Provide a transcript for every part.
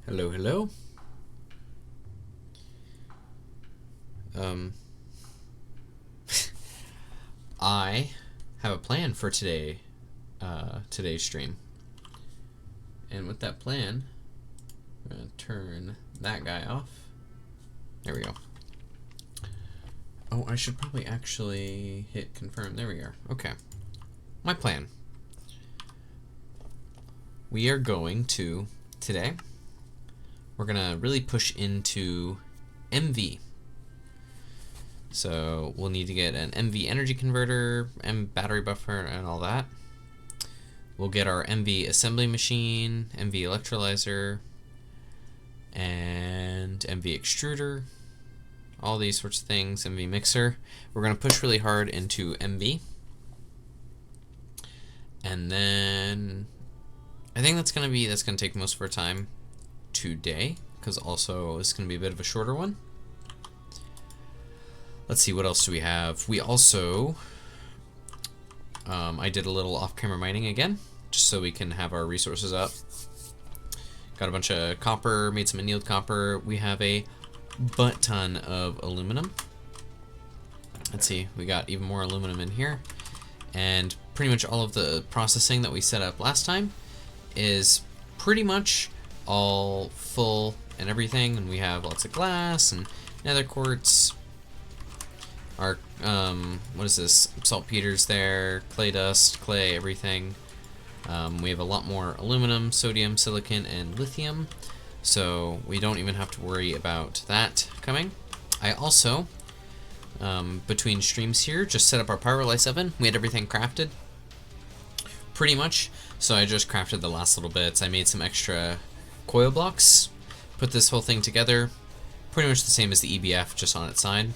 Hello, hello. I have a plan for today's stream. And with that plan, I'm gonna turn that guy off. There we go. Oh, I should probably actually hit confirm. There we are. Okay. My plan. We are going to, today, we're gonna really push into MV. So we'll need to get an MV energy converter, battery buffer, and all that. We'll get our MV assembly machine, MV electrolyzer, and MV extruder, all these sorts of things, MV mixer. We're going to push really hard into MV. And then I think that's going to take most of our time today, because also it's going to be a bit of a shorter one. Let's see, what else do we have? We also, I did a little off-camera mining again, just so we can have our resources up. Got a bunch of copper, made some annealed copper. We have a butt ton of aluminum. Let's see, we got even more aluminum in here. And pretty much all of the processing that we set up last time is pretty much all full and everything. And we have lots of glass and nether quartz. Our, what is this? Saltpeter's there, clay dust, clay, everything. We have a lot more aluminum, sodium, silicon, and lithium, so we don't even have to worry about that coming. I also, between streams here, just set up our Pyrolyse oven. We had everything crafted, pretty much, so I just crafted the last little bits. I made some extra coil blocks, put this whole thing together, pretty much the same as the EBF, just on its side.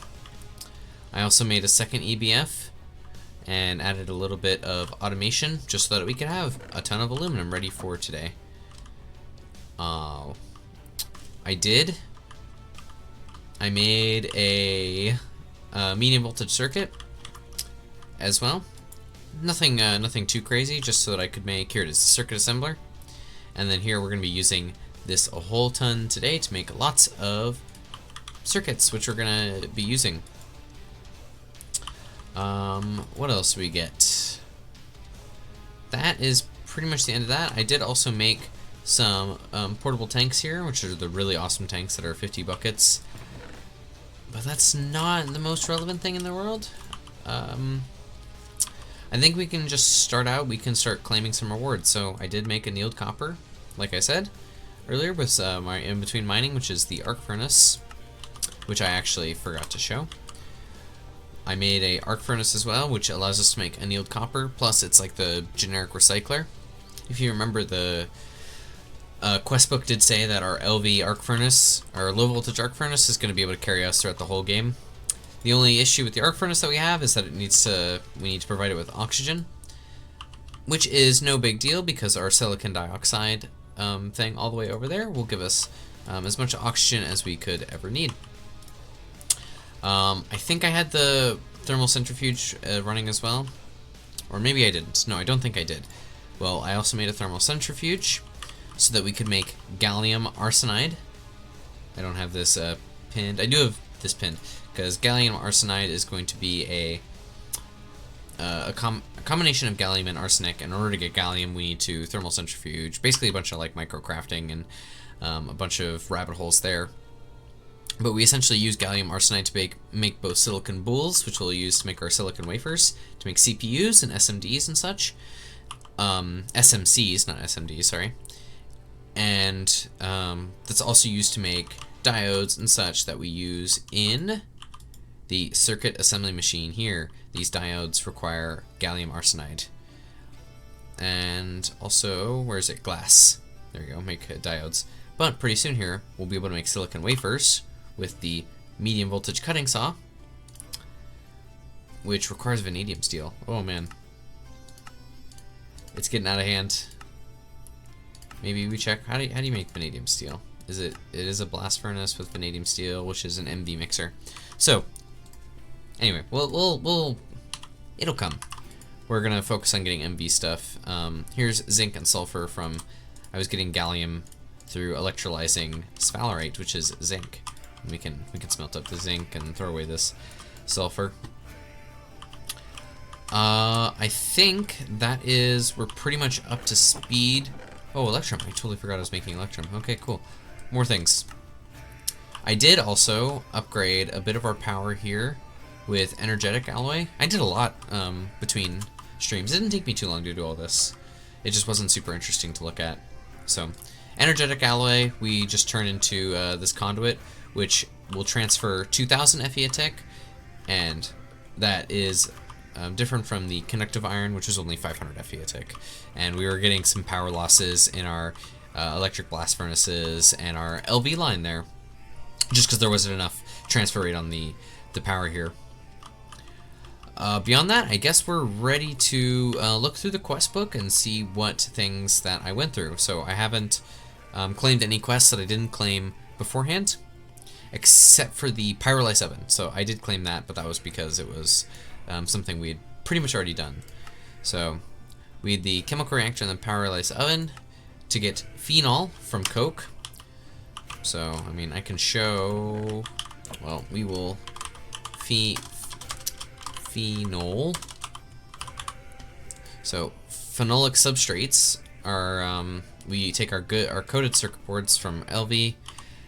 I also made a second EBF and added a little bit of automation just so that we could have a ton of aluminum ready for today. I made a medium voltage circuit as well. Nothing too crazy, just so that I could make, here it is, the circuit assembler. And then here we're going to be using this a whole ton today to make lots of circuits, which we're going to be using. What else do we get? That is pretty much the end of that. I did also make some portable tanks here, which are the really awesome tanks that are 50 buckets. But that's not the most relevant thing in the world. I think we can just start out, we can start claiming some rewards. So I did make annealed copper, like I said earlier, with my in-between mining, which is the arc furnace, which I actually forgot to show. I made a arc furnace as well, which allows us to make annealed copper, plus it's like the generic recycler. If you remember, the quest book did say that our LV arc furnace, our low voltage arc furnace, is going to be able to carry us throughout the whole game. The only issue with the arc furnace that we have is that we need to provide it with oxygen, which is no big deal because our silicon dioxide thing all the way over there will give us as much oxygen as we could ever need. I think I had the thermal centrifuge running as well, or maybe I didn't. No, I don't think I did. Well, I also made a thermal centrifuge so that we could make gallium arsenide. I don't have this pinned. I do have this pinned because gallium arsenide is going to be a combination of gallium and arsenic. In order to get gallium, we need to thermal centrifuge, basically a bunch of like micro crafting and a bunch of rabbit holes there. But we essentially use gallium arsenide to make both silicon boules, which we'll use to make our silicon wafers, to make CPUs and SMDs and such. SMCs, not SMDs, sorry. And that's also used to make diodes and such that we use in the circuit assembly machine here. These diodes require gallium arsenide. And also, where is it? Glass. There we go, make diodes. But pretty soon here, we'll be able to make silicon wafers with the medium voltage cutting saw, which requires vanadium steel. Oh man, it's getting out of hand. Maybe we check, how do you make vanadium steel? It is a blast furnace with vanadium steel, which is an MV mixer. So anyway, it'll come. We're gonna focus on getting MV stuff. Here's zinc and sulfur from, I was getting gallium through electrolyzing sphalerite, which is zinc. And we can smelt up the zinc and throw away this sulfur. I think we're pretty much up to speed. Oh, electrum. I totally forgot I was making electrum. Okay, cool. More things. I did also upgrade a bit of our power here with energetic alloy. I did a lot between streams. It didn't take me too long to do all this. It just wasn't super interesting to look at. So, energetic alloy, we just turn into this conduit, which will transfer 2,000 FE a tick, and that is different from the conductive iron, which is only 500 FE a tick. And we were getting some power losses in our electric blast furnaces and our LV line there, just because there wasn't enough transfer rate on the power here. Beyond that, I guess we're ready to look through the quest book and see what things that I went through. So I haven't claimed any quests that I didn't claim beforehand, except for the pyrolyse oven. So I did claim that, but that was because it was something we had pretty much already done. So we had the chemical reactor and the pyrolyse oven to get phenol from coke. So, I mean, I can show, well, we will phenol. So, phenolic substrates are, we take our coated circuit boards from LV,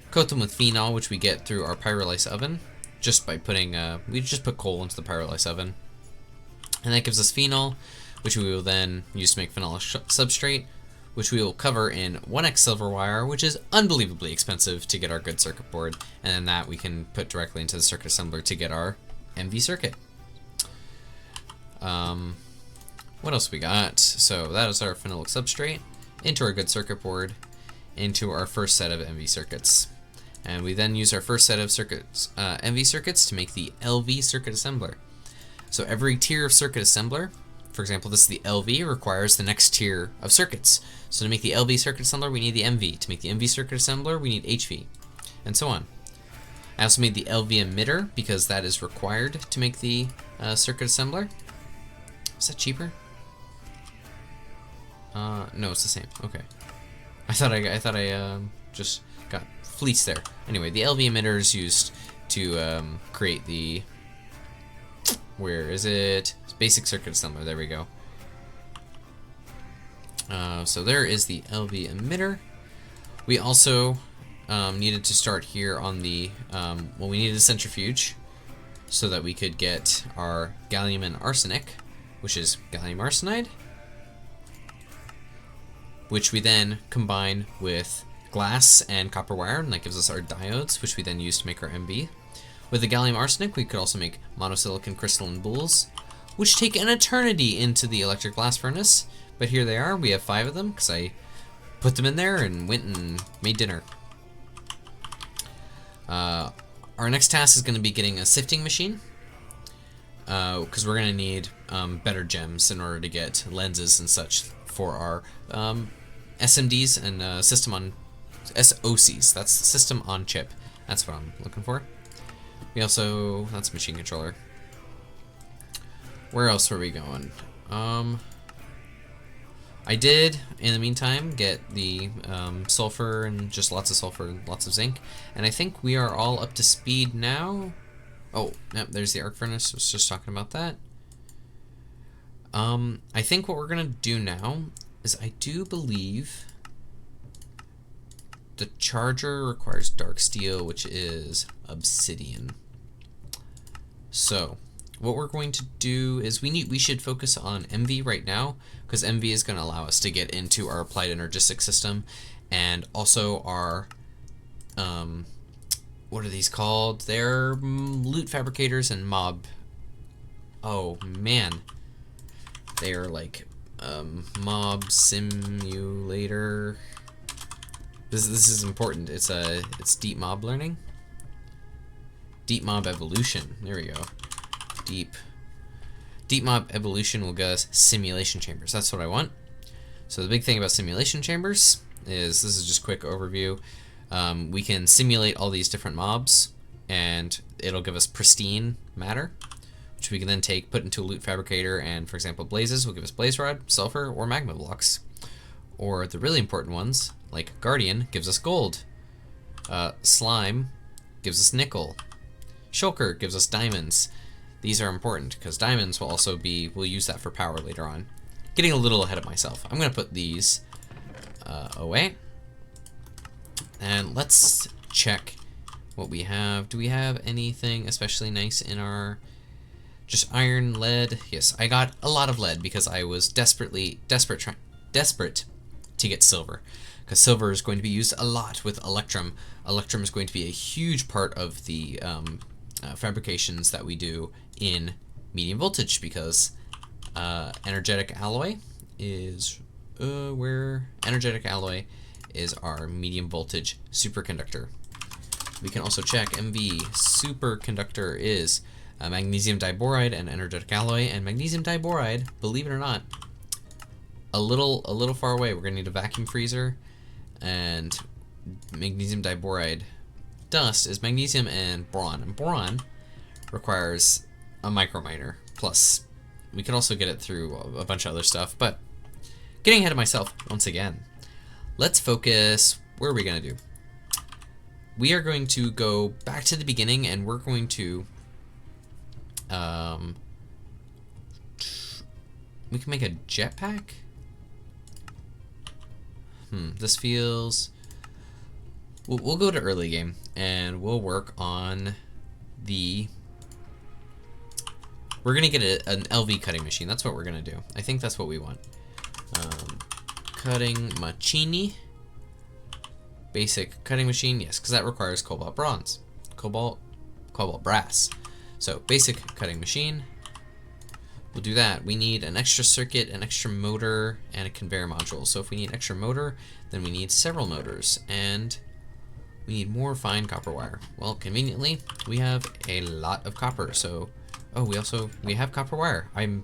coat them with phenol, which we get through our pyrolyse oven, just by putting, we just put coal into the pyrolyse oven. And that gives us phenol, which we will then use to make phenolic substrate, which we will cover in 1x silver wire, which is unbelievably expensive to get our good circuit board, and then that we can put directly into the circuit assembler to get our MV circuit. What else we got? So that is our phenolic substrate, into our good circuit board, into our first set of MV circuits. And we then use our first set of circuits, MV circuits, to make the LV circuit assembler. So every tier of circuit assembler, for example, this is the LV, requires the next tier of circuits. So to make the LV circuit assembler, we need the MV. To make the MV circuit assembler, we need HV, and so on. I also made the LV emitter because that is required to make the circuit assembler. Is that cheaper? No, it's the same. Okay. I thought I just got fleeced there. Anyway, the LV emitter is used to create the, where is it? Basic circuit assembler. There we go. So there is the LV emitter. We also needed to start here on the, well, we needed a centrifuge so that we could get our gallium and arsenic, which is gallium arsenide, which we then combine with glass and copper wire, and that gives us our diodes, which we then use to make our MV. With the gallium arsenic, we could also make monosilicon crystalline boules, which take an eternity into the electric blast furnace, but here they are. We have 5 of them because I put them in there and went and made dinner. Our next task is going to be getting a sifting machine, because we're going to need better gems in order to get lenses and such for our SMDs and system on SOCs. That's system on chip. That's what I'm looking for. We also, that's machine controller. Where else were we going? I did, in the meantime, get the sulfur and just lots of sulfur and lots of zinc. And I think we are all up to speed now. Oh, yep, there's the arc furnace. I was just talking about that. I think what we're going to do now is I do believe the charger requires dark steel, which is obsidian. So what we're going to do is we should focus on MV right now, because MV is going to allow us to get into our applied energistics system, and also our what are these called? They're loot fabricators and mob. Oh man, they are like mob simulator. This is important. It's deep mob learning. Deep mob evolution. There we go. Deep mob evolution will get us simulation chambers. That's what I want. So the big thing about simulation chambers is, this is just a quick overview. We can simulate all these different mobs, and it'll give us pristine matter, which we can then take, put into a loot fabricator, and for example, blazes will give us blaze rod, sulfur, or magma blocks. Or the really important ones, like Guardian gives us gold. Slime gives us nickel. Shulker gives us diamonds. These are important because diamonds will also be, we'll use that for power later on. Getting a little ahead of myself. I'm going to put these away. And let's check what we have. Do we have anything especially nice in our... Just iron, lead? Yes, I got a lot of lead because I was desperate to get silver. Because silver is going to be used a lot with Electrum. Electrum is going to be a huge part of the fabrications that we do in medium voltage because energetic alloy is energetic alloy is our medium voltage superconductor. We can also check MV superconductor is magnesium diboride and energetic alloy, and magnesium diboride, believe it or not, a little far away. We're gonna need a vacuum freezer, and magnesium diboride dust is magnesium and boron requires a microminer. Plus, we can also get it through a bunch of other stuff, but getting ahead of myself once again. Let's focus. What are we gonna do? We are going to go back to the beginning, and we're going to we can make a jetpack. This feels... We'll go to early game, and we'll work on the... We're going to get an LV cutting machine. That's what we're going to do. I think that's what we want. Cutting machine. Basic cutting machine, yes, because that requires cobalt bronze. Cobalt brass. So, basic cutting machine. We'll do that. We need an extra circuit, an extra motor, and a conveyor module. So if we need extra motor, then we need several motors, and we need more fine copper wire. Well, conveniently, we have a lot of copper. So, oh, we have copper wire. I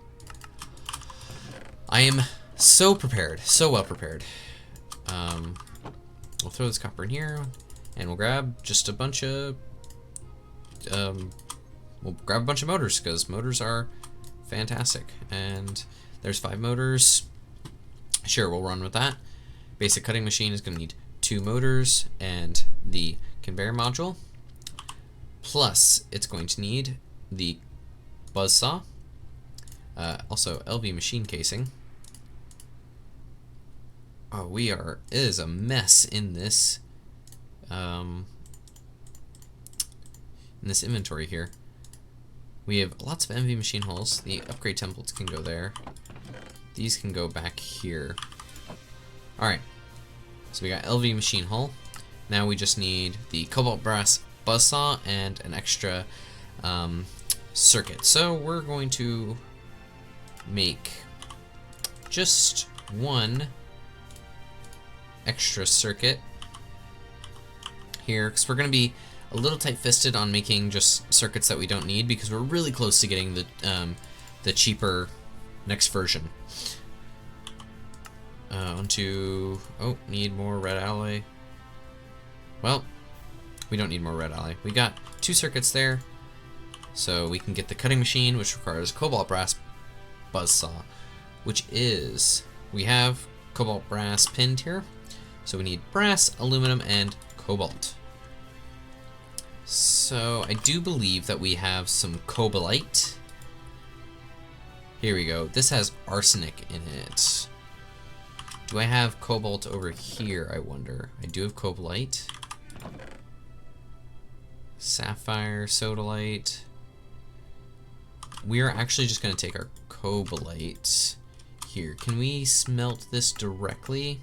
am so prepared, so well prepared. We'll throw this copper in here, and we'll grab just a bunch of motors, because motors are fantastic. And there's 5 motors. Sure, we'll run with that. Basic cutting machine is going to need 2 motors and the conveyor module. Plus, it's going to need the buzzsaw. Also, LV machine casing. Oh, it is a mess in this inventory here. We have lots of MV machine holes. The upgrade templates can go there. These can go back here. Alright, so we got LV machine hull. Now we just need the cobalt brass buzzsaw and an extra circuit. So we're going to make just 1 extra circuit here, because we're going to be a little tight-fisted on making just circuits that we don't need, because we're really close to getting the cheaper next version. Need more red alloy. Well, we don't need more red alloy. We got 2 circuits there, so we can get the cutting machine, which requires cobalt brass buzzsaw, which is, we have cobalt brass pinned here, so we need brass, aluminum, and cobalt. So I do believe that we have some cobalite. Here we go. This has arsenic in it. Do I have cobalt over here, I wonder? I do have cobalite. Sapphire, sodalite. We are actually just going to take our cobalite here. Can we smelt this directly?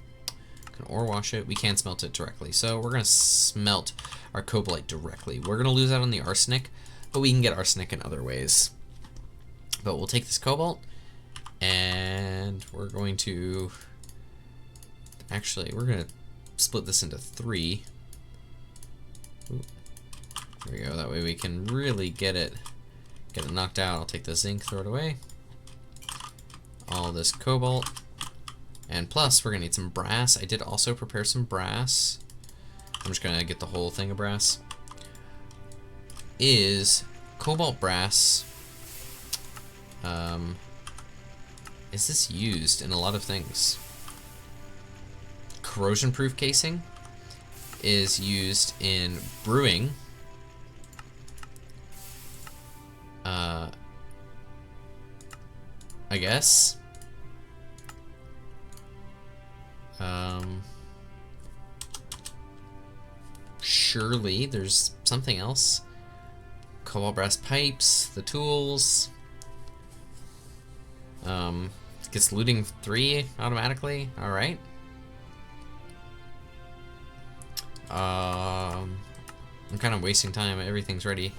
Can ore wash it? We can smelt it directly. So we're going to smelt our cobalite directly. We're going to lose out on the arsenic, but we can get arsenic in other ways. But we'll take this cobalt, and we're going to... Actually, we're going to split this into 3. Ooh. There we go. That way we can really get it knocked out. I'll take the zinc, throw it away. All this cobalt. And plus, we're going to need some brass. I did also prepare some brass. I'm just going to get the whole thing of brass. Is cobalt brass... is this used in a lot of things? corrosion-proof casing is used in brewing. I guess. Surely there's something else. Cobalt brass pipes, the tools. Gets looting 3 automatically. All right. I'm kind of wasting time. Everything's ready.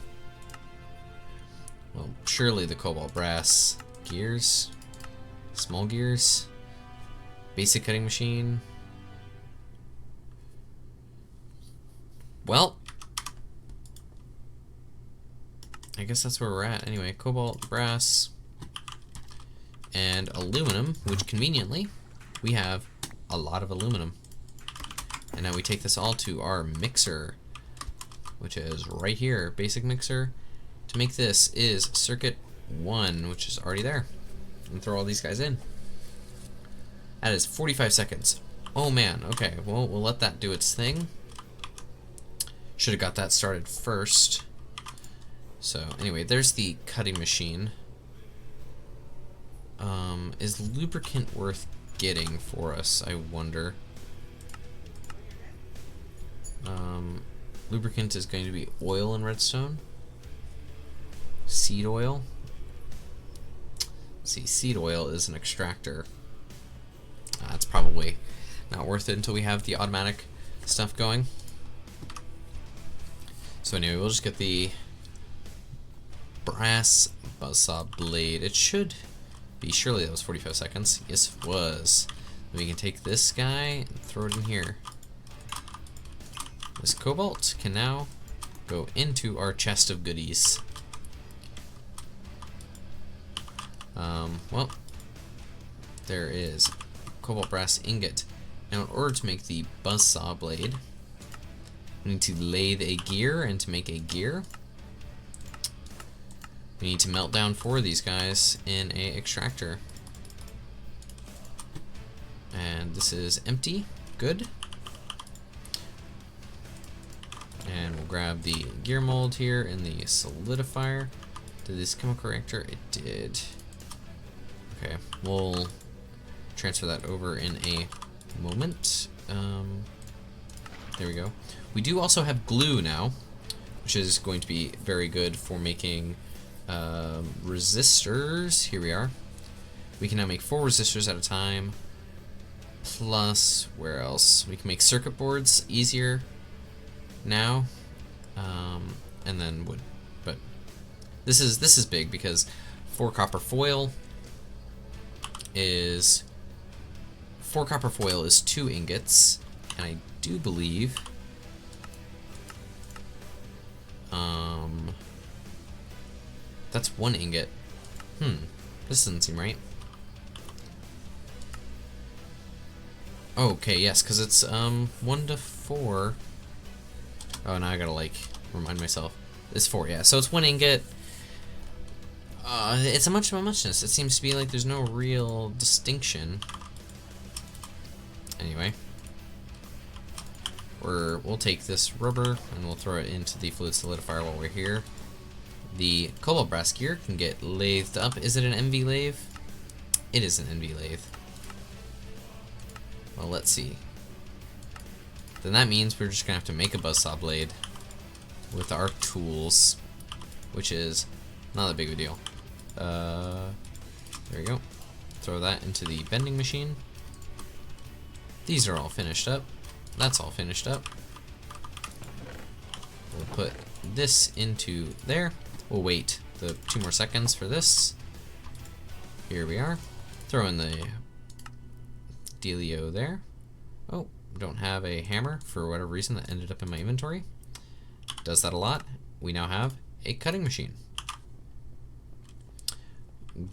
Well, surely the cobalt brass gears, small gears, basic cutting machine. Well, I guess that's where we're at. Anyway, cobalt, brass, and aluminum, which conveniently, we have a lot of aluminum. And now we take this all to our mixer, which is right here, basic mixer. To make this is circuit 1, which is already there. And throw all these guys in. That is 45 seconds. Oh man, okay, well, we'll let that do its thing. Should have got that started first. So anyway, there's the cutting machine. Is lubricant worth getting for us, I wonder? Lubricant is going to be oil and redstone. Seed oil. Let's see, seed oil is an extractor. That's probably not worth it until we have the automatic stuff going. So anyway, we'll just get the brass buzzsaw blade. It should be, surely that was 45 seconds. Yes, it was. Then we can take this guy and throw it in here. This cobalt can now go into our chest of goodies. Well, there is cobalt brass ingot. Now in order to make the buzzsaw blade, we need to lathe a gear, and to make a gear, we need to melt down 4 of these guys in a extractor. And this is empty. Good. And we'll grab the gear mold here in the solidifier. Did this chemical reactor? It did. Okay, we'll transfer that over in a moment. There we go. We do also have glue now, which is going to be very good for making resistors. Here we are. We can now make 4 resistors at a time. Plus, where else? We can make circuit boards easier now, and then wood. But this is big because 4 copper foil is 2 ingots, and I do believe that's 1 ingot. This doesn't seem right. Okay, yes, because it's 1 to 4. Oh, now I gotta like remind myself. It's 4, yeah. So it's 1 ingot. It's a much of a muchness. It seems to be like there's no real distinction. Anyway, we'll take this rubber and we'll throw it into the fluid solidifier while we're here. The cobalt brass gear can get lathed up. Is it an MV lathe? It is an MV lathe. Well, let's see. Then that means we're just gonna have to make a buzzsaw blade with our tools, which is not that big of a deal. There we go. Throw that into the bending machine. These are all finished up. That's all finished up. We'll put this into there. We'll wait the 2 more seconds for this. Here we are. Throw in the dealio there. Oh, don't have a hammer for whatever reason that ended up in my inventory. Does that a lot. We now have a cutting machine.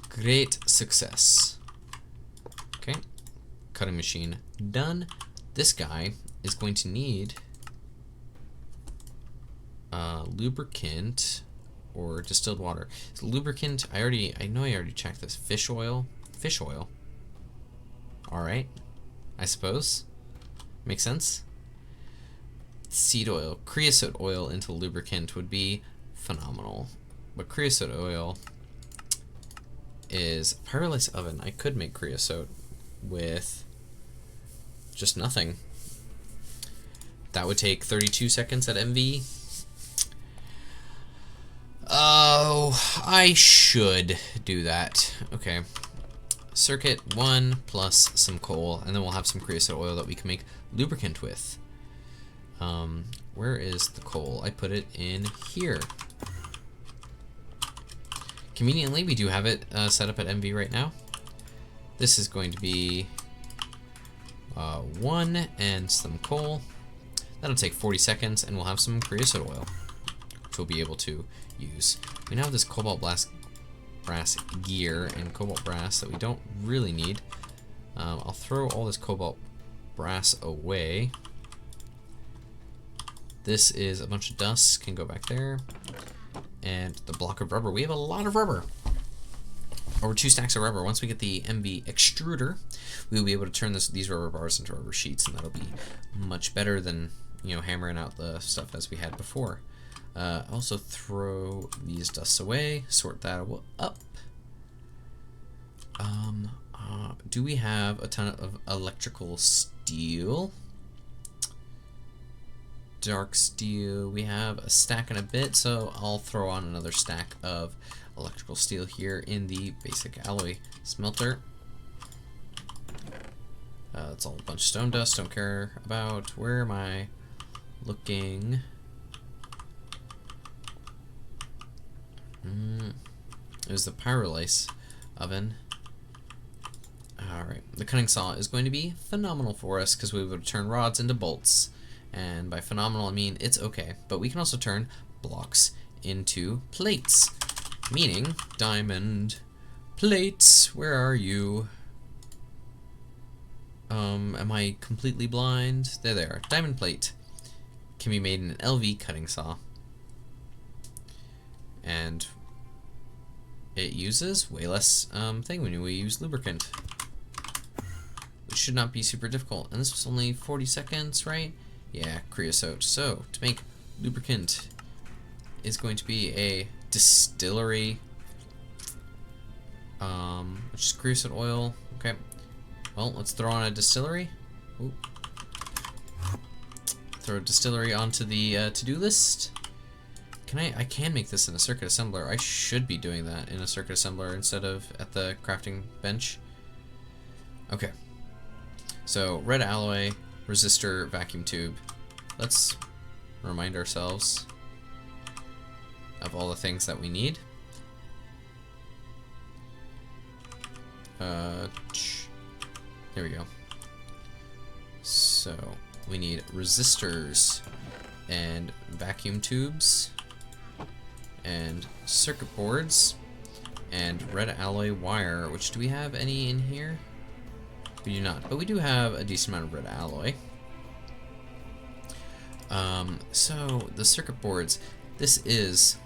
Great success. Okay, cutting machine done. This guy is going to need lubricant or distilled water. So lubricant, I know I already checked this. Fish oil. All right, I suppose. Make sense? Seed oil, creosote oil into lubricant would be phenomenal. But creosote oil is pyrolysis oven. I could make creosote with just nothing. That would take 32 seconds at MV. Oh, I should do that. Okay. Circuit 1 plus some coal, and then we'll have some creosote oil that we can make lubricant with. Where is the coal? I put it in here. Conveniently, we do have it set up at MV right now. This is going to be 1 and some coal. That'll take 40 seconds, and we'll have some creosote oil, which we'll be able to use. We now have this cobalt brass gear and cobalt brass that we don't really need. I'll throw all this cobalt brass away. This is a bunch of dust, can go back there. And the block of rubber. We have a lot of rubber. Over 2 stacks of rubber. Once we get the MV extruder, we will be able to turn these rubber bars into rubber sheets, and that'll be much better than, you know, hammering out the stuff as we had before. Also throw these dusts away, sort that up. Do we have a ton of electrical steel? Dark steel, we have a stack and a bit, so I'll throw on another stack of electrical steel here in the basic alloy smelter. That's all a bunch of stone dust, don't care about. Where am I looking? It was the pyrolysis oven. Alright, the cutting saw is going to be phenomenal for us because we would turn rods into bolts. And by phenomenal, I mean it's okay. But we can also turn blocks into plates. Meaning, diamond plates, where are you? Am I completely blind? There they are. Diamond plate can be made in an LV cutting saw. And it uses way less thing when we use lubricant. Which should not be super difficult. And this was only 40 seconds, right? Yeah, creosote. So, to make lubricant is going to be a distillery, which is creosote oil. Okay. Well, let's throw on a distillery. Ooh. Throw a distillery onto the to-do list. I can make this in a circuit assembler. I should be doing that in a circuit assembler instead of at the crafting bench. Okay. So, red alloy, resistor, vacuum tube. Let's remind ourselves of all the things that we need. There we go. So, we need resistors and vacuum tubes and circuit boards and red alloy wire, which do we have any in here? We do not, but we do have a decent amount of red alloy. So the circuit boards, this is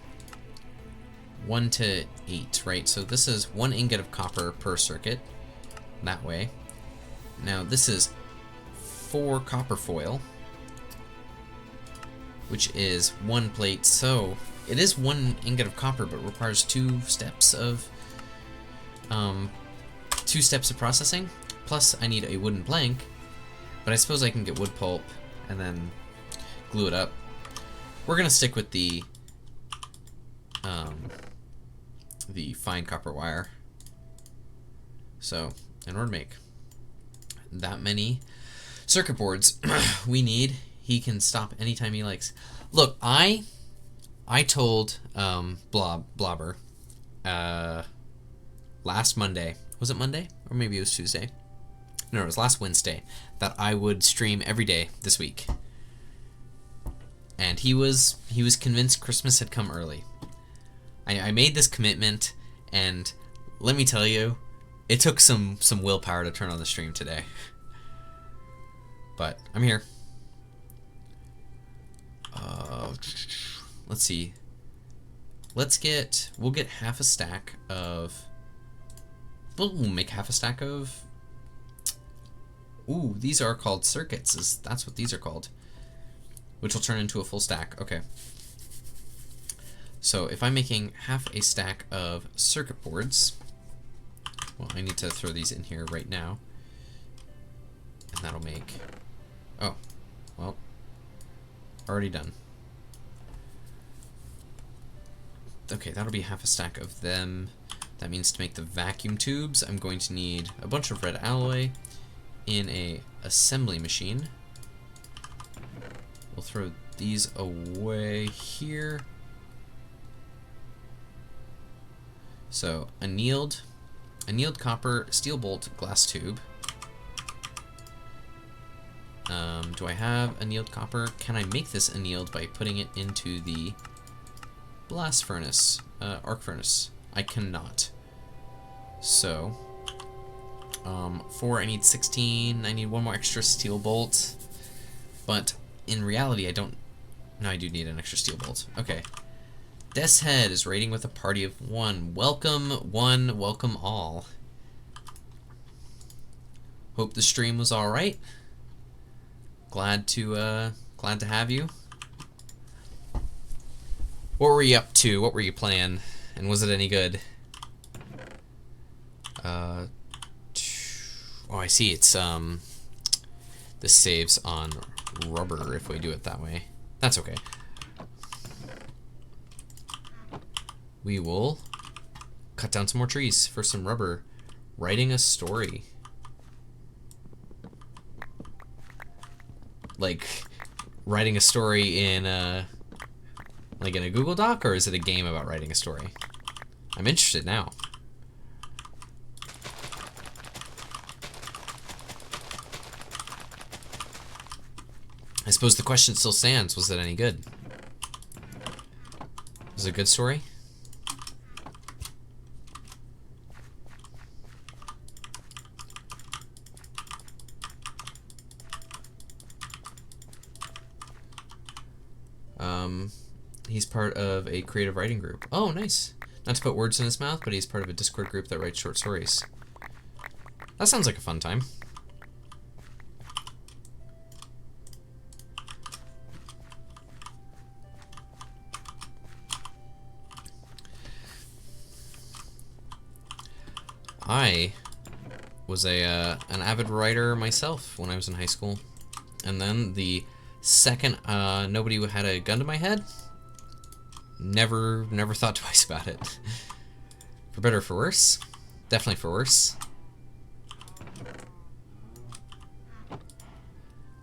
1 to 8, right? So this is 1 ingot of copper per circuit, that way. Now this is 4 copper foil, which is 1 plate, so it is 1 ingot of copper, but requires 2 steps of processing. Plus, I need a wooden plank, but I suppose I can get wood pulp and then glue it up. We're gonna stick with the fine copper wire. So, in order to make that many circuit boards, we need. He can stop anytime he likes. Look, I told Blobber last Monday. Was it Monday? Or maybe it was Tuesday. No, it was last Wednesday that I would stream every day this week. And he was convinced Christmas had come early. I made this commitment, and let me tell you, it took some willpower to turn on the stream today. But I'm here. Let's see. We'll get half a stack of. We'll make half a stack of Ooh, these are called circuits. That's what these are called. Which will turn into a full stack. Okay. So if I'm making half a stack of circuit boards, well, I need to throw these in here right now. And that'll make... Oh, well, already done. Okay, that'll be half a stack of them. That means to make the vacuum tubes, I'm going to need a bunch of red alloy in a assembly machine. We'll throw these away here. So, annealed copper, steel bolt, glass tube. Do I have annealed copper? Can I make this annealed by putting it into the blast furnace, arc furnace? I cannot. So, I need 16. I need one more extra steel bolt. But in reality, I don't. No, I do need an extra steel bolt. Okay. Death's Head is raiding with a party of one. Welcome, welcome all. Hope the stream was all right. Glad to have you. What were you up to? What were you playing? And was it any good? Oh, I see. It's this saves on rubber if we do it that way. That's okay. We will cut down some more trees for some rubber. Writing a story. Like writing a story in like in a Google Doc, or is it a game about writing a story? I'm interested now. I suppose the question still stands, was it any good? Was it a good story? He's part of a creative writing group. Oh, nice. Not to put words in his mouth, but he's part of a Discord group that writes short stories. That sounds like a fun time. I was an avid writer myself when I was in high school. And then the second nobody had a gun to my head, never thought twice about it. For better or for worse? Definitely for worse.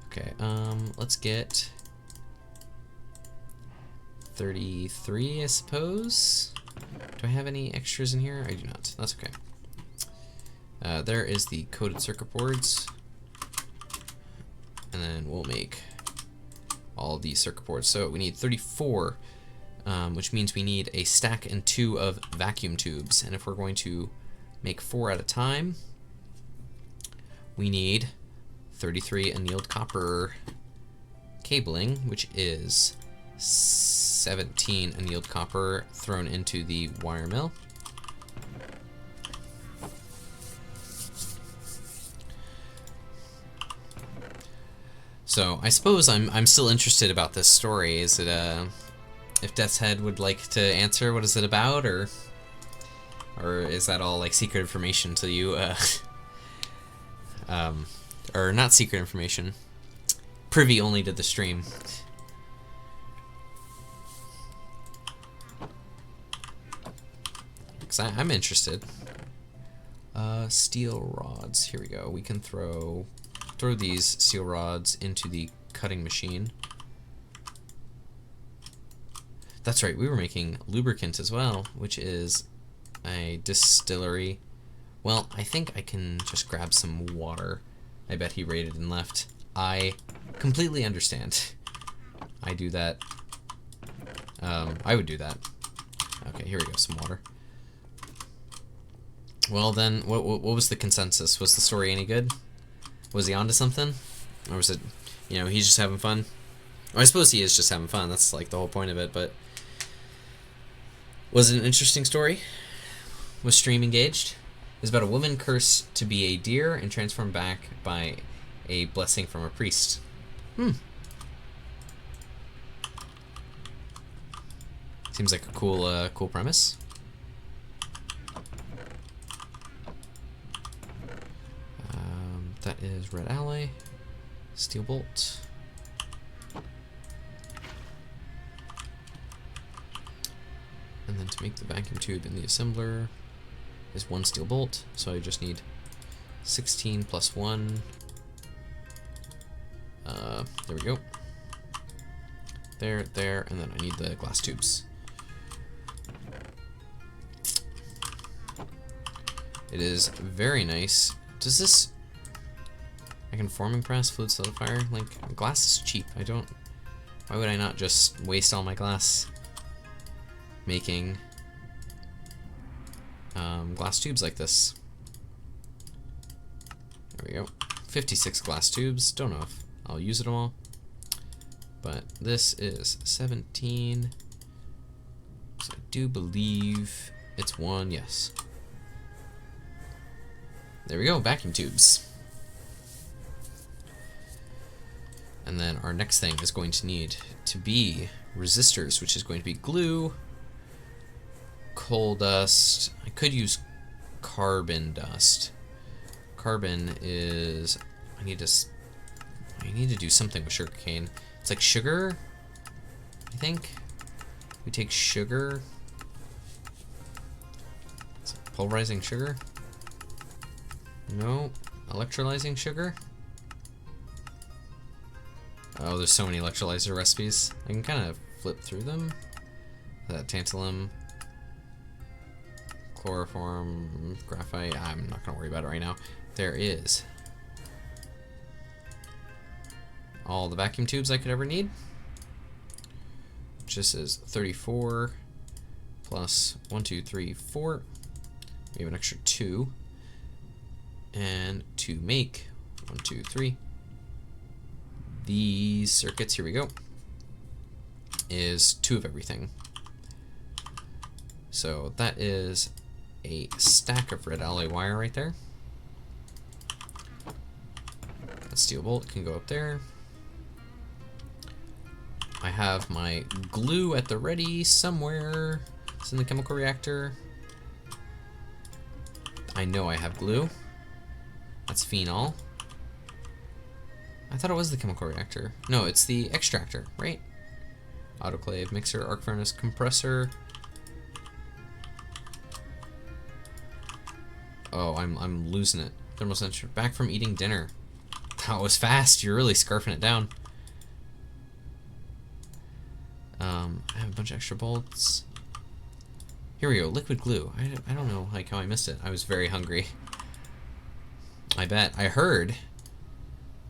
Okay, let's get 33, I suppose. Do I have any extras in here? I do not. That's okay. There is the coated circuit boards. And then we'll make all these circuit boards. So we need 34, which means we need a stack and 2 of vacuum tubes. And if we're going to make 4 at a time, we need 33 annealed copper cabling, which is 17 annealed copper thrown into the wire mill. So I suppose I'm still interested about this story. Is it if Death's Head would like to answer what is it about, or is that all like secret information to you? Or not secret information, privy only to the stream. Because I'm interested. Steel rods. Here we go. We can throw these steel rods into the cutting machine. That's right, we were making lubricant as well, which is a distillery. Well, I think I can just grab some water. I bet he raided and left. I completely understand. I do that. I would do that. Okay, here we go, some water. Well then, what was the consensus? Was the story any good? Was he onto something? Or was it, you know, he's just having fun? Well, I suppose he is just having fun. That's like the whole point of it, but... Was it an interesting story? Was stream engaged? It was about a woman cursed to be a deer and transformed back by a blessing from a priest. Hmm. Seems like a cool premise. That is red alloy, steel bolt. And then to make the vacuum tube in the assembler is 1 steel bolt, so I just need 16 plus 1. There we go. There, and then I need the glass tubes. It is very nice. Does this... I can forming press, fluid solidifier? Like, glass is cheap. Why would I not just waste all my glass making glass tubes like this? There we go. 56 glass tubes. Don't know if I'll use it all. But this is 17. So I do believe it's 1, yes. There we go, vacuum tubes. And then our next thing is going to need to be resistors, which is going to be glue, coal dust. I could use carbon dust. Carbon is... I need to do something with sugarcane. It's like sugar, I think. We take sugar. It's pulverizing sugar. No, electrolyzing sugar. Oh, there's so many electrolyzer recipes. I can kind of flip through them. Tantalum, chloroform, graphite. I'm not gonna worry about it right now. There is all the vacuum tubes I could ever need. Which this is 34 plus 1, 2, 3, 4. We have an extra 2. And to make 1, 2, 3. These circuits, here we go, is 2 of everything. So that is a stack of red alloy wire right there. That steel bolt can go up there. I have my glue at the ready somewhere. It's in the chemical reactor. I know I have glue. That's phenol. I thought it was the chemical reactor. No, it's the extractor, right? Autoclave, mixer, arc furnace, compressor. Oh, I'm losing it. Thermal sensor. Back from eating dinner. That was fast. You're really scarfing it down. I have a bunch of extra bolts. Here we go. Liquid glue. I don't know like how I missed it. I was very hungry. I bet. I heard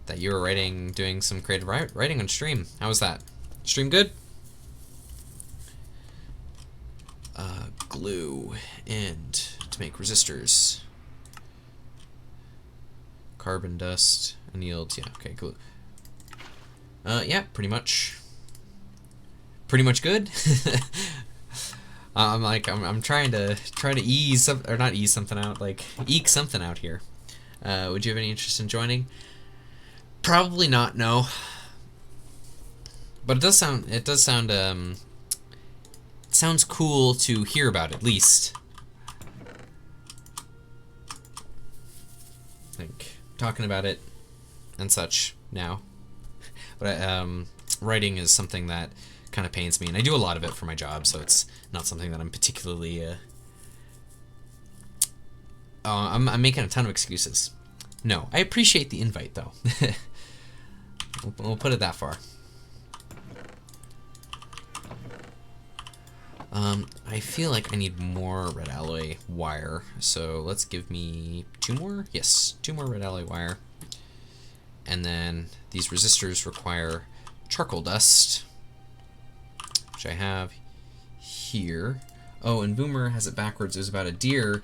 that you were doing some creative writing on stream. How was that? Stream good? Glue and to make resistors. Carbon dust, annealed, yeah, okay, glue. Yeah, pretty much good. I'm trying to ease something, or not ease something out, like eke something out here. Would you have any interest in joining? Probably not, no. But it sounds cool to hear about at least. Like talking about it and such now. But writing is something that kind of pains me, and I do a lot of it for my job, so it's not something that I'm particularly I'm making a ton of excuses. No, I appreciate the invite though. We'll put it that far. I feel like I need more red alloy wire, so let's give me 2 more? Yes, 2 more red alloy wire. And then these resistors require charcoal dust, which I have here. Oh, and Boomer has it backwards. It was about a deer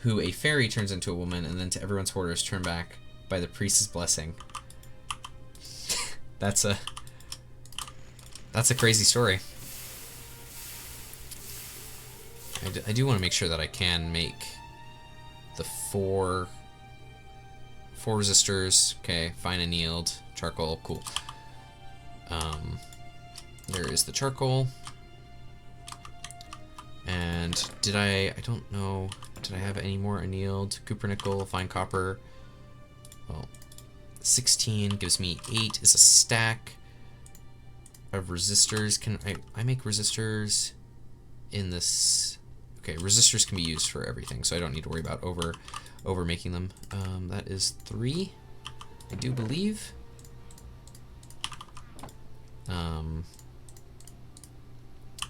who a fairy turns into a woman, and then to everyone's horror is turned back by the priest's blessing. That's a crazy story. I do want to make sure that I can make the four 4 resistors. Okay, fine annealed. Charcoal, cool. There is the charcoal. And did I don't know, did I have any more annealed? Copper, nickel, fine copper. Well, 16 gives me 8 is a stack of resistors. Can I make resistors in this? Okay, resistors can be used for everything, so I don't need to worry about over making them. That is 3, I do believe.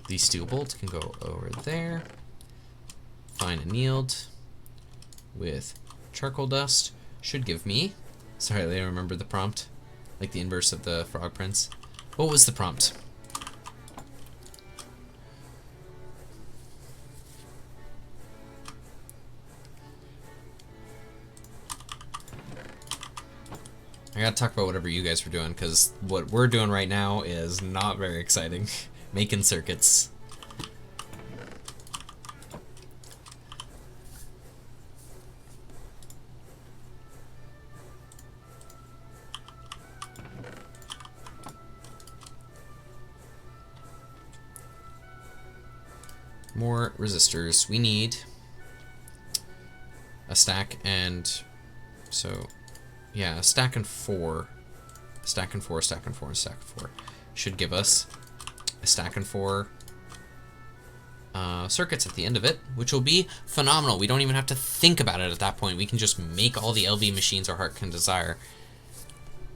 These steel bolts can go over there. Fine annealed with charcoal dust should give me. Sorry, I remember the prompt, like the inverse of the Frog Prince. What was the prompt? I gotta talk about whatever you guys were doing, because what we're doing right now is not very exciting. Making circuits. More resistors. We need a stack and so yeah, a stack and 4. A stack and 4, a stack and 4, and a stack and 4 should give us a stack and 4 circuits at the end of it, which will be phenomenal. We don't even have to think about it at that point. We can just make all the LV machines our heart can desire,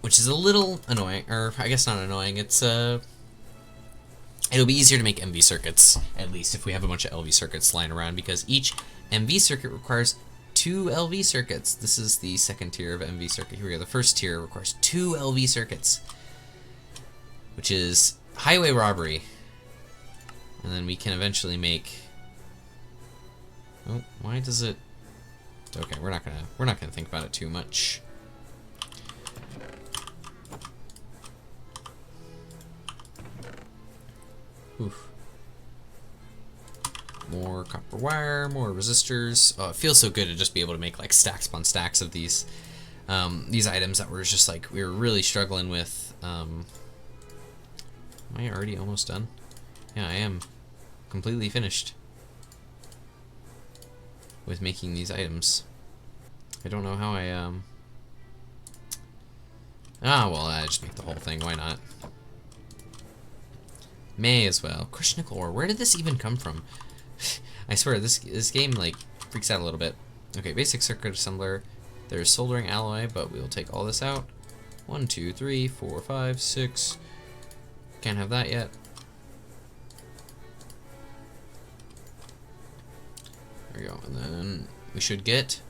which is a little annoying, or I guess not annoying. It's it'll be easier to make MV circuits, at least if we have a bunch of LV circuits lying around, because each MV circuit requires 2 LV circuits. This is the second tier of MV circuit. Here we go. The first tier requires 2 LV circuits, which is highway robbery. And then we can eventually make. Oh, why does it? Okay, we're not gonna think about it too much. Oof. More copper wire, more resistors. Oh, it feels so good to just be able to make like stacks upon stacks of these items that were just like we were really struggling with. Am I already almost done? Yeah, I am completely finished with making these items. I don't know how I well, I just make the whole thing. Why not? May as well. Crushed nickel ore. Where did this even come from? I swear, this game, like, freaks out a little bit. Okay, basic circuit assembler. There's soldering alloy, but we'll take all this out. 1, 2, 3, 4, 5, 6. Can't have that yet. There we go. And then we should get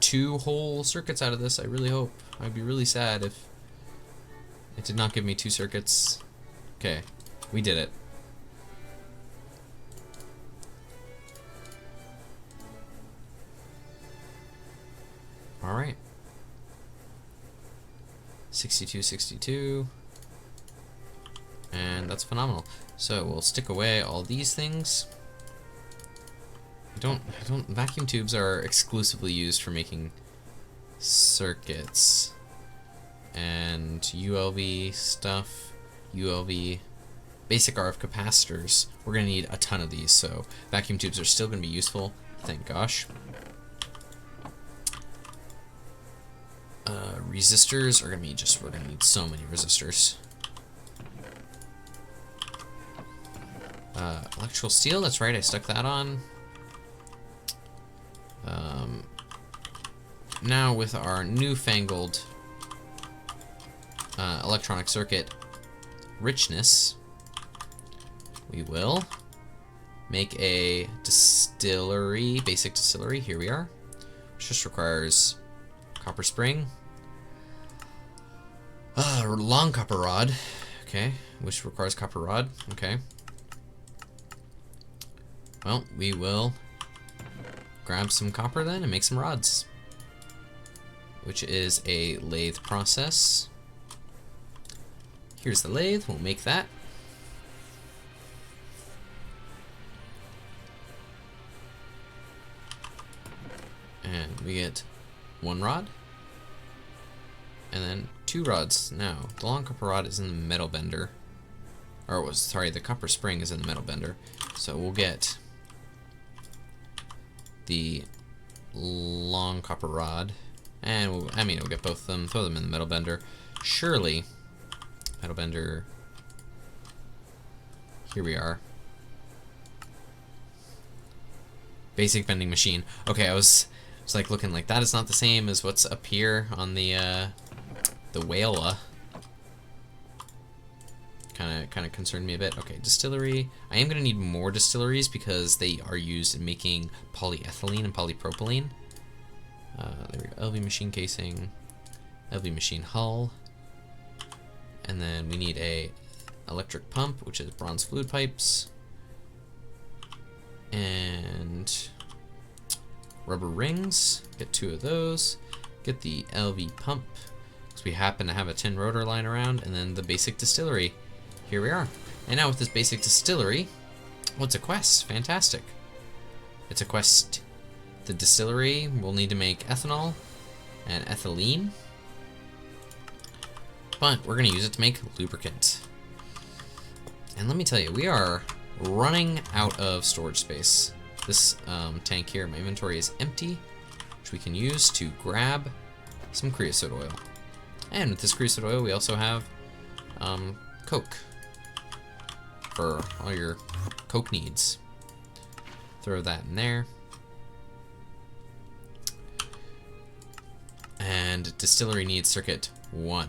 2 whole circuits out of this. I really hope. I'd be really sad if it did not give me 2 circuits. Okay, we did it. Alright. 62, 62. And that's phenomenal. So we'll stick away all these things. Vacuum tubes are exclusively used for making circuits. And ULV stuff, ULV, basic RF capacitors. We're gonna need a ton of these, so vacuum tubes are still gonna be useful, thank gosh. Resistors are gonna be we're gonna need so many resistors. Electrical steel, that's right, I stuck that on. Now with our newfangled electronic circuit richness, we will make a distillery, basic distillery, here we are, which just requires copper spring, long copper rod, okay, which requires copper rod, okay. Well, we will grab some copper then and make some rods, which is a lathe process. Here's the lathe, we'll make that. And we get 1 rod. And then 2 rods. Now, the long copper rod is in the metal bender. Or sorry, the copper spring is in the metal bender. So we'll get the long copper rod. And we'll get both of them, throw them in the metal bender. Surely, metal bender, here we are. Basic bending machine. Okay, I was like looking like that is not the same as what's up here on the Whala. Kind of concerned me a bit. Okay, distillery. I am gonna need more distilleries because they are used in making polyethylene and polypropylene. There we go. LV machine casing, LV machine hull, and then we need a electric pump, which is bronze fluid pipes, and rubber rings. Get 2 of those. Get the LV pump because we happen to have a tin rotor lying around, and then the basic distillery. Here we are. And now with this basic distillery, well, it's a quest. Fantastic. It's a quest. The distillery will need to make ethanol and ethylene, but we're going to use it to make lubricant. And let me tell you, we are running out of storage space. This tank here, my inventory is empty, which we can use to grab some creosote oil. And with this creosote oil, we also have Coke for all your Coke needs. Throw that in there. And distillery needs circuit 1.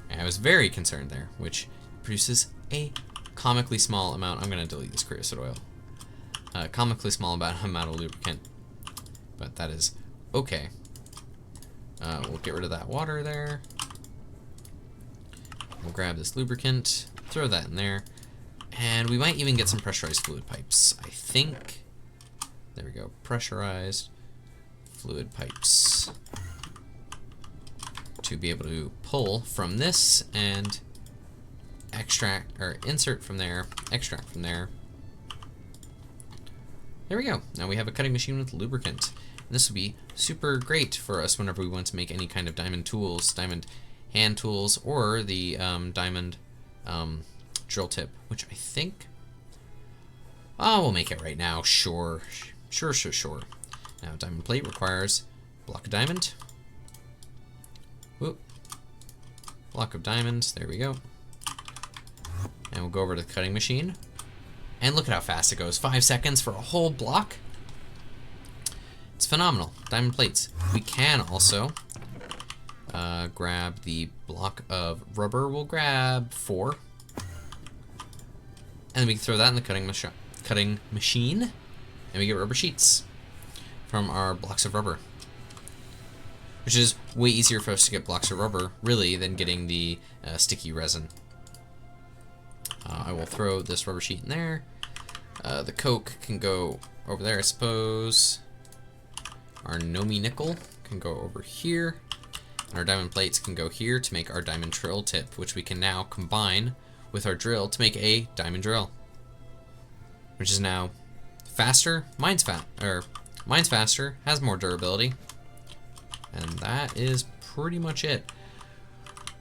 And I was very concerned there, which produces a comically small amount. I'm going to delete this creosote oil. Comically small amount of lubricant, but that is okay. We'll get rid of that water there. We'll grab this lubricant, throw that in there, and we might even get some pressurized fluid pipes. I think. There we go. Pressurized fluid pipes to be able to pull from this and extract or insert from there, extract from there. There we go. Now we have a cutting machine with lubricant. And this would be super great for us whenever we want to make any kind of diamond tools, diamond hand tools, or the diamond drill tip, which I think, oh, we'll make it right now. Sure. Now, diamond plate requires block of diamond. Whoop. Block of diamonds. There we go. And we'll go over to the cutting machine. And look at how fast it goes. 5 seconds for a whole block. It's phenomenal. Diamond plates. We can also grab the block of rubber. We'll grab 4. And then we can throw that in the cutting machine. And we get rubber sheets from our blocks of rubber. Which is way easier for us to get blocks of rubber, really, than getting the sticky resin. I will throw this rubber sheet in there. The Coke can go over there, I suppose. Our Nomi nickel can go over here. And our diamond plates can go here to make our diamond drill tip, which we can now combine with our drill to make a diamond drill. Which is now faster. Mine's faster, has more durability. And that is pretty much it.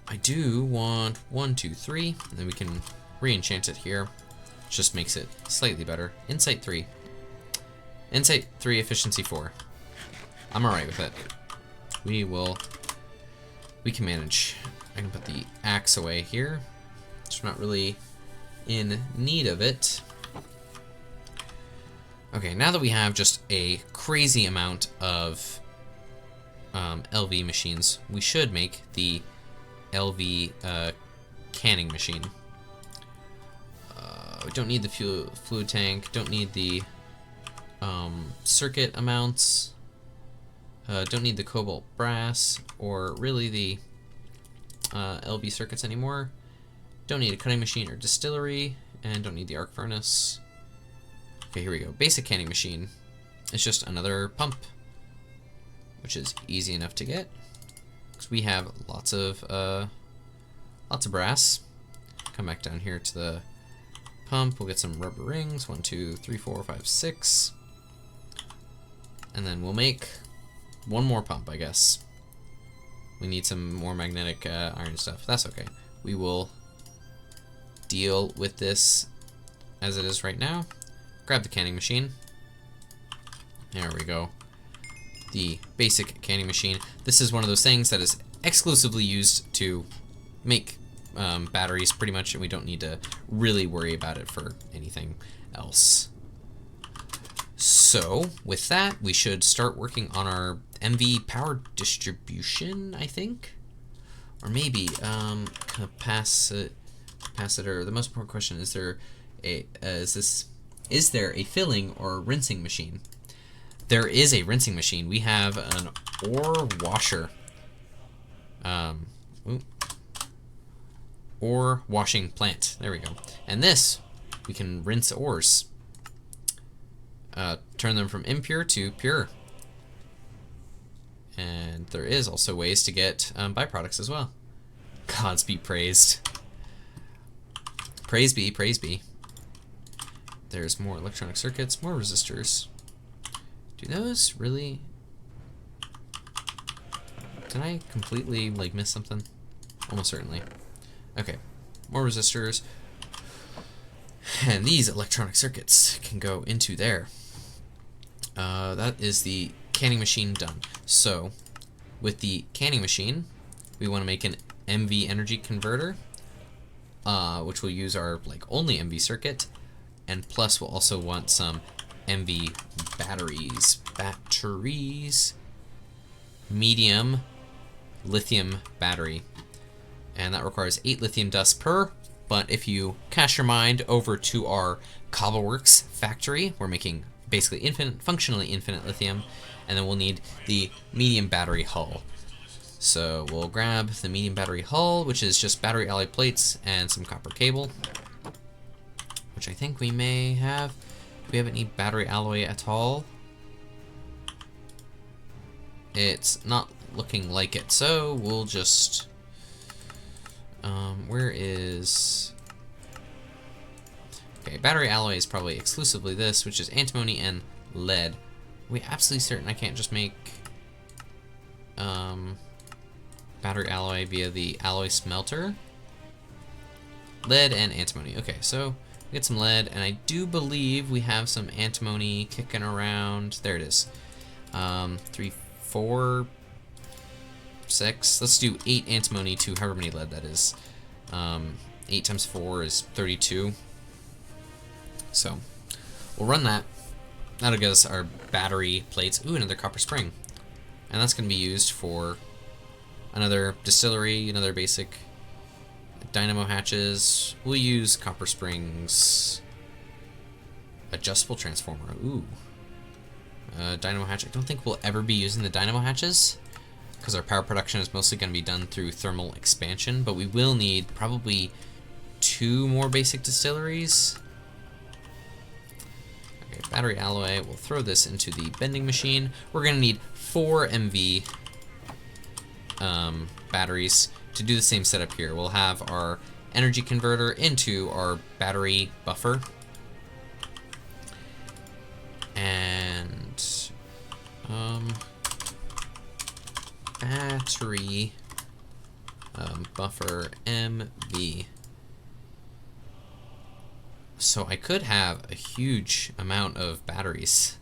I do want 1, 2, 3, and then we can re-enchant it here. Just makes it slightly better. Insight 3. Insight 3, efficiency 4. I'm alright with it. We can manage. I can put the axe away here. Just not really in need of it. Okay, now that we have just a crazy amount of LV machines, we should make the LV canning machine. We don't need the fluid tank, don't need the circuit amounts, don't need the cobalt brass, or really the LV circuits anymore. Don't need a cutting machine or distillery, and don't need the arc furnace. Okay, here we go. Basic canning machine. It's just another pump, which is easy enough to get, because we have lots of brass. Come back down here to the pump. We'll get some rubber rings. 1, 2, 3, 4, 5, 6. And then we'll make one more pump, I guess. We need some more magnetic iron stuff. That's okay. We will deal with this as it is right now. Grab the canning machine. There we go. The basic canning machine. This is one of those things that is exclusively used to make batteries pretty much, and we don't need to really worry about it for anything else. So with that, we should start working on our MV power distribution, I think, or maybe capacitor. The most important question: is there a is there a filling or rinsing machine? There is a rinsing machine. We have an ore washer. Ore washing plant. There we go. And this, we can rinse ores. Turn them from impure to pure. And there is also ways to get byproducts as well. Gods be praised. Praise be, praise be. There's more electronic circuits, more resistors. Do those really... Did I completely like miss something? Almost certainly. Okay, more resistors. And these electronic circuits can go into there. That is the canning machine done. So, with the canning machine, we want to make an MV energy converter, which will use our only MV circuit, and plus we'll also want some MV batteries. Medium lithium battery. And that requires 8 lithium dust per, but if you cast your mind over to our Cobbleworks factory, we're making basically functionally infinite lithium, and then we'll need the medium battery hull. So we'll grab the medium battery hull, which is just battery alloy plates and some copper cable, which I think we may have. Do we have any battery alloy at all? It's not looking like it, so we'll just... where is... Okay, battery alloy is probably exclusively this, which is antimony and lead. Are we absolutely certain I can't just make battery alloy via the alloy smelter? Lead and antimony. Okay, so we get some lead, and I do believe we have some antimony kicking around. There it is. 3, 4, 6. Let's do 8 antimony to however many lead that is. 8 times 4 is 32. So we'll run that. That'll get us our battery plates. Ooh, another copper spring. And that's going to be used for another distillery, another basic dynamo hatches. We'll use copper springs. Adjustable transformer. Ooh. Dynamo hatch. I don't think we'll ever be using the dynamo hatches, because our power production is mostly going to be done through thermal expansion, but we will need probably 2 more basic distilleries. Okay, battery alloy, we'll throw this into the bending machine. We're going to need 4 MV batteries to do the same setup here. We'll have our energy converter into our battery buffer. And battery buffer MV. So I could have a huge amount of batteries.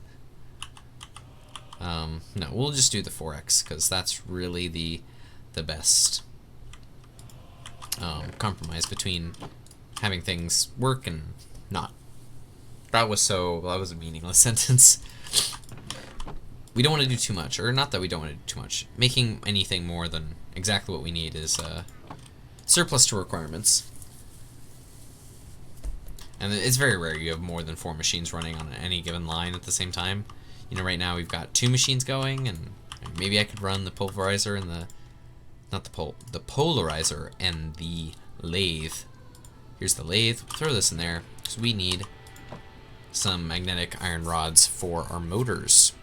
No, we'll just do the 4x, because that's really the best compromise between having things work and not. That was a meaningless sentence. We don't want to do too much, or not that we don't want to do too much. Making anything more than exactly what we need is surplus to requirements. And it's very rare you have more than 4 machines running on any given line at the same time. You know, right now we've got 2 machines going, and maybe I could run the pulverizer and the polarizer and the lathe. Here's the lathe. We'll throw this in there because we need some magnetic iron rods for our motors.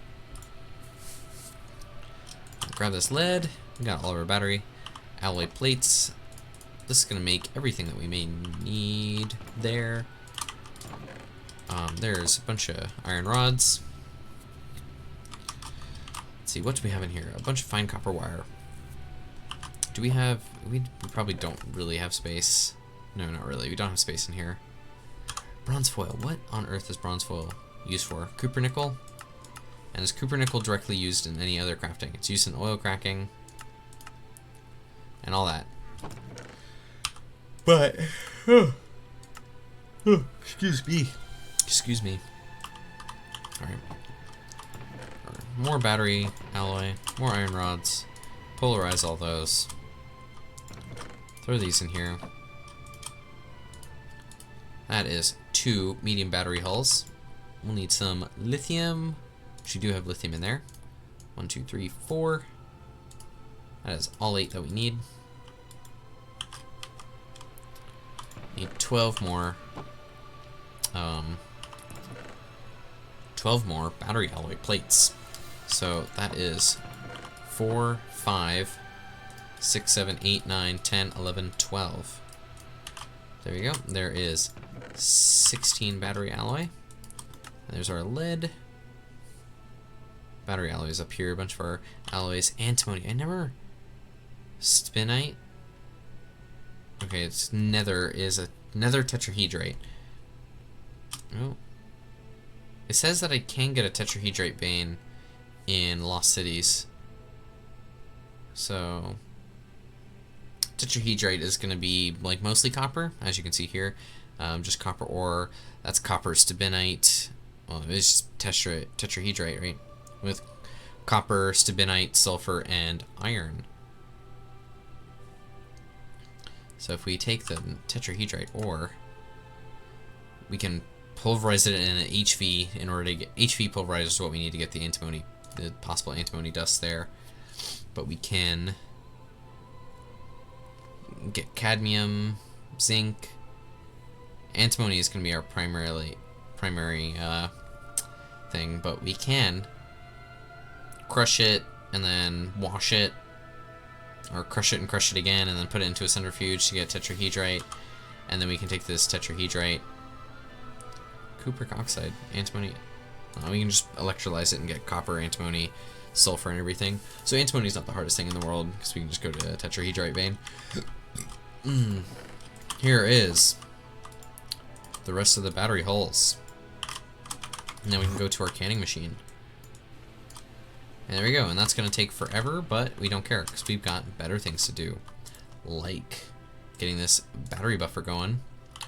Grab this lead. We got all of our battery alloy plates. This is gonna make everything that we may need there. There's a bunch of iron rods. Let's see, what do we have in here? A bunch of fine copper wire. Do we have... We probably don't really have space. No, not really. We don't have space in here. Bronze foil. What on earth is bronze foil used for? Cooper nickel? And is cooper nickel directly used in any other crafting? It's used in oil cracking and all that. But... excuse me. Excuse me. Alright. More battery alloy. More iron rods. Polarize all those. Throw these in here. That is 2 medium battery hulls. We'll need some lithium, which we do have lithium in there. 1, 2, 3, 4. That is all 8 that we need. Need 12 more. 12 more battery alloy plates. So that is 4, 5, 6, 7, 8, 9, 10, 11, 12. There you go. There is 16 battery alloy. And there's our lead. Battery alloys up here. A bunch of our alloys. Antimony. I never... Spinite. Okay, it's nether is a nether tetrahedrite. Oh. It says that I can get a tetrahedrite vein in Lost Cities. So tetrahedrite is going to be like mostly copper, as you can see here. Just copper ore. That's copper stibinite. Well, it's just tetrahedrite, right? With copper, stibinite, sulfur, and iron. So if we take the tetrahedrite ore, we can pulverize it in an HV in order to get... HV pulverizes what we need to get the antimony, the possible antimony dust there. But we can get cadmium, zinc. Antimony is going to be our primary thing, but we can crush it and then wash it, or crush it and crush it again and then put it into a centrifuge to get tetrahedrite, and then we can take this tetrahedrite, cupric oxide, antimony, we can just electrolyze it and get copper, antimony, sulfur, and everything. So antimony is not the hardest thing in the world, because we can just go to a tetrahedrite vein. Here is the rest of the battery hulls. And then we can go to our canning machine. And there we go, and that's going to take forever, but we don't care, because we've got better things to do. Like getting this battery buffer going,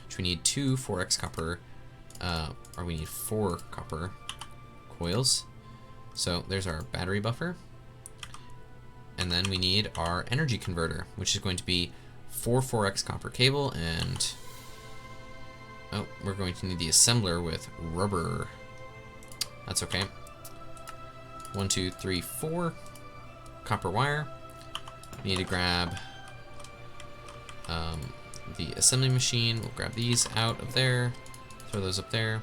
which we need 2 4x copper, or we need 4 copper coils. So there's our battery buffer. And then we need our energy converter, which is going to be 4 4x copper cable, and oh, we're going to need the assembler with rubber. That's okay. 1, 2, 3, 4 copper wire. We need to grab the assembly machine. We'll grab these out of there, throw those up there.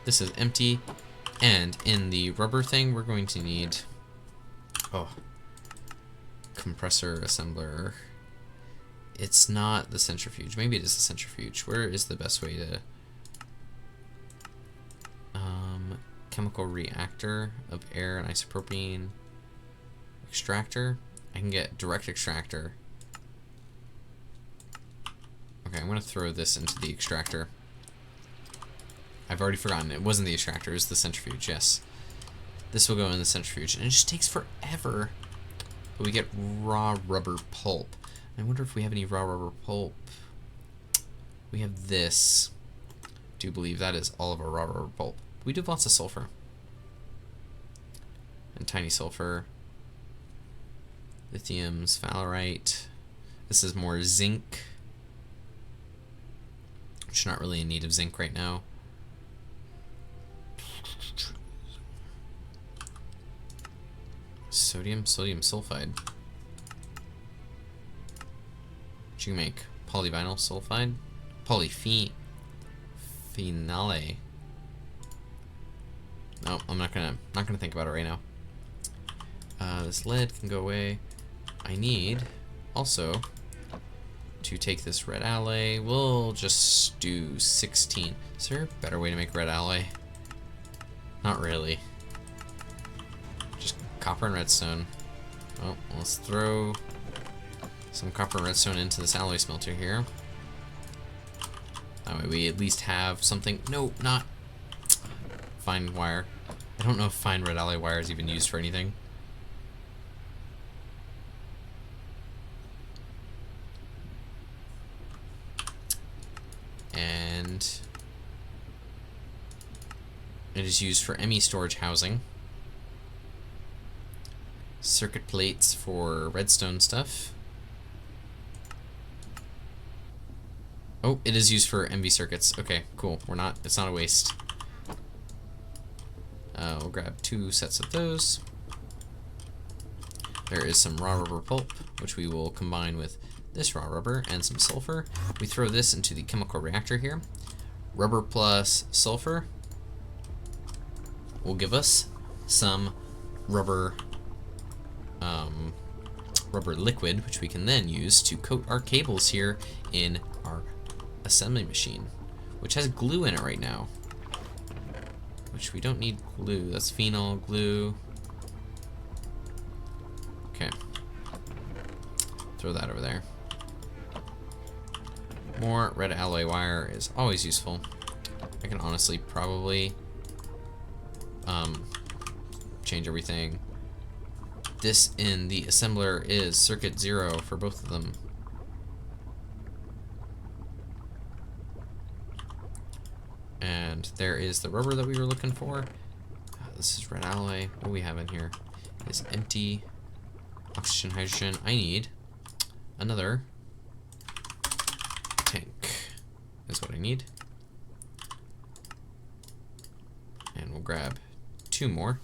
This is empty. And in the rubber thing, we're going to need, compressor assembler. It's not the centrifuge. Maybe it is the centrifuge. Where is the best way to... chemical reactor of air and isopropene. Extractor. I can get direct extractor. Okay, I'm going to throw this into the extractor. I've already forgotten. It wasn't the extractor. It was the centrifuge, yes. This will go in the centrifuge. And it just takes forever. But we get raw rubber pulp. I wonder if we have any raw rubber pulp. We have this. I do believe that is all of our raw rubber pulp. We do have lots of sulfur. And tiny sulfur. Lithium, sphalerite. This is more zinc. Which not really in need of zinc right now. Sodium sulfide. What you can make? Polyvinyl sulfide? Phenale. No, I'm not gonna think about it right now. This lead can go away. I need also to take this red alloy. We'll just do 16. Is there a better way to make red alloy? Not really. Just copper and redstone. Oh, let's throw some copper and redstone into this alloy smelter here. That way we at least have something. No, not fine wire. I don't know if fine red alloy wire is even used for anything. And it is used for ME storage housing. Circuit plates for redstone stuff. Oh, it is used for MV circuits. Okay, cool. It's not a waste. We'll grab 2 sets of those. There is some raw rubber pulp, which we will combine with this raw rubber and some sulfur. We throw this into the chemical reactor here. Rubber plus sulfur will give us some rubber liquid, which we can then use to coat our cables here in our assembly machine, which has glue in it right now. Which we don't need glue. That's phenol glue. Okay. Throw that over there. More red alloy wire is always useful. I can honestly probably change everything. This in the assembler is circuit 0 for both of them. And there is the rubber that we were looking for. This is red alloy. What do we have in here? Is empty. Oxygen, hydrogen. I need another tank. Is what I need. And we'll grab 2 more.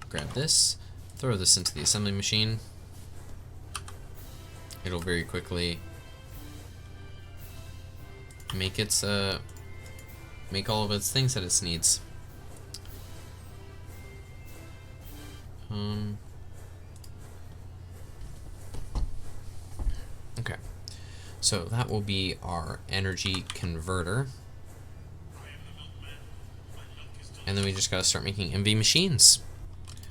Grab this. Throw this into the assembly machine. It'll very quickly make its make all of its things that it needs. Okay, so that will be our energy converter, and then we just gotta start making MV machines,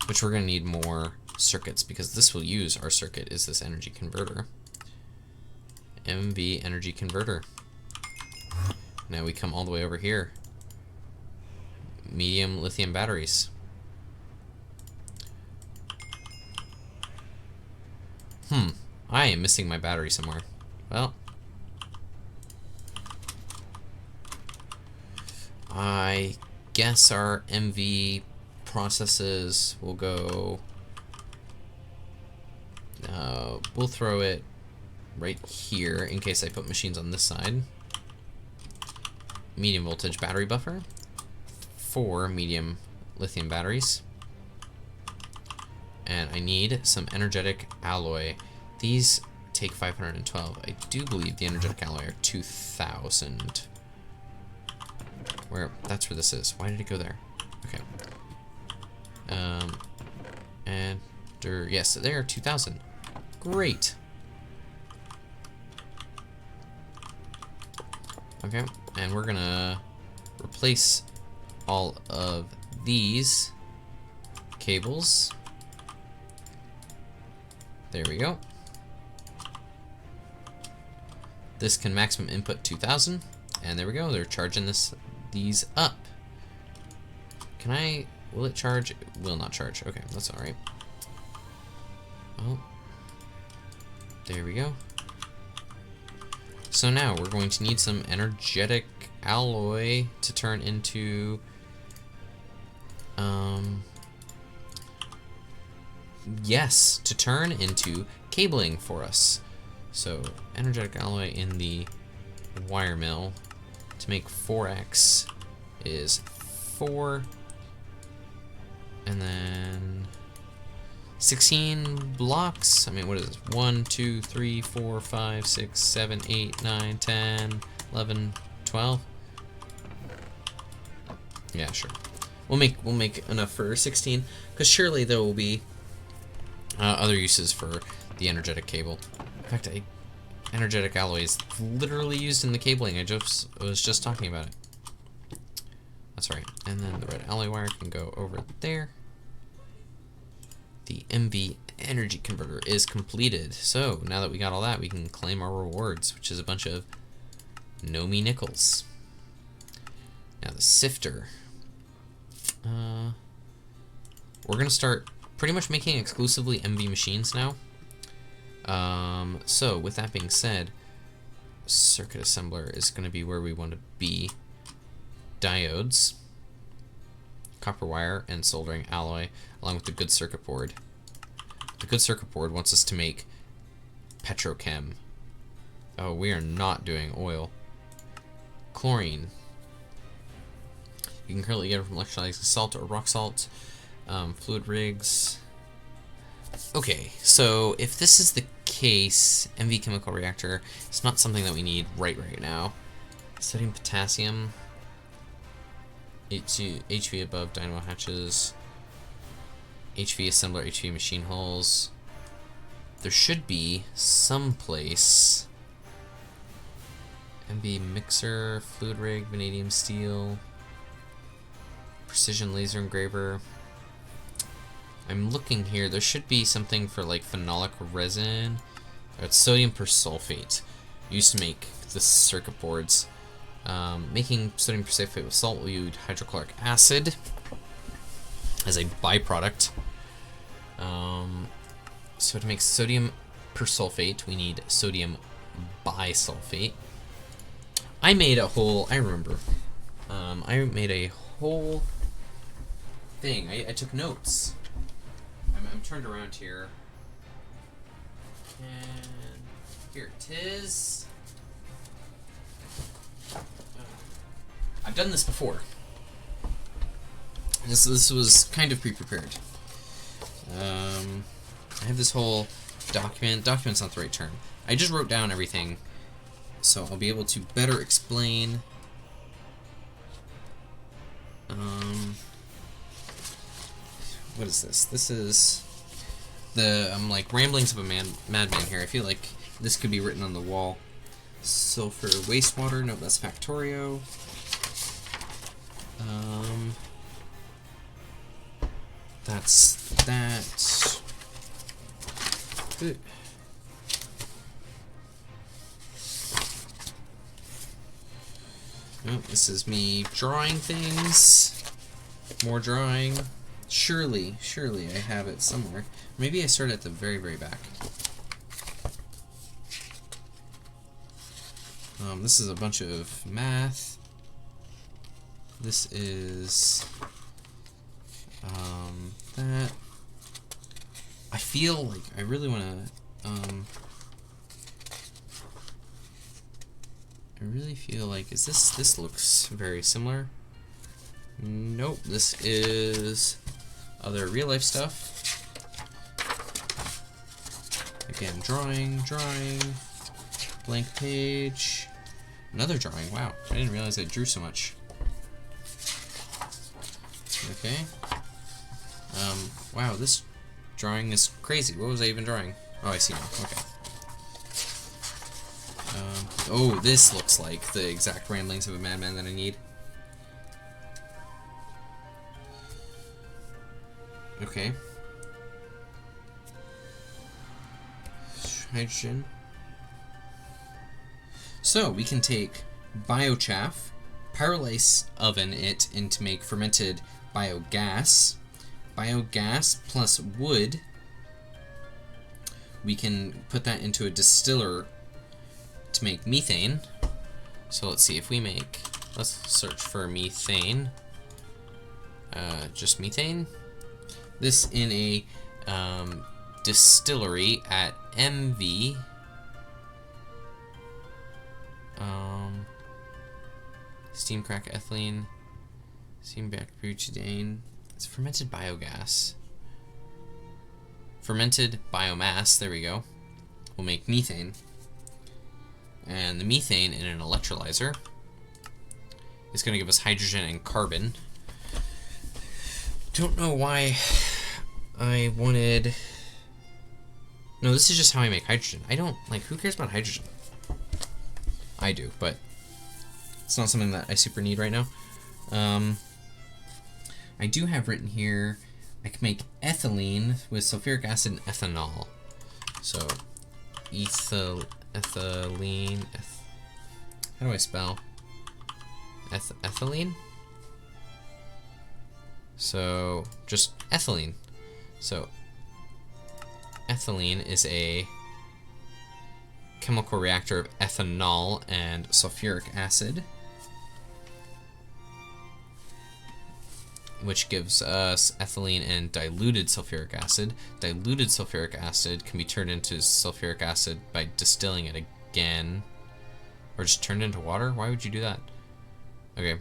which we're gonna need more circuits because this will use our circuit is this energy converter. MV energy converter. Now we come all the way over here. Medium lithium batteries. I am missing my battery somewhere. Well, I guess our MV processes will go. We'll throw it right here in case I put machines on this side. Medium voltage battery buffer, 4 medium lithium batteries, and I need some energetic alloy. These take 512. I do believe the energetic alloy are 2000. That's where this is. Why did it go there? Okay. And yes, they are 2000. Great. Okay, and we're gonna replace all of these cables. There we go. This can maximum input 2000, and there we go. They're charging these up. Will it charge? It will not charge. Okay, that's all right. Oh, there we go. So now we're going to need some energetic alloy to turn into to turn into cabling for us. So energetic alloy in the wire mill to make 4x is 4, and then 16 blocks. I mean, what is this? 1, 2, 3, 4, 5, 6, 7, 8, 9, 10, 11, 12. Yeah, sure. We'll make enough for 16, because surely there will be other uses for the energetic cable. In fact, energetic alloy is literally used in the cabling. I was just talking about it. That's right. And then the red alloy wire can go over there. The MV energy converter is completed. So now that we got all that, we can claim our rewards, which is a bunch of Nomi nickels. Now the sifter. We're gonna start pretty much making exclusively MV machines now. So with that being said, circuit assembler is gonna be where we want to be. Diodes, copper wire, and soldering alloy, along with the good circuit board. The good circuit board wants us to make petrochem. Oh, we are not doing oil. Chlorine. You can currently get it from electrolyzing salt or rock salt. Fluid rigs. Okay, so if this is the case, MV chemical reactor, it's not something that we need right now. Sodium, potassium. HV above dynamo hatches. HV assembler, HV machine hulls. There should be some place. MV mixer, fluid rig, vanadium steel, precision laser engraver. I'm looking here. There should be something for like phenolic resin. It's sodium persulfate. Used to make the circuit boards. Making sodium persulfate with salt, we'll use hydrochloric acid as a byproduct. So to make sodium persulfate, we need sodium bisulfate. I made a whole, I remember, I made a whole thing. I took notes. I'm turned around here. And here it is. I've done this before. This was kind of pre-prepared. I have this whole document. Document's not the right term. I just wrote down everything, so I'll be able to better explain. What is this? This is the like ramblings of a madman here. I feel like this could be written on the wall. Sulfur wastewater. No, that's Factorio. That's that. Oh, this is me drawing things. More drawing. Surely I have it somewhere. Maybe I start at the very, very back. This is a bunch of math. This is that. I feel like I really want to. I really feel like this looks very similar. Nope, this is other real life stuff. Again, drawing, blank page, another drawing. Wow, I didn't realize I drew so much. Okay. Wow, this drawing is crazy. What was I even drawing? Oh, I see now. Okay. Oh, this looks like the exact ramblings of a madman that I need. Okay. Hydrogen. So, we can take biochaff, pyrolyse oven it to make fermented biogas. Biogas plus wood. We can put that into a distiller to make methane. So let's see if we make, let's search for methane. Just methane. This in a distillery at MV. Steam crack ethylene. Steam back butadiene. It's fermented biogas. Fermented biomass, there we go. We'll make methane. And the methane in an electrolyzer is going to give us hydrogen and carbon. Don't know why I wanted... No, this is just how I make hydrogen. I don't, like, who cares about hydrogen? I do, but it's not something that I super need right now. I do have written here, I can make ethylene with sulfuric acid and ethanol. So, ethylene. How do I spell? Ethylene? So, just ethylene. So, ethylene is a chemical reactor of ethanol and sulfuric acid, which gives us ethylene and diluted sulfuric acid. Diluted sulfuric acid can be turned into sulfuric acid by distilling it again. Or just turned into water? Why would you do that? Okay.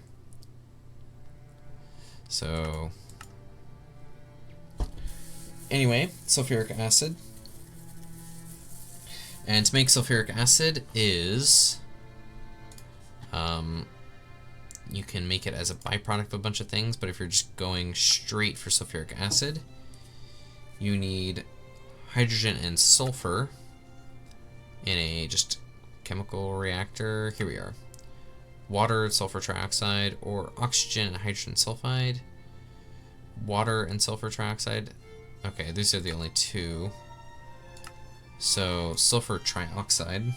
So, anyway, sulfuric acid. And to make sulfuric acid is, you can make it as a byproduct of a bunch of things, but if you're just going straight for sulfuric acid, you need hydrogen and sulfur in a just chemical reactor. Here we are. Water, sulfur trioxide, or oxygen and hydrogen sulfide. Water and sulfur trioxide. Okay, these are the only two. So, sulfur trioxide.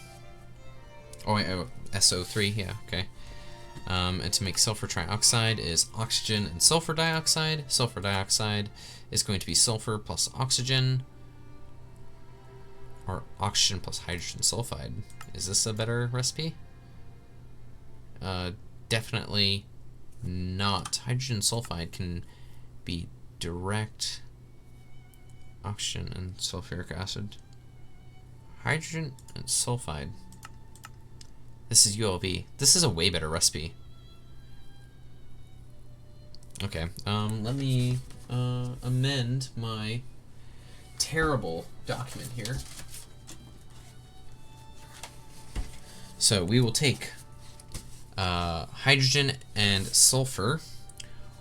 Oh, wait, SO3, yeah, okay. And to make sulfur trioxide is oxygen and sulfur dioxide. Sulfur dioxide is going to be sulfur plus oxygen, or oxygen plus hydrogen sulfide. Is this a better recipe? Definitely not. Hydrogen sulfide can be direct oxygen and sulfuric acid. Hydrogen and sulfide. This is ULB. This is a way better recipe. Okay, let me amend my terrible document here. So we will take hydrogen and sulfur.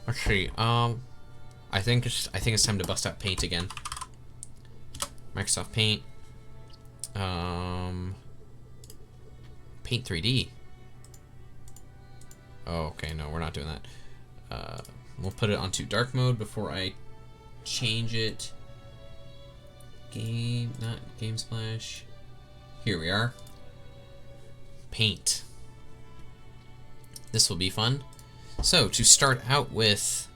Actually, I think it's time to bust out Paint again. Microsoft Paint. Paint 3D. Oh, okay, no, we're not doing that. We'll put it onto dark mode before I change it. Not Game Splash. Here we are. Paint. This will be fun. So, to start out with,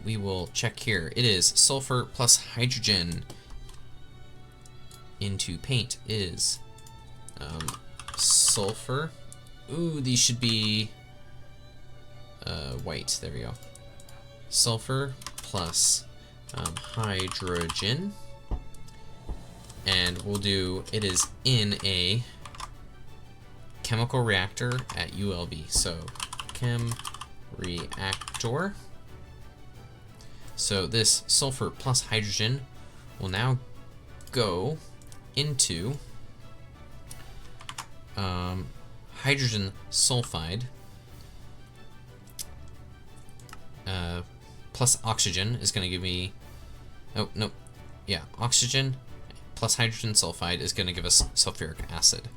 we will check here. It is sulfur plus hydrogen into paint is sulfur. Ooh, these should be white. There we go. Sulfur plus hydrogen. And we'll do, it is in a chemical reactor at ULB. So, chem reactor. So this sulfur plus hydrogen will now go into hydrogen sulfide plus oxygen is going to give me, oh, no, yeah, oxygen plus hydrogen sulfide is going to give us sulfuric acid.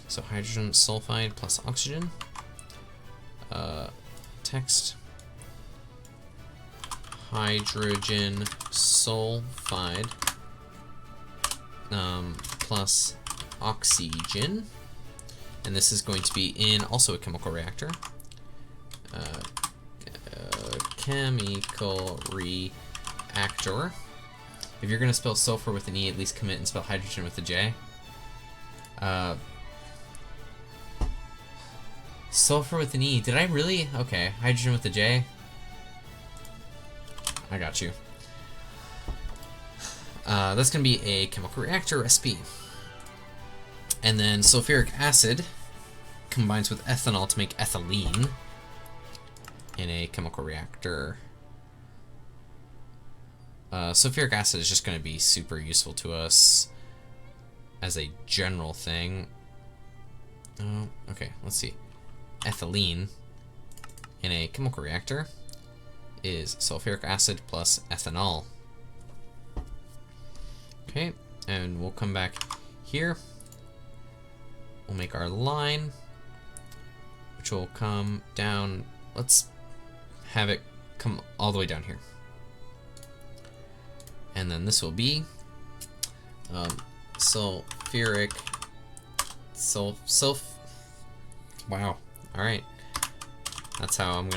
So hydrogen sulfide plus oxygen, text, hydrogen sulfide plus oxygen, and this is going to be in also a chemical reactor. Chemical reactor. If you're going to spell sulfur with an E, at least commit and spell hydrogen with a J. Sulfur with an E. Did I really? Okay, hydrogen with a J. I got you. That's going to be a chemical reactor recipe. And then sulfuric acid combines with ethanol to make ethylene in a chemical reactor. Sulfuric acid is just going to be super useful to us as a general thing. Oh, okay, let's see. Ethylene in a chemical reactor is sulfuric acid plus ethanol. Okay, and we'll come back here. We'll make our line, which will come down. Let's have it come all the way down here. And then this will be sulfuric wow. All right. That's how I'm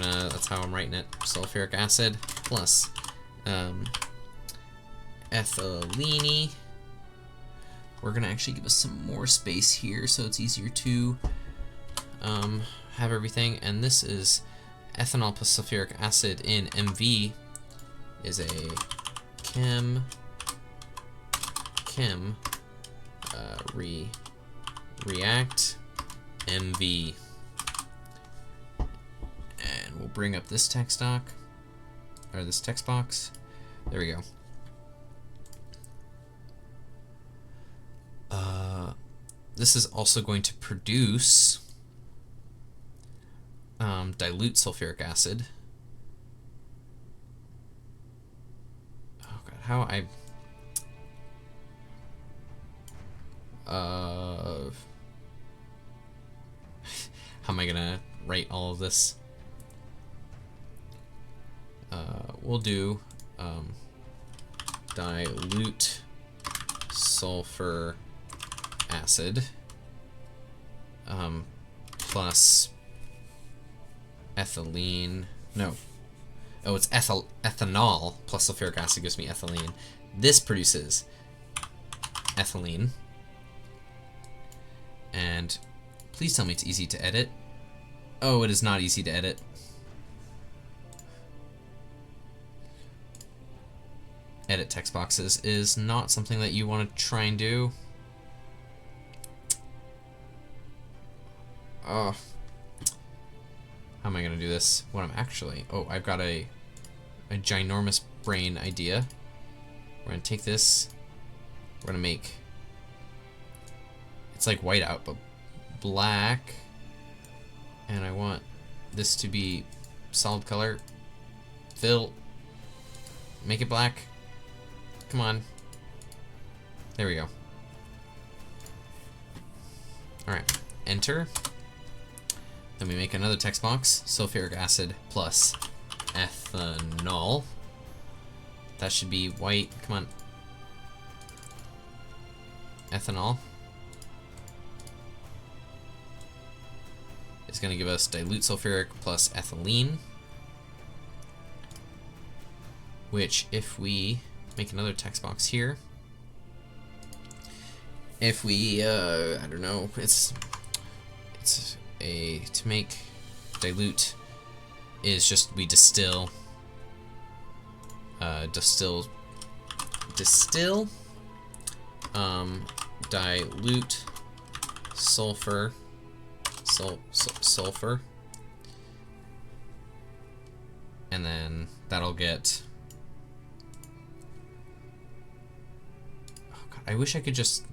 writing it. Sulfuric acid plus ethylene. We're gonna actually give us some more space here so it's easier to have everything. And this is ethanol plus sulfuric acid in MV is a chem react MV. And we'll bring up this text doc, or this text box. There we go. This is also going to produce dilute sulfuric acid. Oh god, how am I gonna write all of this? We'll do dilute sulfur acid plus ethylene. No. Oh, it's ethanol plus sulfuric acid gives me ethylene. This produces ethylene. And please tell me it's easy to edit. Oh, it is not easy to edit. Edit text boxes is not something that you want to try and do. Oh. How am I going to do this? What I'm actually... Oh, I've got a ginormous brain idea. We're going to take this. We're going to make... It's like whiteout, but black. And I want this to be solid color. Fill. Make it black. Come on. There we go. Alright. Enter. Then we make another text box. Sulfuric acid plus ethanol. That should be white. Come on. Ethanol. It's going to give us dilute sulfuric plus ethylene. Which, if we make another text box here, if we, I don't know, it's a, to make dilute is just we distill dilute sulfur and then that'll get, oh god, I wish I could just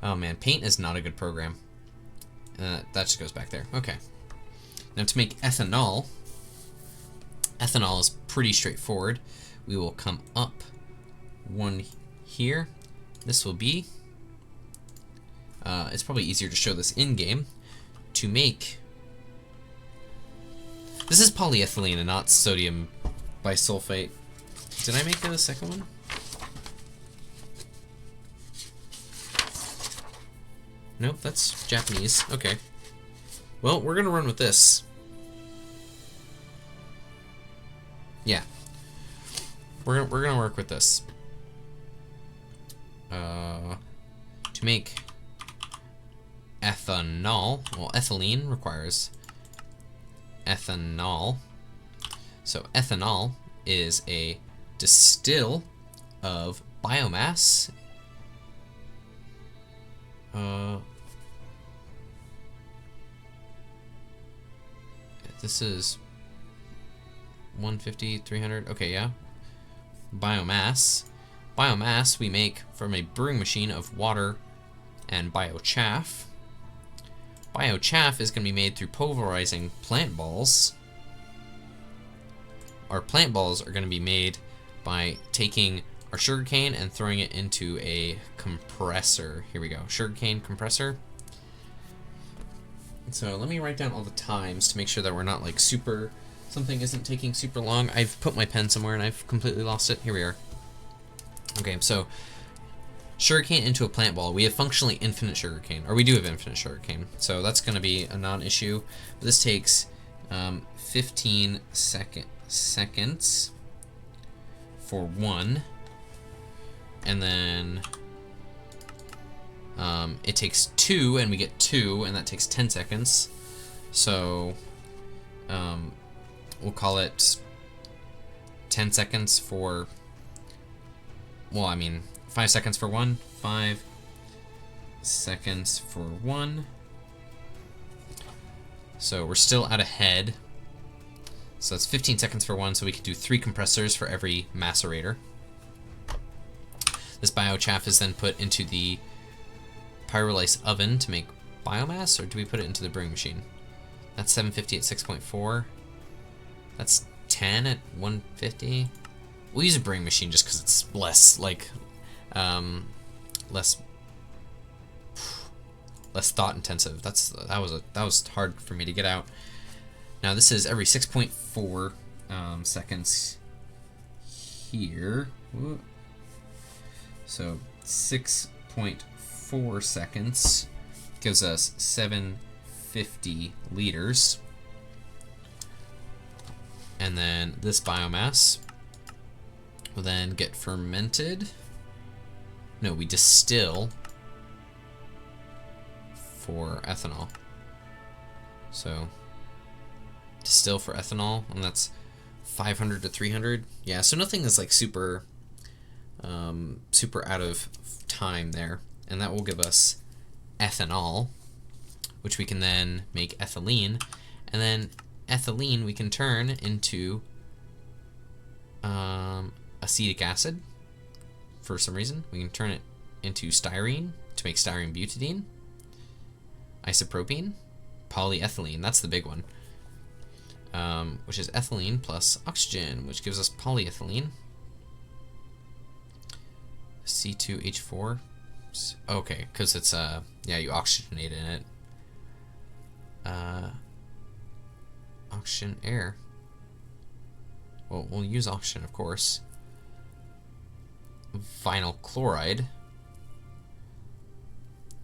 oh man, Paint is not a good program. That just goes back there. Okay. Now to make ethanol is pretty straightforward. We will come up one here. This will be, it's probably easier to show this in-game. To make, this is polyethylene and not sodium bisulfite. Did I make the second one? Nope, that's Japanese. Okay. Well, we're gonna run with this. Yeah. We're gonna work with this. To make ethanol, well, ethylene requires ethanol. So ethanol is a distill of biomass. This is 150, 300. Okay, yeah. Biomass. Biomass we make from a brewing machine of water and biochaff. Biochaff is going to be made through pulverizing plant balls. Our plant balls are going to be made by taking our sugarcane and throwing it into a compressor. Here we go, sugarcane compressor. So let me write down all the times to make sure that we're not like something isn't taking super long. I've put my pen somewhere and I've completely lost it. Here we are. Okay, so sugarcane into a plant ball. We have functionally infinite sugarcane, or we do have infinite sugarcane, so that's going to be a non-issue. But this takes 15 seconds for one, and then it takes 2, and we get 2, and that takes 10 seconds. So we'll call it 10 seconds for, well, I mean, 5 seconds for one, 5 seconds for one. So we're still out ahead. So that's 15 seconds for one, so we can do 3 compressors for every macerator. This biochaff is then put into the pyrolysis oven to make biomass, or do we put it into the brewing machine? That's 750 at 6.4. That's 10 at 150. We'll use a brewing machine just because it's less, like, less thought intensive. That was hard for me to get out. Now this is every 6.4 seconds here. Whoa. So 6.4 seconds gives us 750 liters. And then this biomass will then get fermented. No, we distill for ethanol. So distill for ethanol, and that's 500 to 300. Yeah, so nothing is like super out of time there. And that will give us ethanol, which we can then make ethylene, and then ethylene we can turn into acetic acid. For some reason, we can turn it into styrene to make styrene butadiene, isopropene, polyethylene. That's the big one, which is ethylene plus oxygen, which gives us polyethylene. C2H4. Okay, because it's yeah, you oxygenate in it. Oxygen, air. Well, we'll use oxygen, of course. Vinyl chloride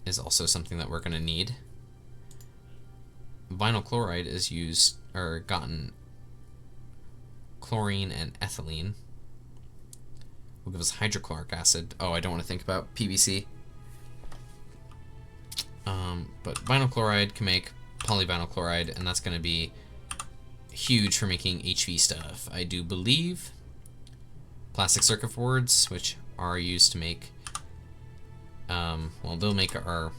is also something that we're going to need. Vinyl chloride is used, or gotten chlorine and ethylene. Will give us hydrochloric acid. Oh, I don't want to think about PVC. But vinyl chloride can make polyvinyl chloride, and that's going to be huge for making HV stuff. I do believe plastic circuit boards, which are used to make, well, they'll make our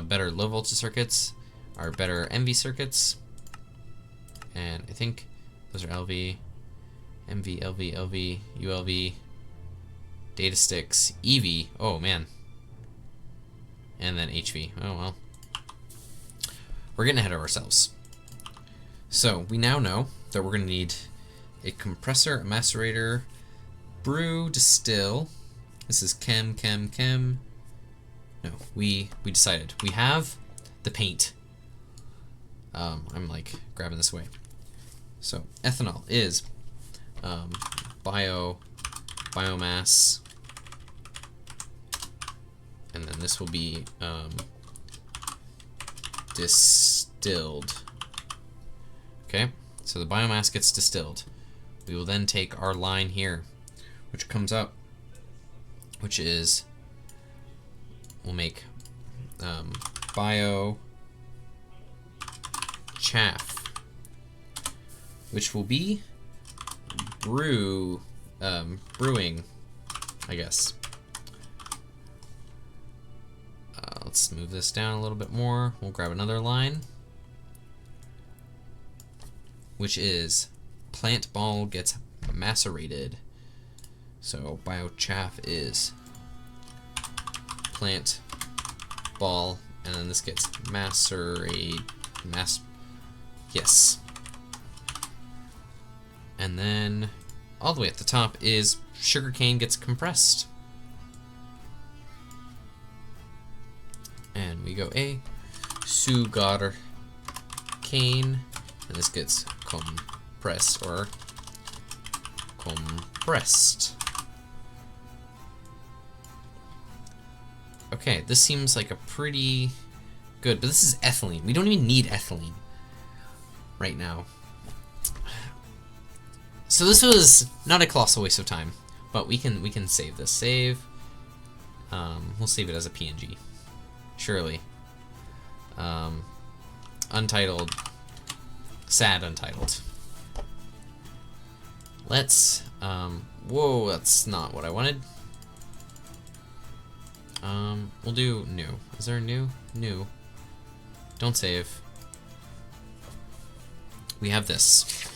better low voltage circuits, our better MV circuits, and I think those are LV, MV, LV, LV, ULV, data sticks, EV, oh man, and then HV. Oh well, we're getting ahead of ourselves. So we now know that we're going to need a compressor, a macerator, brew, distill. This is chem. No, we decided. We have the paint. I'm like grabbing this away. So ethanol is biomass, and then this will be distilled. Okay, so the biomass gets distilled. We will then take our line here, which comes up, which is, we'll make bio chaff, which will be brewing, I guess. Let's move this down a little bit more. We'll grab another line, which is plant ball gets macerated. So biochaff is plant ball, and then this gets yes. And then all the way at the top is sugarcane gets compressed. And we go sugar cane, and this gets compressed or compressed. Okay, this seems like a pretty good, but this is ethylene. We don't even need ethylene right now. So this was not a colossal waste of time, but we can save this. Save. We'll save it as a PNG. Surely. Untitled. Sad untitled. Let's, whoa, that's not what I wanted. We'll do new. Is there a new? New. Don't save. We have this.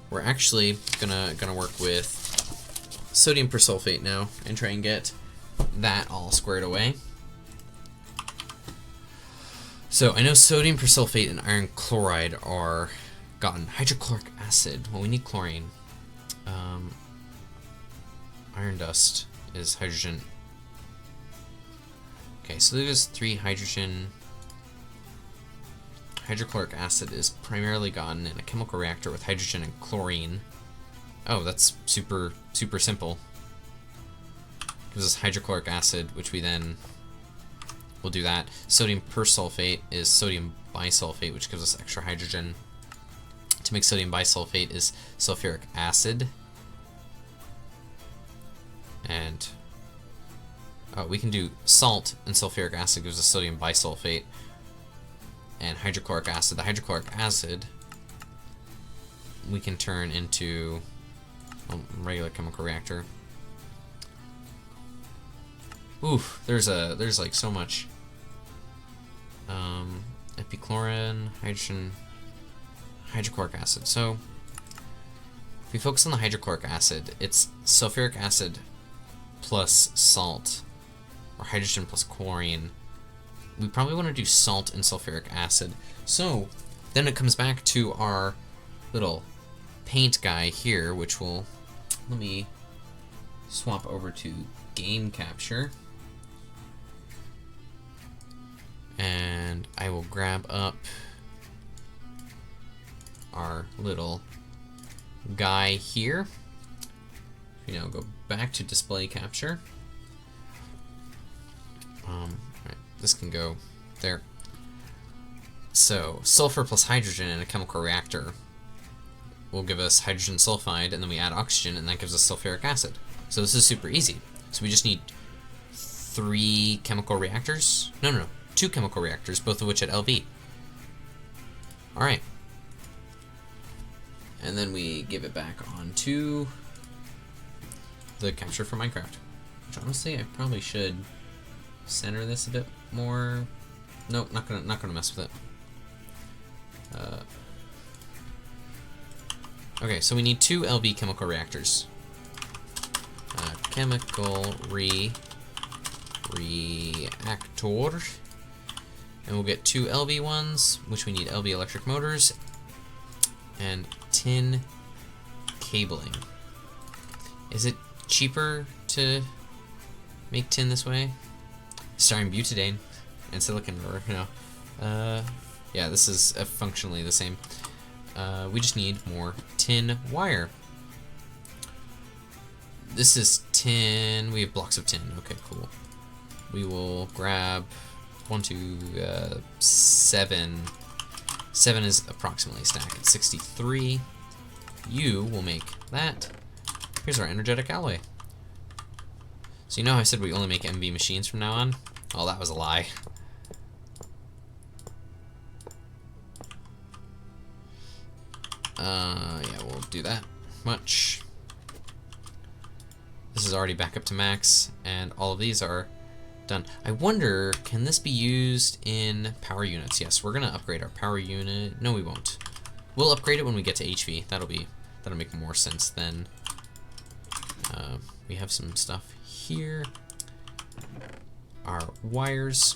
We're actually gonna work with sodium persulfate now and try and get that all squared away. So I know sodium persulfate and iron chloride are gotten. Hydrochloric acid. Well, we need chlorine. Iron dust is hydrogen. Okay, so there's 3 hydrogen. Hydrochloric acid is primarily gotten in a chemical reactor with hydrogen and chlorine. Oh, that's super simple. Gives us hydrochloric acid, which we then will do that. Sodium persulfate is sodium bisulfate, which gives us extra hydrogen. To make sodium bisulfate is sulfuric acid. And we can do salt, and sulfuric acid gives us sodium bisulfate. And hydrochloric acid. The hydrochloric acid we can turn into a regular chemical reactor. Oof, there's like so much. Epichlorine, hydrogen, hydrochloric acid. So if we focus on the hydrochloric acid, it's sulfuric acid plus salt, or hydrogen plus chlorine. We probably want to do salt and sulfuric acid. So then it comes back to our little paint guy here, which will, let me swap over to game capture. And I will grab up our little guy here. You know, go back to display capture. Right, this can go there. So sulfur plus hydrogen in a chemical reactor will give us hydrogen sulfide, and then we add oxygen, and that gives us sulfuric acid. So this is super easy. So we just need 3 chemical reactors. No, 2 chemical reactors, both of which at LV. Alright. And then we give it back onto the capture for Minecraft. Which honestly, I probably should center this a bit more. Nope, not gonna mess with it. Okay, so we need 2 LV chemical reactors. Chemical reactor. And we'll get 2 LV ones, which we need LV electric motors, and tin cabling. Is it cheaper to make tin this way? Styrene butadiene and silicon rubber, yeah, this is functionally the same. We just need more tin wire. This is tin. We have blocks of tin. Okay, cool. We will grab 1, 2, 7. 7 is approximately a stack. It's 63. You will make that. Here's our energetic alloy. So you know how I said we only make MV machines from now on? Oh, that was a lie. Yeah, we'll do that much. This is already back up to max, and all of these are done. I wonder, can this be used in power units? Yes, we're gonna upgrade our power unit. No, we won't. We'll upgrade it when we get to HV. That'll make more sense then. We have some stuff here. Our wires.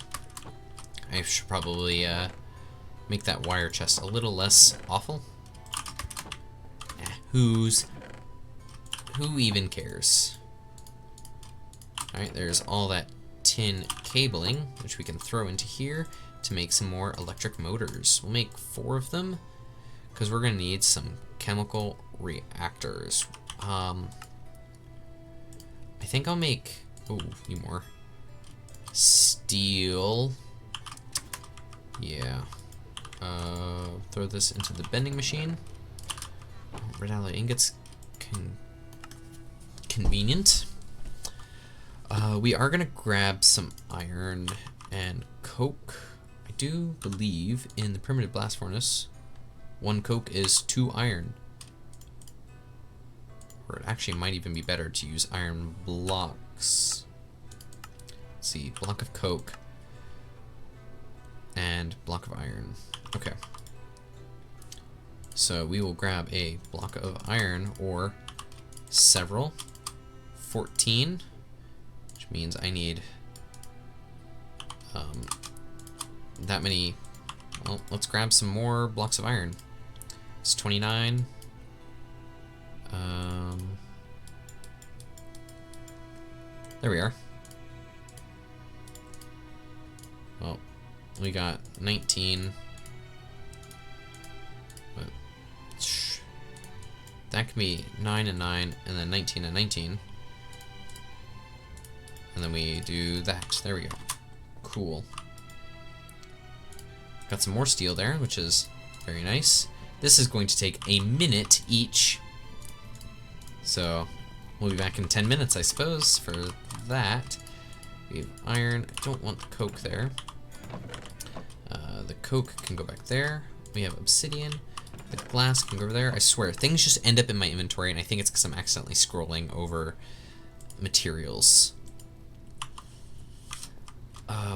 I should probably make that wire chest a little less awful. Who even cares? Alright, there's all that tin cabling, which we can throw into here to make some more electric motors. We'll make 4 of them, because we're going to need some chemical reactors. I think I'll make... Oh, a few more. Steel. Yeah. Throw this into the bending machine. Red alloy ingots. Convenient. We are gonna grab some iron and coke. I do believe in the primitive blast furnace, 1 coke is 2 iron. Or it actually might even be better to use iron blocks. Let's see, block of coke and block of iron. Okay. So we will grab a block of iron or several. 14, which means I need that many. Well, let's grab some more blocks of iron. It's 29. There we are. Well, we got 19. That can be 9 and 9, and then 19 and 19. And then we do that. There we go. Cool. Got some more steel there, which is very nice. This is going to take a minute each. So we'll be back in 10 minutes, I suppose, for that. We have iron. I don't want the coke there. The coke can go back there. We have obsidian. The glass can go over there. I swear, things just end up in my inventory, and I think it's because I'm accidentally scrolling over materials.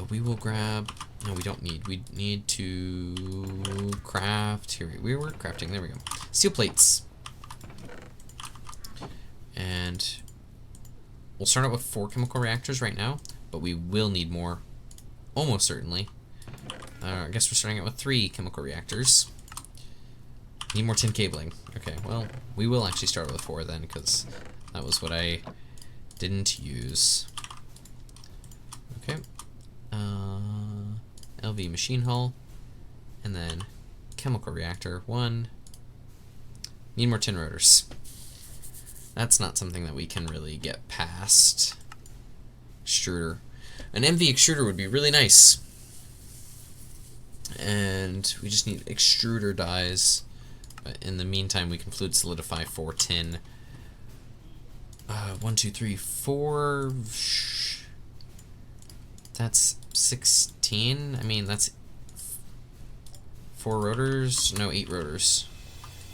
We will grab... No, we don't need. We need to craft... Here we were crafting. There we go. Steel plates. And we'll start out with 4 chemical reactors right now, but we will need more. Almost certainly. I guess we're starting out with 3 chemical reactors. Need more tin cabling. Okay, well, we will actually start with 4 then, because that was what I didn't use. Okay. LV machine hull, and then chemical reactor 1. Need more tin rotors. That's not something that we can really get past. Extruder. An MV extruder would be really nice. And we just need extruder dies. But in the meantime, we can fluid solidify 4 tin. 1, 2, 3, 4. That's 16. I mean, that's 4 rotors. No, 8 rotors.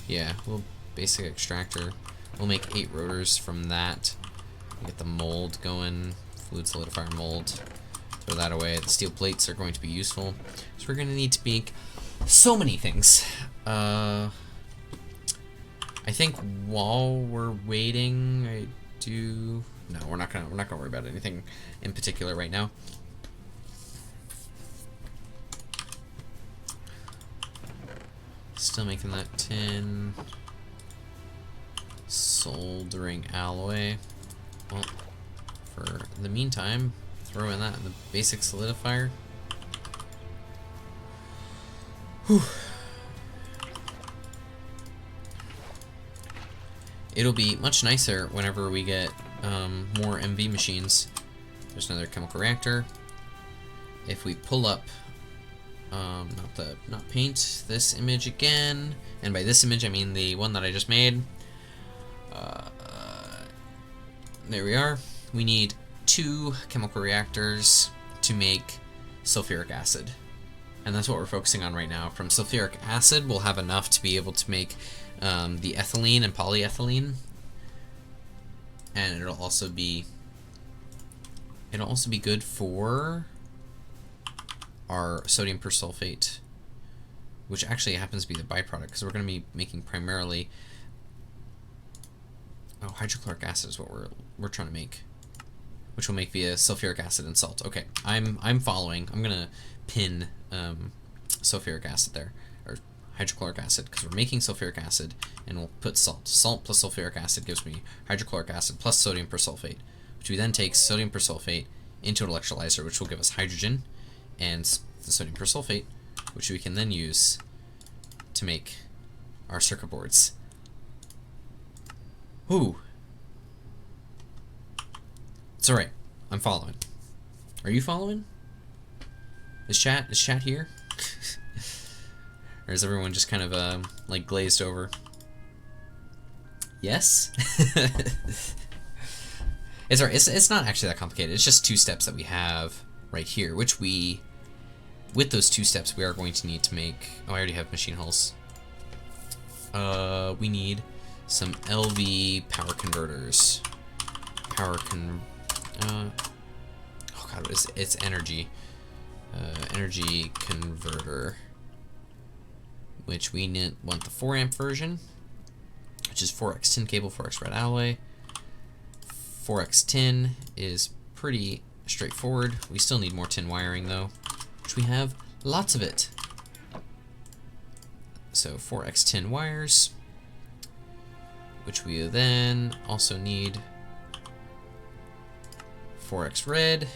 Yeah, we'll basic extractor. We'll make 8 rotors from that. Get the mold going. Fluid solidifier mold. Throw that away. The steel plates are going to be useful. So we're going to need to make so many things. I think while we're waiting, I do. No, we're not gonna worry about anything in particular right now. Still making that tin. Soldering alloy. Well, for the meantime, throw in that in the basic solidifier. Whew. It'll be much nicer whenever we get more MV machines. There's another chemical reactor. If we pull up, not paint this image again, and by this image I mean the one that I just made. There we are. We need 2 chemical reactors to make sulfuric acid. And that's what we're focusing on right now. From sulfuric acid, we'll have enough to be able to make the ethylene and polyethylene. And it'll also be good for our sodium persulfate, which actually happens to be the byproduct, because we're going to be making primarily hydrochloric acid is what we're trying to make, which we'll make via sulfuric acid and salt. Okay, I'm following. I'm gonna pin sulfuric acid there, or hydrochloric acid, because we're making sulfuric acid, and we'll put salt. Salt plus sulfuric acid gives me hydrochloric acid plus sodium persulfate, which we then take sodium persulfate into an electrolyzer, which will give us hydrogen and the sodium persulfate, which we can then use to make our circuit boards. Ooh. It's alright. I'm following. Are you following? Is chat here? Or is everyone just kind of like glazed over? Yes? It's alright. It's not actually that complicated. It's just 2 steps that we have right here, which with those 2 steps, we are going to need to make... Oh, I already have machine hulls. We need some LV power converters. Oh god, it's energy. Energy converter. Which we want the 4 amp version, which is 4x tin cable, 4x red alloy. 4x tin is pretty straightforward. We still need more tin wiring though, which we have lots of it. So 4x tin wires, which we then also need 4x red,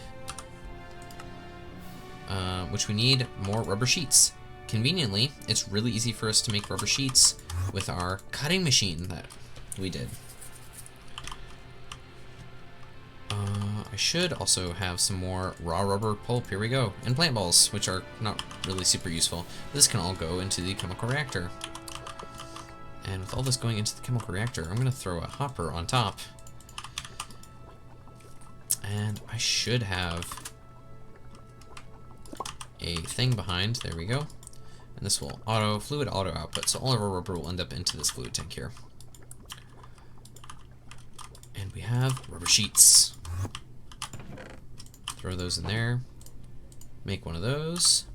which we need more rubber sheets. Conveniently, it's really easy for us to make rubber sheets with our cutting machine that we did. I should also have some more raw rubber pulp. Here we go. And plant balls, which are not really super useful. This can all go into the chemical reactor. And with all this going into the chemical reactor, I'm going to throw a hopper on top. And I should have a thing behind. There we go. And this will fluid auto output. So all of our rubber will end up into this fluid tank here. And we have rubber sheets. Throw those in there. Make one of those.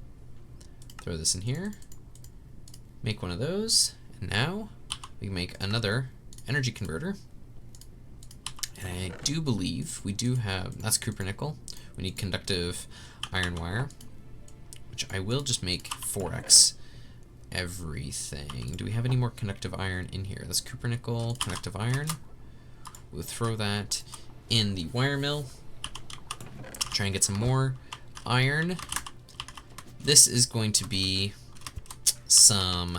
Throw this in here. Make one of those. And now we can make another energy converter. And I do believe we do have, that's copper nickel. We need conductive iron wire, which I will just make 4x everything. Do we have any more conductive iron in here? That's copper nickel, conductive iron. We'll throw that in the wire mill. Try and get some more iron. This is going to be some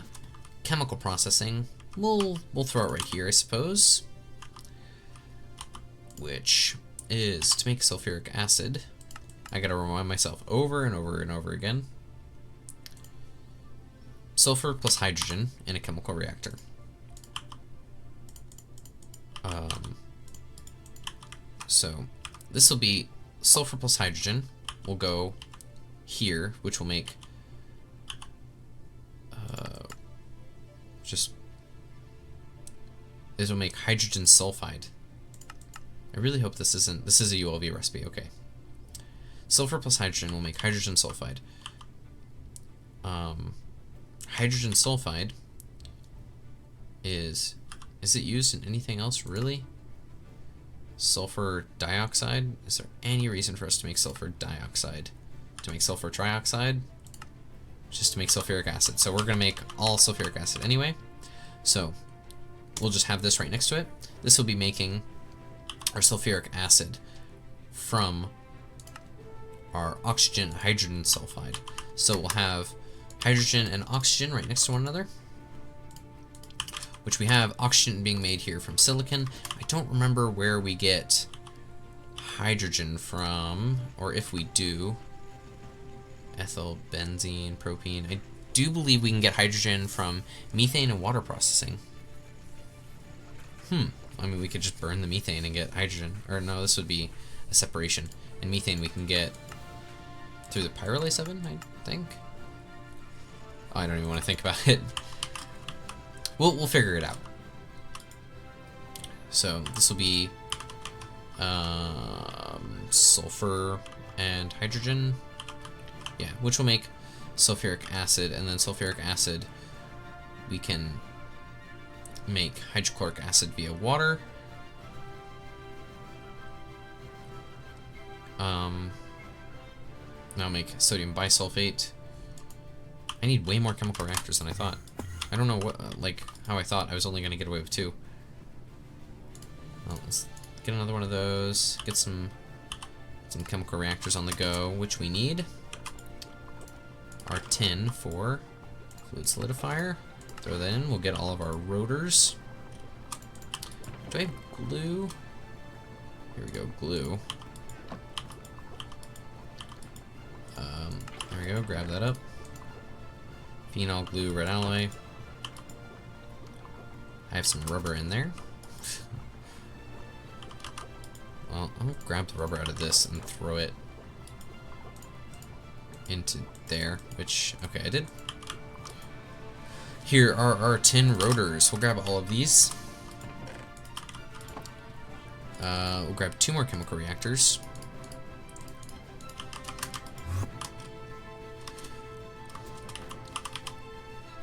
chemical processing. We'll throw it right here, I suppose. Which is to make sulfuric acid. I gotta remind myself over and over and over again. Sulfur plus hydrogen in a chemical reactor. So this will be sulfur plus hydrogen will go here, which will make this will make hydrogen sulfide. I really hope this is a ULV recipe. Okay. Sulfur plus hydrogen will make hydrogen sulfide. Hydrogen sulfide is it used in anything else really? Sulfur dioxide? Is there any reason for us to make sulfur dioxide? To make sulfur trioxide? Just to make sulfuric acid. So we're gonna make all sulfuric acid anyway. So we'll just have this right next to it. This will be making our sulfuric acid from our oxygen hydrogen sulfide. So we'll have hydrogen and oxygen right next to one another, which we have oxygen being made here from silicon. I don't remember where we get hydrogen from, or if we do. Ethyl, benzene, propene. I do believe we can get hydrogen from methane and water processing. I mean, we could just burn the methane and get hydrogen. Or no, this would be a separation. And methane we can get through the pyrrolase oven, I think. Oh, I don't even want to think about it. We'll figure it out. So this will be sulfur and hydrogen. Yeah, which will make sulfuric acid, and then sulfuric acid we can make hydrochloric acid via water. Now make sodium bisulfate. I need way more chemical reactors than I thought. I don't know what, how I thought I was only going to get away with 2. Well, let's get another one of those. Get some chemical reactors on the go, which we need. Our tin for fluid solidifier. Throw that in. We'll get all of our rotors. Do I have glue? Here we go, glue. There we go, grab that up. Phenol, glue, red alloy. I have some rubber in there. Well, I'm gonna grab the rubber out of this and throw it into there, which, okay, I did. Here are our tin rotors. We'll grab all of these. We'll grab 2 more chemical reactors.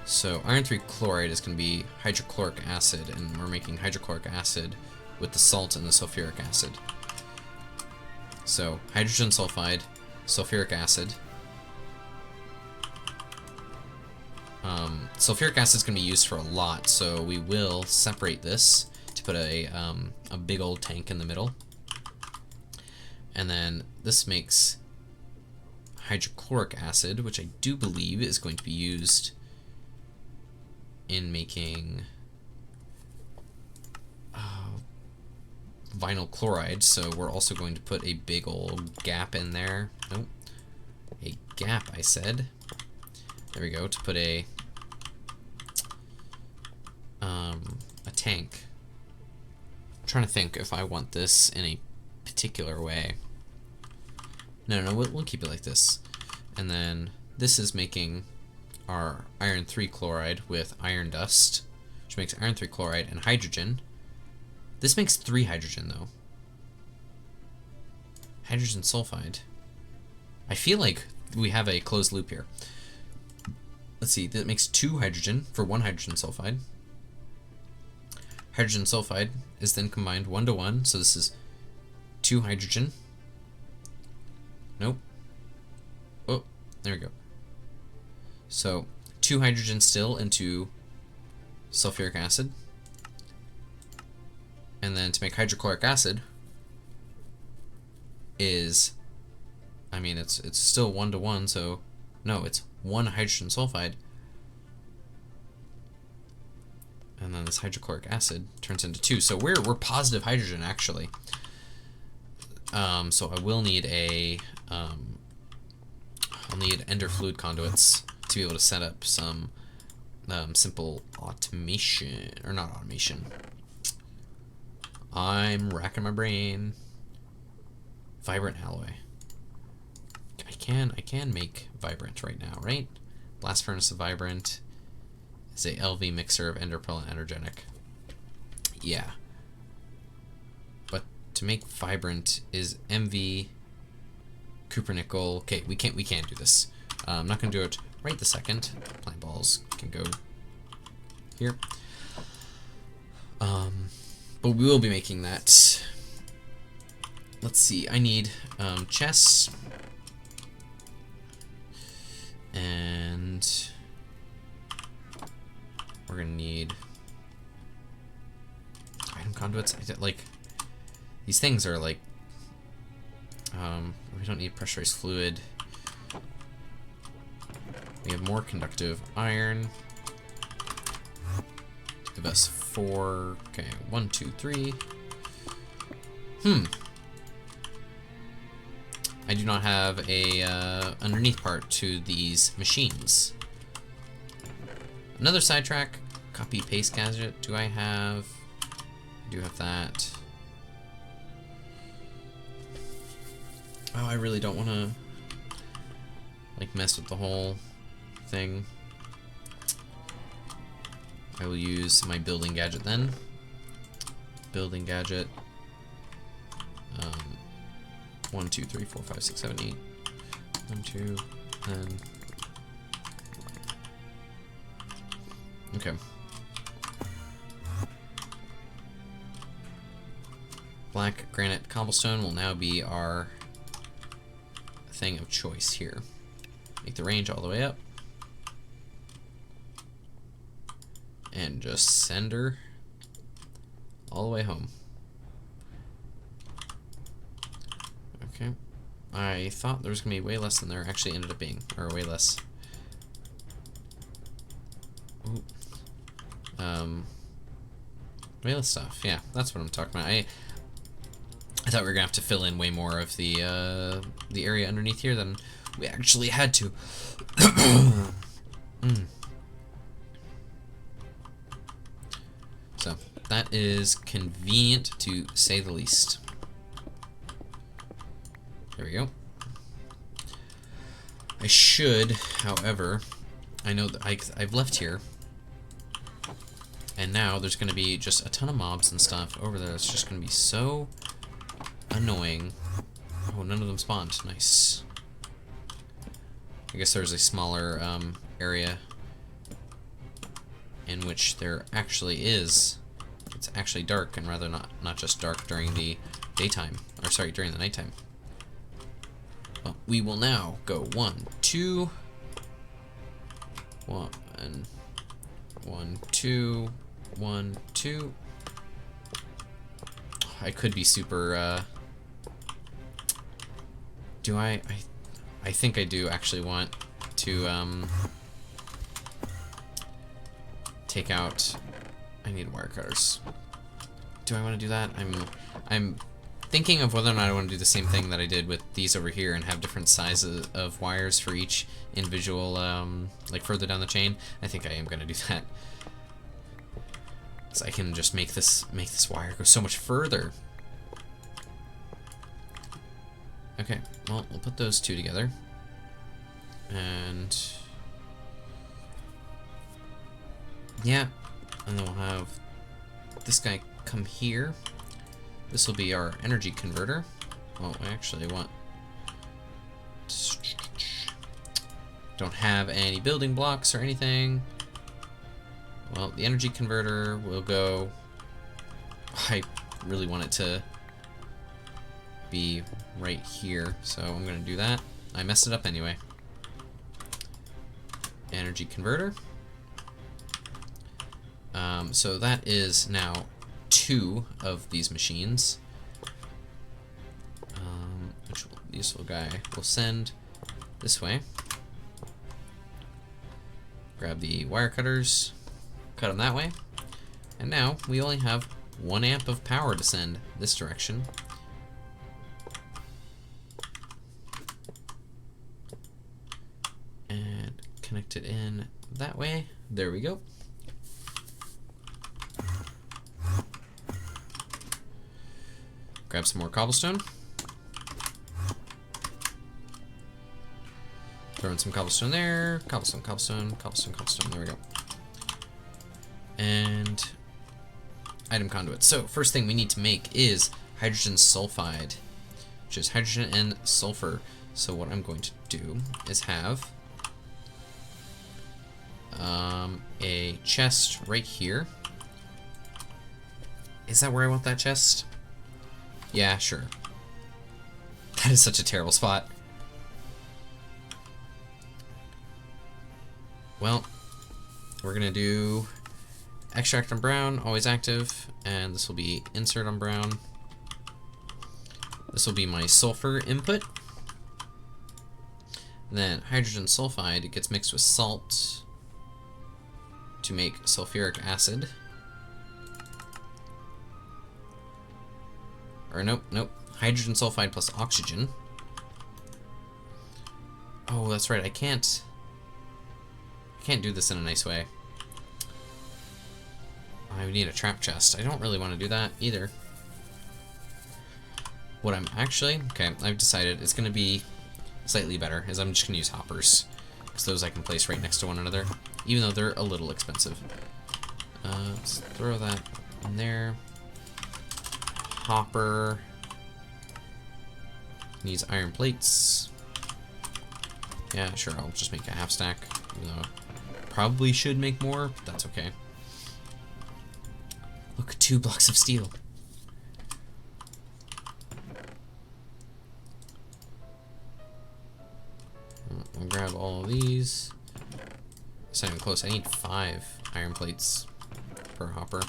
So iron 3 chloride is going to be hydrochloric acid, and we're making hydrochloric acid with the salt and the sulfuric acid. So hydrogen sulfide, sulfuric acid. Sulfuric acid is going to be used for a lot, so we will separate this to put a big old tank in the middle. And then this makes hydrochloric acid, which I do believe is going to be used in making vinyl chloride, so we're also going to put a big old gap in there. Nope. A gap, I said. There we go, to put a tank. I'm trying to think if I want this in a particular way. No, we'll keep it like this. And then this is making our iron 3 chloride with iron dust, which makes iron 3 chloride and hydrogen. This makes 3 hydrogen though. Hydrogen sulfide. I feel like we have a closed loop here. Let's see, that makes 2 hydrogen for 1 hydrogen sulfide. Hydrogen sulfide is then combined 1-to-1, so this is 2 hydrogen. Nope. Oh, there we go. So 2 hydrogen still into sulfuric acid. And then to make hydrochloric acid is, I mean, it's still 1-to-1, so no, it's 1 hydrogen sulfide. And then this hydrochloric acid turns into 2. So we're positive hydrogen actually. So I will need a I'll need ender fluid conduits to be able to set up some simple automation, or not automation. I'm racking my brain. Vibrant alloy. I can make vibrant right now, right? Blast furnace of vibrant is a LV mixer of ender pearl and energetic. Yeah. But to make vibrant is MV copper nickel. Okay, we can't do this. I'm not gonna do it right this second. Plant balls can go here. But we will be making that. Let's see, I need chests. And we're gonna need item conduits. Like, these things are like, we don't need pressurized fluid. We have more conductive iron. Give us 4. Okay, 1, 2, 3. I do not have a underneath part to these machines. Another sidetrack. Copy paste gadget. Do I have? I do have that. Oh, I really don't want to like mess with the whole thing. I will use my building gadget then. Building gadget. 1, 2, 3, 4, 5, 6, 7, 8. 1, 2, 10. Okay. Black granite cobblestone will now be our thing of choice here. Make the range all the way up. And just send her all the way home. Okay. I thought there was going to be way less than there actually ended up being. Or way less. Ooh. Way less stuff. Yeah, that's what I'm talking about. I thought we were going to have to fill in way more of the area underneath here than We actually had to. So, that is convenient to say the least. There we go. I should, however, I know that I've left here, and now there's going to be just a ton of mobs and stuff over there. It's just going to be so annoying. Oh, none of them spawned. Nice. I guess there's a smaller area in which there actually is. It's actually dark, and rather not just dark during the daytime, or sorry, during the nighttime. Well, we will now go 1, 2, 1, 1, 2, 1, 2. I could be super. Do I think I do actually want to take out. I need wire cutters. Do I want to do that? I'm thinking of whether or not I want to do the same thing that I did with these over here and have different sizes of wires for each individual, like further down the chain. I think I am going to do that. So I can just make this wire go so much further. Okay, well, we'll put those two together. And yeah, and then we'll have this guy come here. This will be our energy converter. Well, I actually want... Don't have any building blocks or anything. Well, the energy converter will go... I really want it to be right here, so I'm going to do that. I messed it up anyway. Energy converter. So that is now 2 of these machines. Which useful guy will send this way. Grab the wire cutters, cut them that way, and now we only have 1 amp of power to send this direction. And connect it in that way. There we go. Grab some more cobblestone. Throw in some cobblestone there. Cobblestone, cobblestone, cobblestone, cobblestone. There we go. And item conduit. So first thing we need to make is hydrogen sulfide, which is hydrogen and sulfur. So what I'm going to do is have a chest right here. Is that where I want that chest? Yeah, sure. That is such a terrible spot. Well, we're gonna do extract on brown, always active, and this will be insert on brown. This will be my sulfur input. Then hydrogen sulfide, it gets mixed with salt to make sulfuric acid. Or nope. Hydrogen sulfide plus oxygen. Oh, that's right. I can't do this in a nice way. I need a trap chest. I don't really want to do that either. What I'm actually... Okay, I've decided it's going to be slightly better, is I'm just going to use hoppers. Because those I can place right next to one another, even though they're a little expensive. Let's throw that in there. Hopper. Needs iron plates. Yeah, sure, I'll just make a half stack. Even though I probably should make more, but that's okay. Look, 2 blocks of steel. I'll grab all of these. It's not even close. I need 5 iron plates per hopper.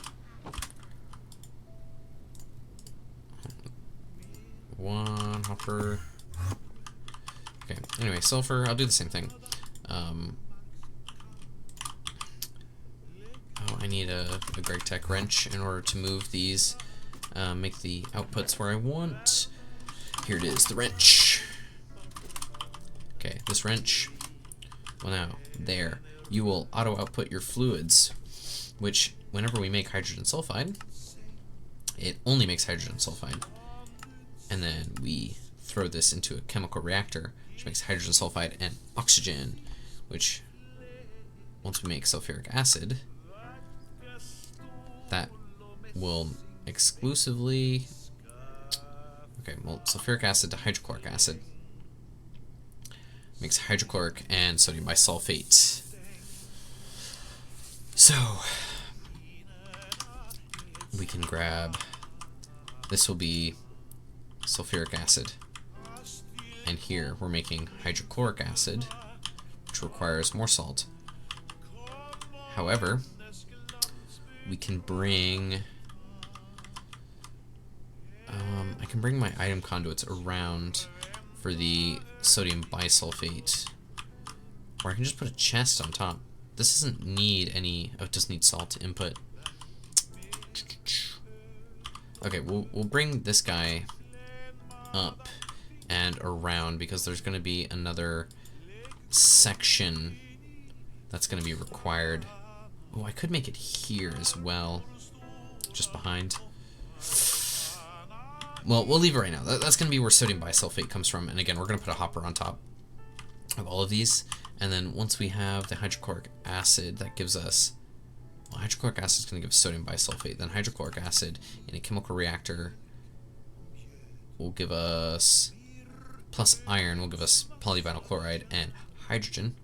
1 hopper. Okay, anyway, sulfur, I'll do the same thing. I need a GregTech wrench in order to move these, make the outputs where I want. Here it is, the wrench. Okay, this wrench. Well, now, there. You will auto-output your fluids, which, whenever we make hydrogen sulfide, it only makes hydrogen sulfide. And then we throw this into a chemical reactor, which makes hydrogen sulfide and oxygen, which, once we make sulfuric acid, that will exclusively... Okay, well, sulfuric acid to hydrochloric acid makes hydrochloric and sodium bisulfate. So, we can grab... This will be sulfuric acid. And here we're making hydrochloric acid, which requires more salt. However, we can bring... I can bring my item conduits around for the sodium bisulfate. Or I can just put a chest on top. This doesn't need any... Oh, it does need salt input. Okay, we'll bring this guy up and around because there's going to be another section that's going to be required. Oh, I could make it here as well, just behind. Well, we'll leave it right now. That's going to be where sodium bisulfate comes from, and again, we're going to put a hopper on top of all of these, and then once we have the hydrochloric acid, that gives us... Well, hydrochloric acid is going to give us sodium bisulfate, then hydrochloric acid in a chemical reactor will give us, plus iron will give us polyvinyl chloride and hydrogen.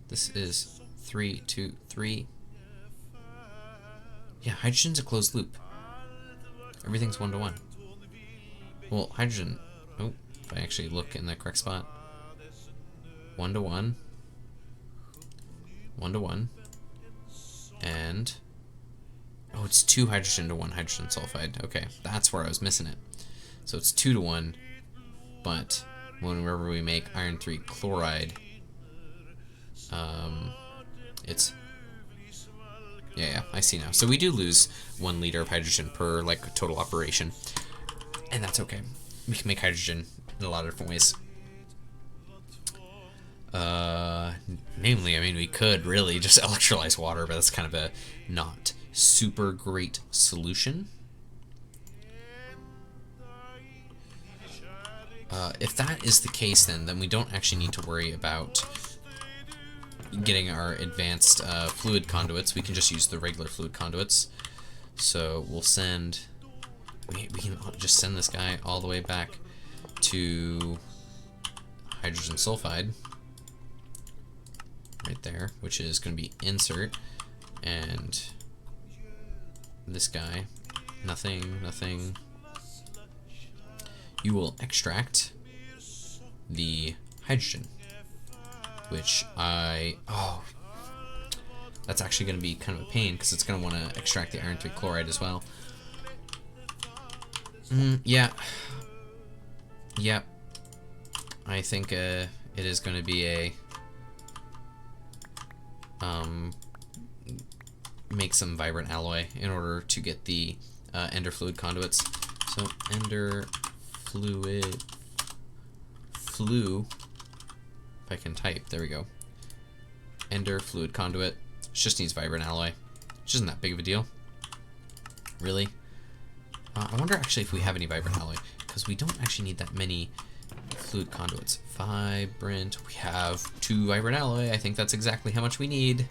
This is 3, 2, 3. Yeah, hydrogen's a closed loop. Everything's 1 to 1. Well, hydrogen, oh, if I actually look in the correct spot, 1 to 1, 1 to 1, and, oh, it's 2 hydrogen to 1 hydrogen sulfide. Okay, that's where I was missing it. So it's 2 to 1, but whenever we make iron 3 chloride, it's... Yeah, I see now. So we do lose 1 liter of hydrogen per, like, total operation. And that's okay. We can make hydrogen in a lot of different ways. Namely, I mean, we could really just electrolyze water, but that's kind of a not super great solution. If that is the case, then we don't actually need to worry about getting our advanced fluid conduits. We can just use the regular fluid conduits. So we'll send... We can just send this guy all the way back to hydrogen sulfide. Right there, which is going to be insert. And this guy, nothing, nothing. You will extract the hydrogen, which oh, that's actually going to be kind of a pain because it's going to want to extract the iron 3 chloride as well. Yeah. Yep. I think it is going to be a make some vibrant alloy in order to get the ender fluid conduits. So ender fluid if I can type, there we go. Ender fluid conduit. It just needs vibrant alloy. Which isn't that big of a deal. Really. I wonder actually if we have any vibrant alloy, because we don't actually need that many fluid conduits. Vibrant, we have 2 vibrant alloy. I think that's exactly how much we need.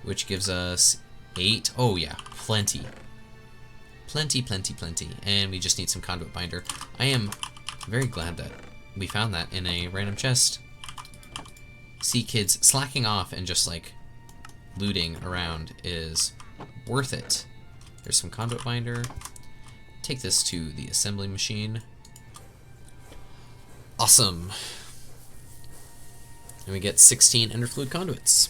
Which gives us 8. Oh yeah, plenty. Plenty, plenty, plenty. And we just need some conduit binder. I am very glad that we found that in a random chest. See, kids, slacking off and just like looting around is worth it. There's some conduit binder. Take this to the assembly machine. Awesome. And we get 16 ender fluid conduits.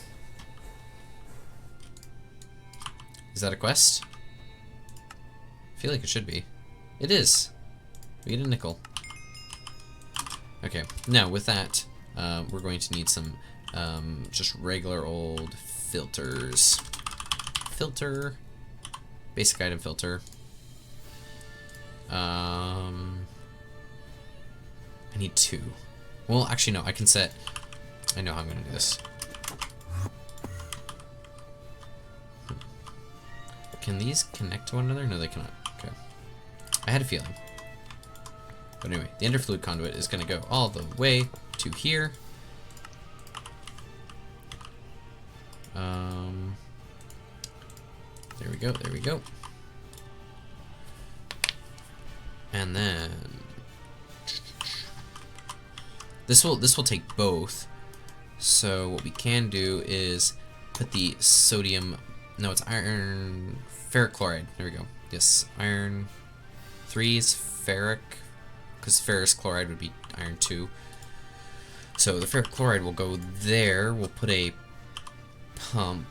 Is that a quest? I feel like it should be. It is. We get a nickel. Okay, now with that, we're going to need some just regular old filters. Filter. Basic item filter. I need 2. Well, actually, no. I can set... I know how I'm going to do this. Can these connect to one another? No, they cannot. Okay. I had a feeling. But anyway, the ender fluid conduit is going to go all the way to here. There we go, there we go. And then this will take both. So what we can do is put the sodium, no, it's iron ferric chloride. There we go. Yes, iron 3 is ferric, because ferrous chloride would be iron 2. So the ferric chloride will go there. We'll put a pump.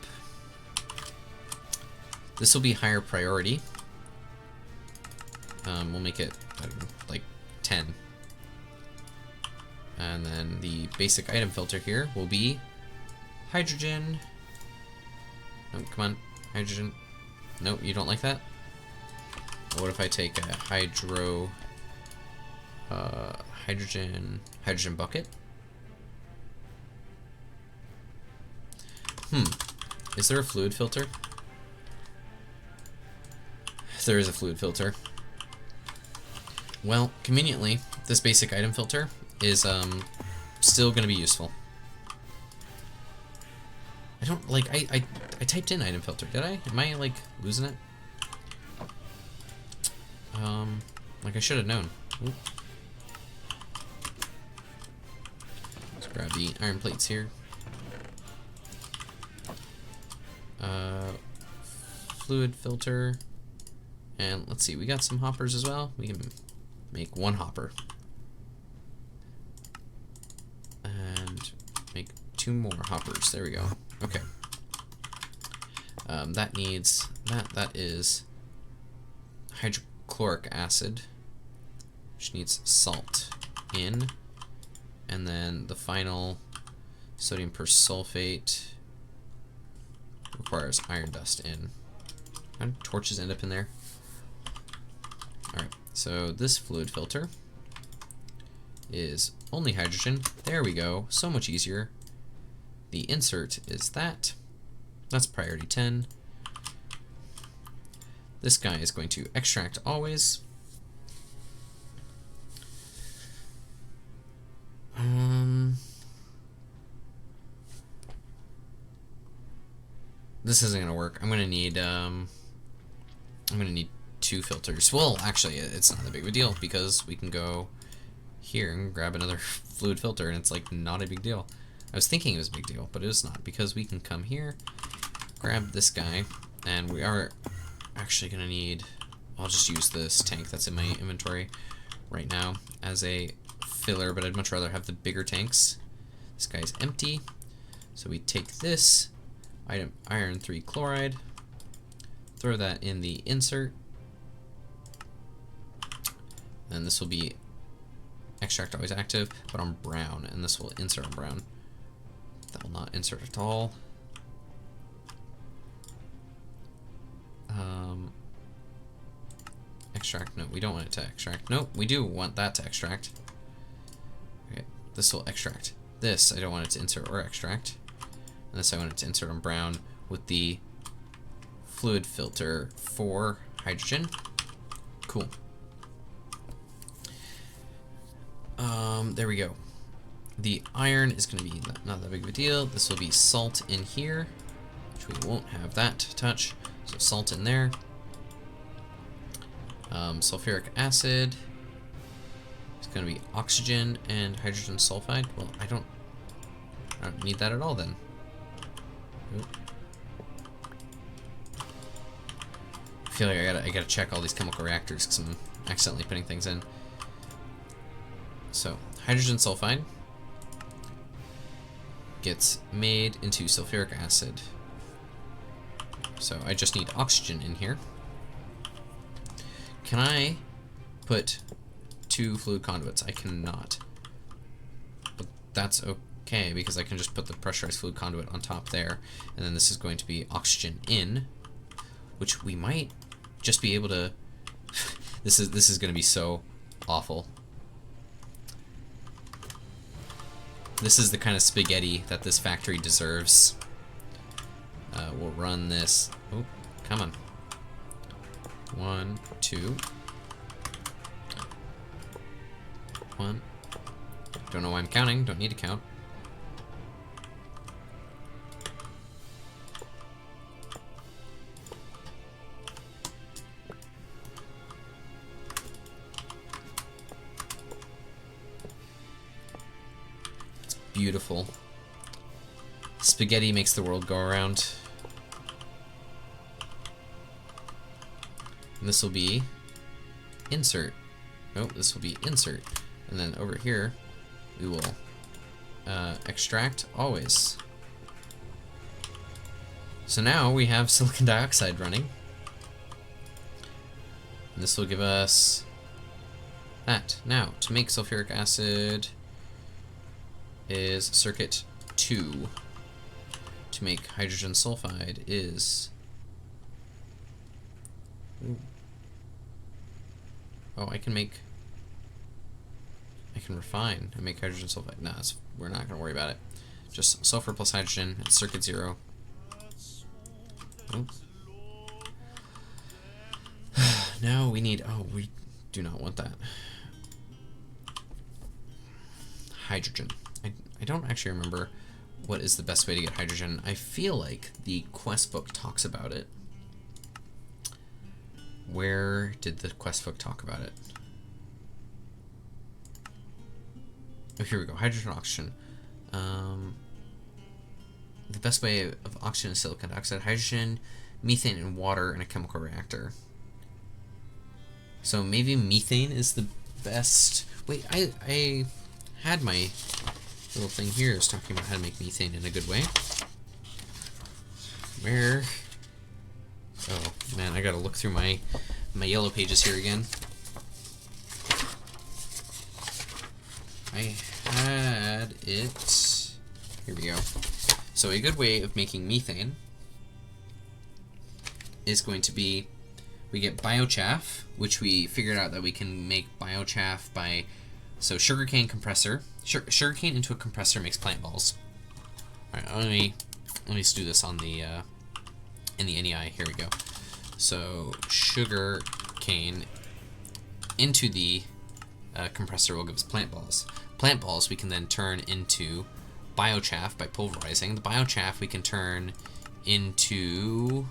This will be higher priority. We'll make it, I don't know, like 10. And then the basic item filter here will be hydrogen. No, come on, hydrogen. Nope, you don't like that? What if I take a hydrogen bucket? Is there a fluid filter? There is a fluid filter. Well, conveniently, this basic item filter is still going to be useful. I don't like I typed in item filter. Did I? Am I like losing it? Like I should have known. Ooh. Let's grab the iron plates here. Fluid filter. And let's see, we got some hoppers as well. We can make one hopper. And make 2 more hoppers. There we go. Okay. That needs, that is hydrochloric acid, which needs salt in. And then the final sodium persulfate requires iron dust in. How do torches end up in there? Alright, so this fluid filter is only hydrogen. There we go, so much easier. The insert is that. That's priority 10. This guy is going to extract always. This isn't gonna work. I'm gonna need 2 filters. Well, actually, it's not that big of a deal because we can go here and grab another fluid filter, and it's like not a big deal. I was thinking it was a big deal, but it is not, because we can come here, grab this guy, and we are actually gonna need. I'll just use this tank that's in my inventory right now as a filler, but I'd much rather have the bigger tanks. This guy's empty, so we take this item, iron 3 chloride, throw that in the insert, and this will be extract always active, but on brown, and this will insert on brown. That will not insert at all. Extract, no, we don't want it to extract. No, we do want that to extract. Okay, this will extract. This, I don't want it to insert or extract. And this I want it to insert on brown with the fluid filter for hydrogen. Cool. There we go. The iron is going to be not that big of a deal. This will be salt in here, which we won't have that touch. So salt in there. Sulfuric acid. It's going to be oxygen and hydrogen sulfide. Well, I don't need that at all then. Oop. I feel like I gotta check all these chemical reactors because I'm accidentally putting things in. So hydrogen sulfide gets made into sulfuric acid. So I just need oxygen in here. Can I put 2 fluid conduits? I cannot. But that's okay because I can just put the pressurized fluid conduit on top there, and then this is going to be oxygen in, which we might just be able to this is going to be so awful. This is the kind of spaghetti that this factory deserves. We'll run this. Oh, come on. 1, 2. 1. Don't know why I'm counting. Don't need to count. It's beautiful. Spaghetti makes the world go around. And this will be insert. Oh, this will be insert. And then over here, we will extract always. So now we have silicon dioxide running. And this will give us that. Now, to make sulfuric acid is circuit 2. To make hydrogen sulfide is... Ooh. Oh, I can refine and make hydrogen sulfide. Nah, we're not going to worry about it. Just sulfur plus hydrogen, it's circuit 0. Oh. Now we need, oh, we do not want that. Hydrogen. I don't actually remember what is the best way to get hydrogen. I feel like the quest book talks about it. Where did the quest book talk about it? Oh, here we go. Hydrogen, oxygen. The best way of oxygen is silicon dioxide, hydrogen, methane, and water in a chemical reactor. So maybe methane is the best. Wait, I had my little thing here. Is talking about how to make methane in a good way. Where? Oh man, I gotta look through my yellow pages here again. I had it. Here we go. So a good way of making methane is going to be, we get biochaff, which we figured out that we can make biochaff by, so sugarcane compressor. Sugarcane into a compressor makes plant balls. All right, let me do this on the in the NEI. Here we go. So sugar cane into the compressor will give us plant balls. Plant balls we can then turn into biochaff by pulverizing. The biochaff we can turn into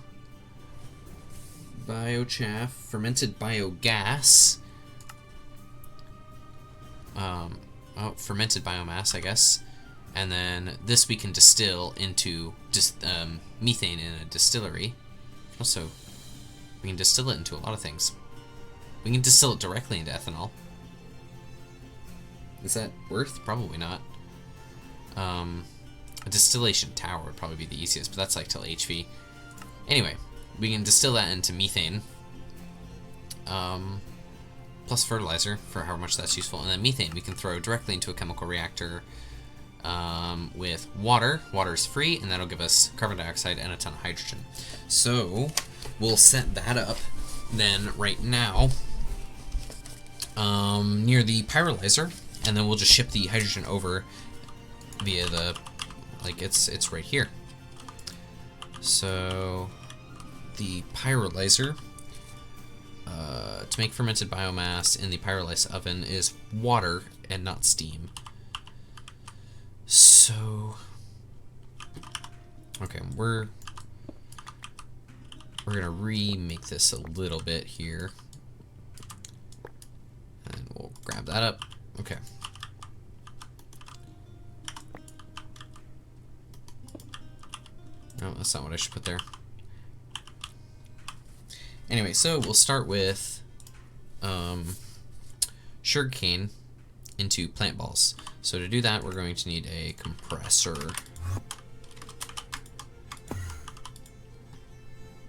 biochaff, fermented biogas. Fermented biomass, I guess. And then this we can distill into methane in a distillery. Also, we can distill it into a lot of things. We can distill it directly into ethanol. Is that worth? Probably not. A distillation tower would probably be the easiest, but that's like till HV. Anyway, we can distill that into methane. Plus fertilizer for how much that's useful. And then methane we can throw directly into a chemical reactor with water. Water is free, and that'll give us carbon dioxide and a ton of hydrogen. So we'll set that up then right now near the pyrolyzer, and then we'll just ship the hydrogen over via the, like it's right here. So the pyrolyzer, to make fermented biomass in the pyrolysis oven is water and not steam. So, okay, we're gonna remake this a little bit here, and we'll grab that up. Okay. No, that's not what I should put there. Anyway, so we'll start with sugarcane into plant balls. So to do that, we're going to need a compressor.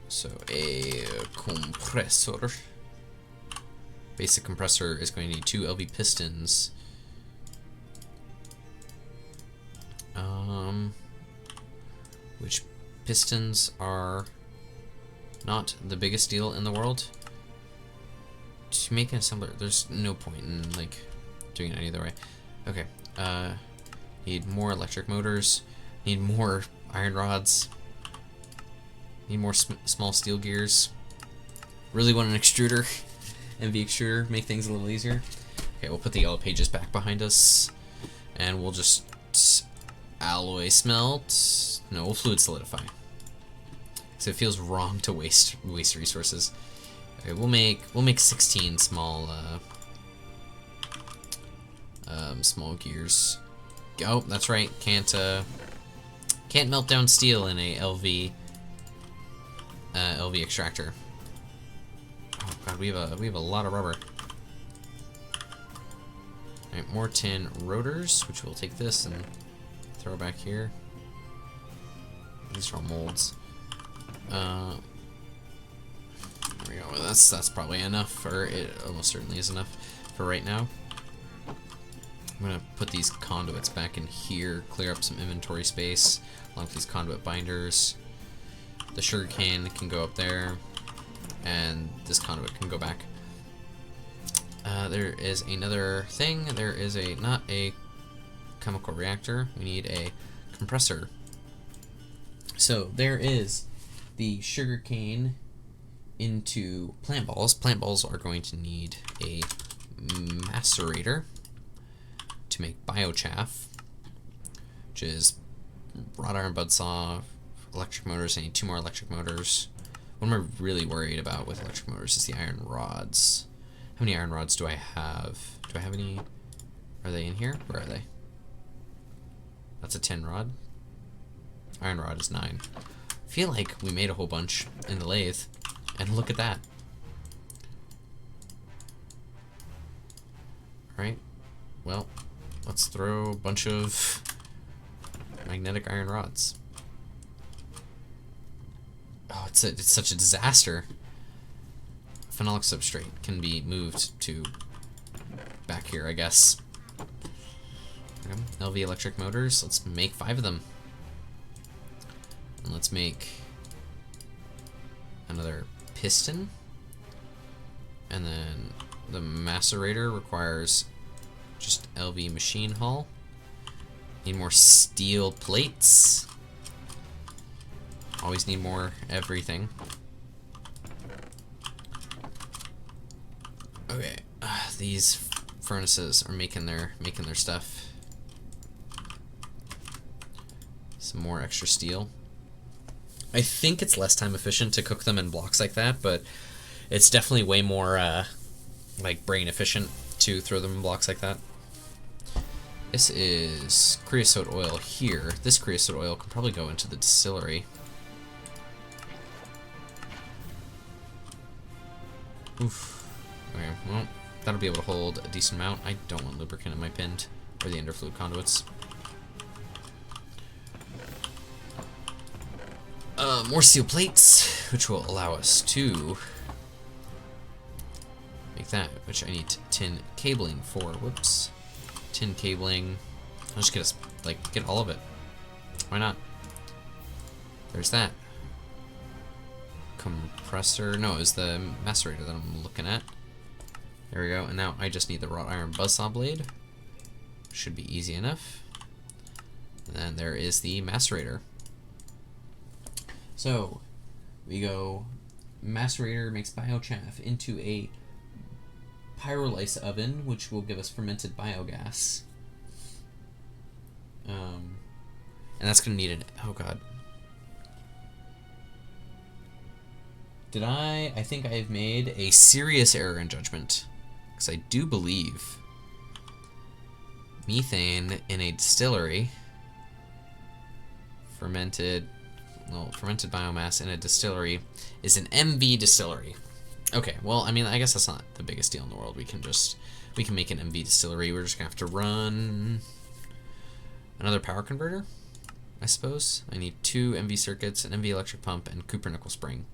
So a compressor. Basic compressor is going to need 2 LV pistons. Which pistons are not the biggest deal in the world. To make an assembler, there's no point in like doing it any other way. Okay, Need more electric motors. Need more iron rods. Need more small steel gears. Really want an extruder. MV extruder, make things a little easier. Okay, we'll put the yellow pages back behind us. And we'll just alloy smelt. No, we'll fluid solidify. So it feels wrong to waste resources. Okay, we'll make 16 small small gears. Oh, that's right. Can't melt down steel in a LV extractor. Oh god, we have a lot of rubber. Alright, more tin rotors, which we'll take this and throw back here. These are all molds. There we go. Well, that's probably enough, or it almost certainly is enough for right now. I'm gonna put these conduits back in here, clear up some inventory space along with these conduit binders. The sugarcane can go up there, and this conduit can go back. There is another thing. There is not a chemical reactor. We need a compressor. So there is the sugarcane into plant balls. Plant balls are going to need a macerator to make biochaff, which is wrought iron buzzsaw, electric motors. I need 2 more electric motors. What am I really worried about with electric motors is the iron rods. How many iron rods do I have? Do I have any? Are they in here? Where are they? That's a 10 rod. Iron rod is 9. I feel like we made a whole bunch in the lathe, and look at that. Alright, well, let's throw a bunch of magnetic iron rods. Oh, it's such a disaster. Phenolic substrate can be moved to back here, I guess. LV electric motors, let's make 5 of them. And let's make another piston. And then the macerator requires just LV machine hull. Need more steel plates. Always need more everything. Okay, these furnaces are making their stuff. Some more extra steel. I think it's less time efficient to cook them in blocks like that, but it's definitely way more like brain efficient to throw them in blocks like that. This is creosote oil here. This creosote oil can probably go into the distillery. Oof. Okay, well, that'll be able to hold a decent amount. I don't want lubricant in my pinned or the underfluid conduits. More steel plates, which will allow us to make that, which I need tin cabling for. Whoops. Tin cabling. I'll just get all of it. Why not? There's that. Compressor. No, it was the macerator that I'm looking at. There we go. And now I just need the wrought iron buzzsaw blade. Should be easy enough. And then there is the macerator. So we go macerator makes biochaff into a pyrolysis oven, which will give us fermented biogas. And that's gonna need oh god. I think I've made a serious error in judgment, because I do believe methane in a distillery, fermented biomass in a distillery, is an MV distillery. Okay, well, I mean, I guess that's not the biggest deal in the world. We can make an MV distillery. We're just gonna have to run another power converter, I suppose. I need 2 MV circuits, an MV electric pump, and Cooper nickel spring.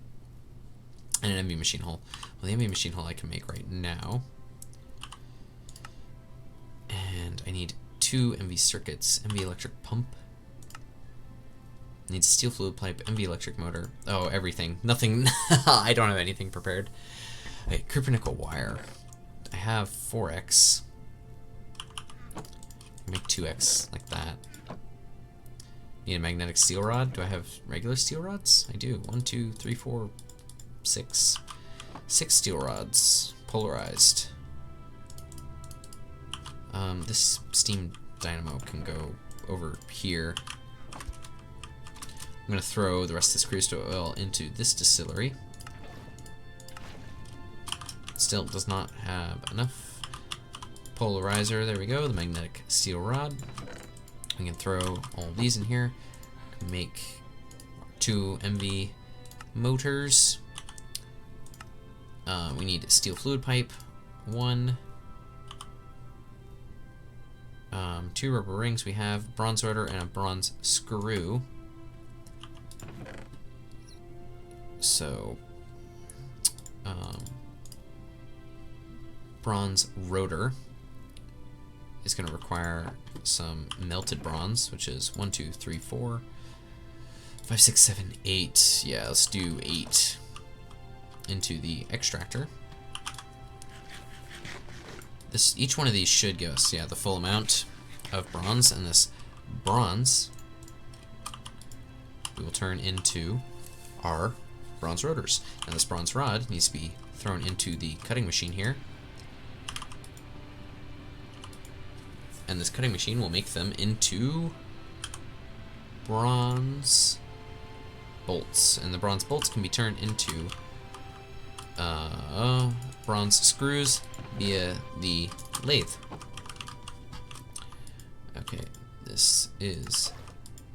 And an MV machine hull. Well, the MV machine hull I can make right now. And I need 2 MV circuits, MV electric pump. Needs steel fluid pipe, MV electric motor. Oh, everything. Nothing. I don't have anything prepared. Okay, Cooper nickel wire. I have 4X. Make 2x like that. Need a magnetic steel rod. Do I have regular steel rods? I do. 1, 2, 3, 4, 6. 6 steel rods. Polarized. This steam dynamo can go over here. I'm going to throw the rest of this crude oil into this distillery. Still does not have enough. Polarizer, there we go, the magnetic steel rod. We can throw all these in here. Make 2 MV motors. We need a steel fluid pipe. 1. 2 rubber rings. We have bronze rotor and a bronze screw. So, bronze rotor is going to require some melted bronze, which is 1, 2, 3, 4, 5, 6, 7, 8. Yeah, let's do 8 into the extractor. Each one of these should give us, yeah, the full amount of bronze, and this bronze we will turn into our bronze rotors. And this bronze rod needs to be thrown into the cutting machine here. And this cutting machine will make them into bronze bolts. And the bronze bolts can be turned into bronze screws via the lathe. Okay, this is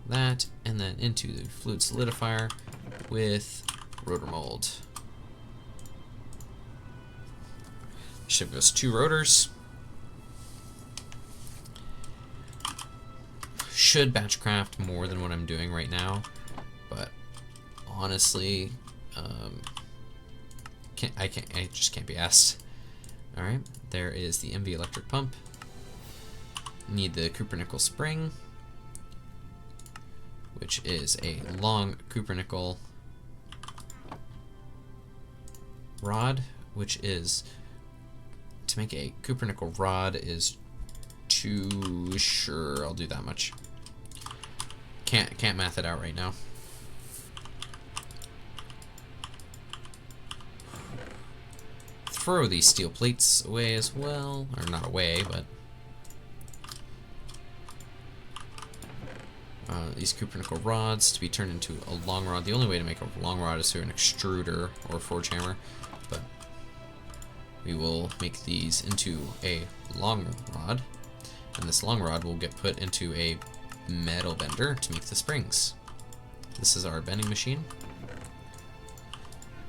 that, and then into the fluid solidifier with rotor mold. Should give us 2 rotors. Should batch craft more than what I'm doing right now, but honestly, I just can't be asked. All right, there is the MV electric pump. Need the copper nickel spring, which is a long copper nickel rod, which is, to make a copper nickel rod is 2, sure, I'll do that much. Can't math it out right now. Throw these steel plates away as well, or not away, but these copper nickel rods to be turned into a long rod. The only way to make a long rod is through an extruder or forge hammer, but we will make these into a long rod, and this long rod will get put into a metal bender to make the springs. This is our bending machine.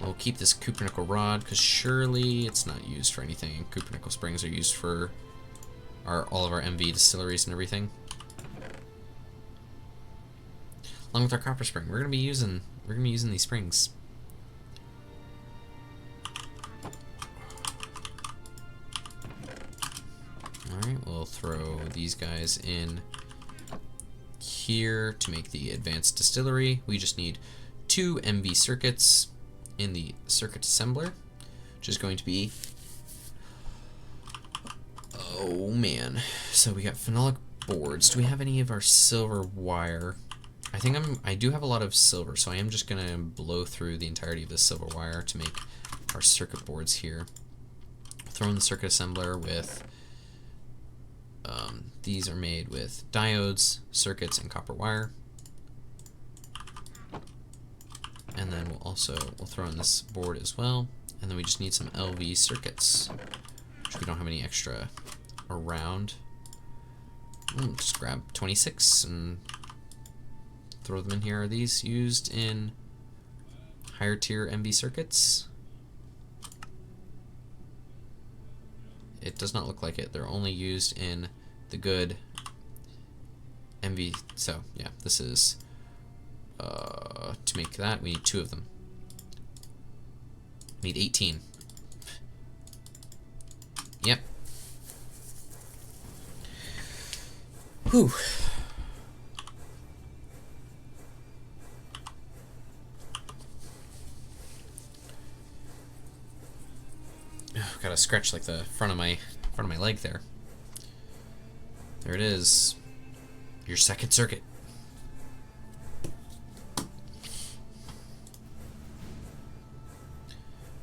We'll keep this copper nickel rod because surely it's not used for anything. Copper nickel springs are used for all of our MV distilleries and everything. Along with our copper spring, we're gonna be using these springs. All right, we'll throw these guys in here to make the advanced distillery. We just need 2 MV circuits in the circuit assembler, which is going to be, oh man, so we got phenolic boards. Do we have any of our silver wire? I do have a lot of silver, so I am just gonna blow through the entirety of this silver wire to make our circuit boards here. Throw in the circuit assembler with these are made with diodes, circuits, and copper wire. And then we'll throw in this board as well. And then we just need some LV circuits, which we don't have any extra around. Just grab 26 and throw them in here. Are these used in higher tier MV circuits? It does not look like it. They're only used in the good MV. So yeah, this is to make that we need 2 of them. We need 18. Yep. Whew. Gotta scratch like the front of my leg there. There it is. Your second circuit.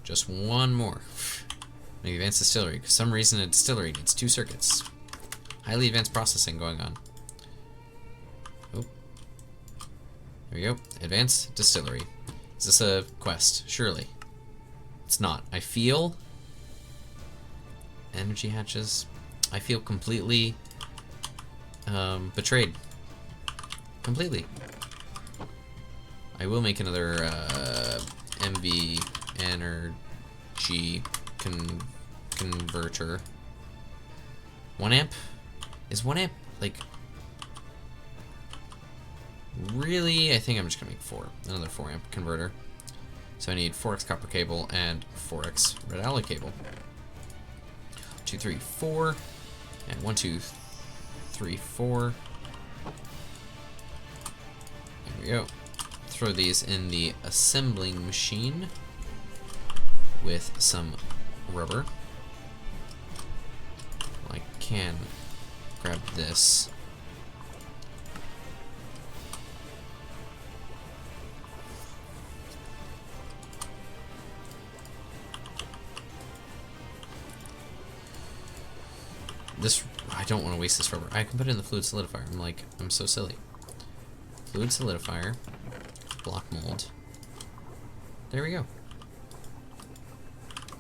Just one more. Make advanced distillery. For some reason, a distillery needs 2 circuits. Highly advanced processing going on. Oh. There we go. Advanced distillery. Is this a quest? Surely. It's not. I feel... Energy hatches. I feel completely betrayed. Completely. I will make another MV energy converter. 1 amp? Is 1 amp like really? I think I'm just gonna make 4. Another 4 amp converter. So I need 4x copper cable and 4x red alloy cable. 2, 3, 4, and 1, 2, 3, 4. There we go. Throw these in the assembling machine with some rubber. I can grab this. I don't want to waste this rubber. I can put it in the fluid solidifier. I'm so silly. Fluid solidifier, block mold. There we go.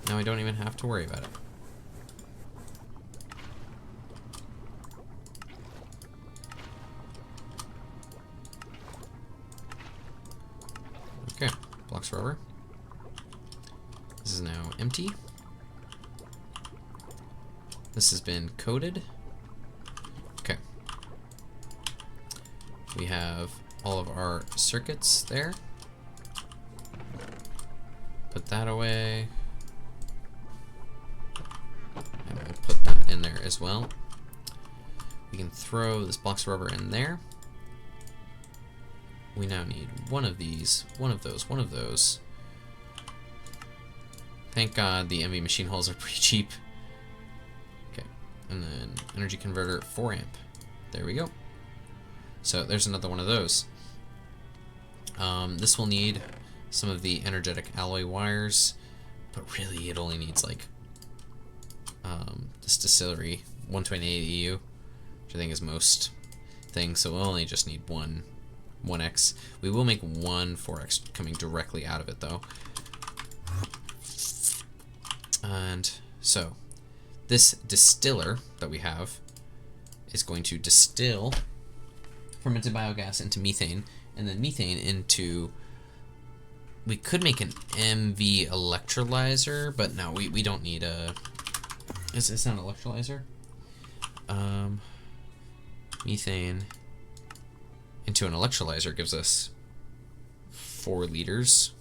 Now I don't even have to worry about it. Okay, blocks rubber. This is now empty. This has been coated. Okay. We have all of our circuits there. Put that away. And we'll put that in there as well. We can throw this box of rubber in there. We now need one of these, one of those, one of those. Thank God the MV machine hulls are pretty cheap. Okay, and then energy converter 4 amp. There we go. So there's another one of those. This will need some of the energetic alloy wires, but really it only needs like this distillery 128 EU, which I think is most things. So we'll only just need 1x. We will make 4x coming directly out of it though. And so this distiller that we have is going to distill fermented biogas into methane, and then methane into... We could make an MV electrolyzer, but no, we don't need a... Is this an electrolyzer? Methane into an electrolyzer gives us 4 liters,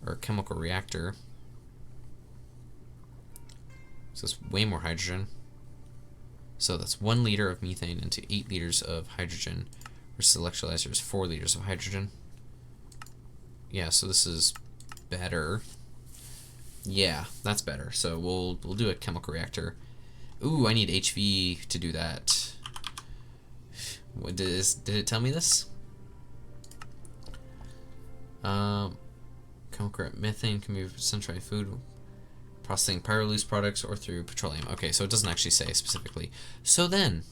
or a chemical reactor. So it's way more hydrogen. So that's 1 liter of methane into 8 liters of hydrogen, versus electrolyzer is 4 liters of hydrogen. Yeah, so this is better. Yeah, that's better. So we'll do a chemical reactor. Ooh, I need HV to do that. What did it tell me this? Chemical methane can be centralized food processing pyrolysis products or through petroleum. Okay, so it doesn't actually say specifically. So then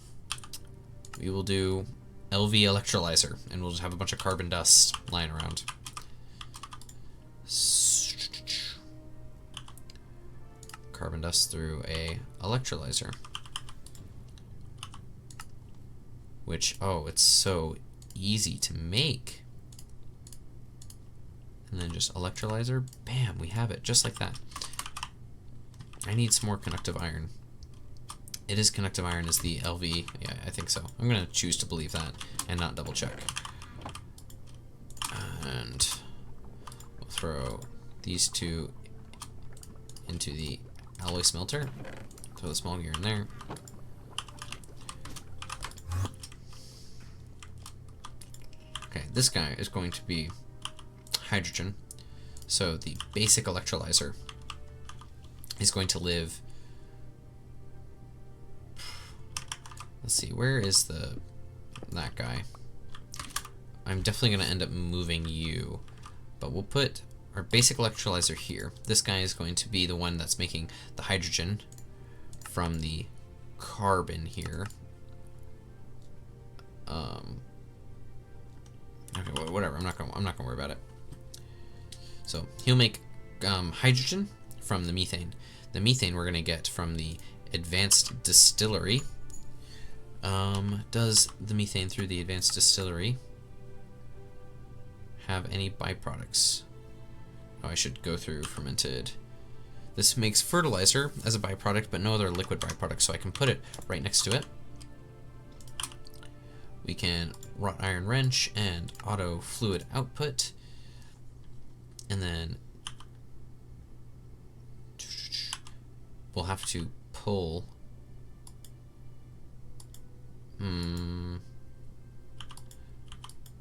we will do LV electrolyzer, and we'll just have a bunch of carbon dust lying around. Carbon dust through a electrolyzer. Which, oh, it's so easy to make. And then just electrolyzer, bam, we have it, just like that. I need some more conductive iron. It is conductive iron is the LV, yeah, I think so. I'm gonna choose to believe that and not double check. And we'll throw these 2 into the alloy smelter. Throw the small gear in there. Okay, this guy is going to be hydrogen. So the basic electrolyzer is going to live Let's see, where is that guy? I'm definitely going to end up moving you, but we'll put our basic electrolyzer here. This guy is going to be the one that's making the hydrogen from the carbon here. Okay, whatever. I'm not gonna worry about it. So he'll make hydrogen from the methane. The methane we're gonna get from the advanced distillery. Does the methane through the advanced distillery have any byproducts? Oh, I should go through fermented. This makes fertilizer as a byproduct, but no other liquid byproduct, so I can put it right next to it. We can wrought iron wrench and auto fluid output. And then we'll have to pull.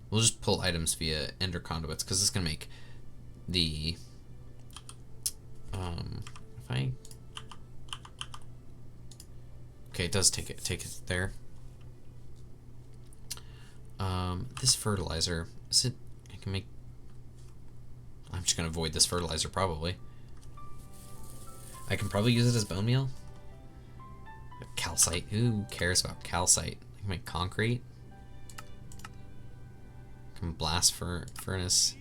We'll just pull items via ender conduits because this is gonna make the okay, it does take it there. This fertilizer, is it? I can make. I'm just gonna avoid this fertilizer probably. I can probably use it as bone meal. Calcite. Who cares about calcite? I can make concrete. I can blast furnace.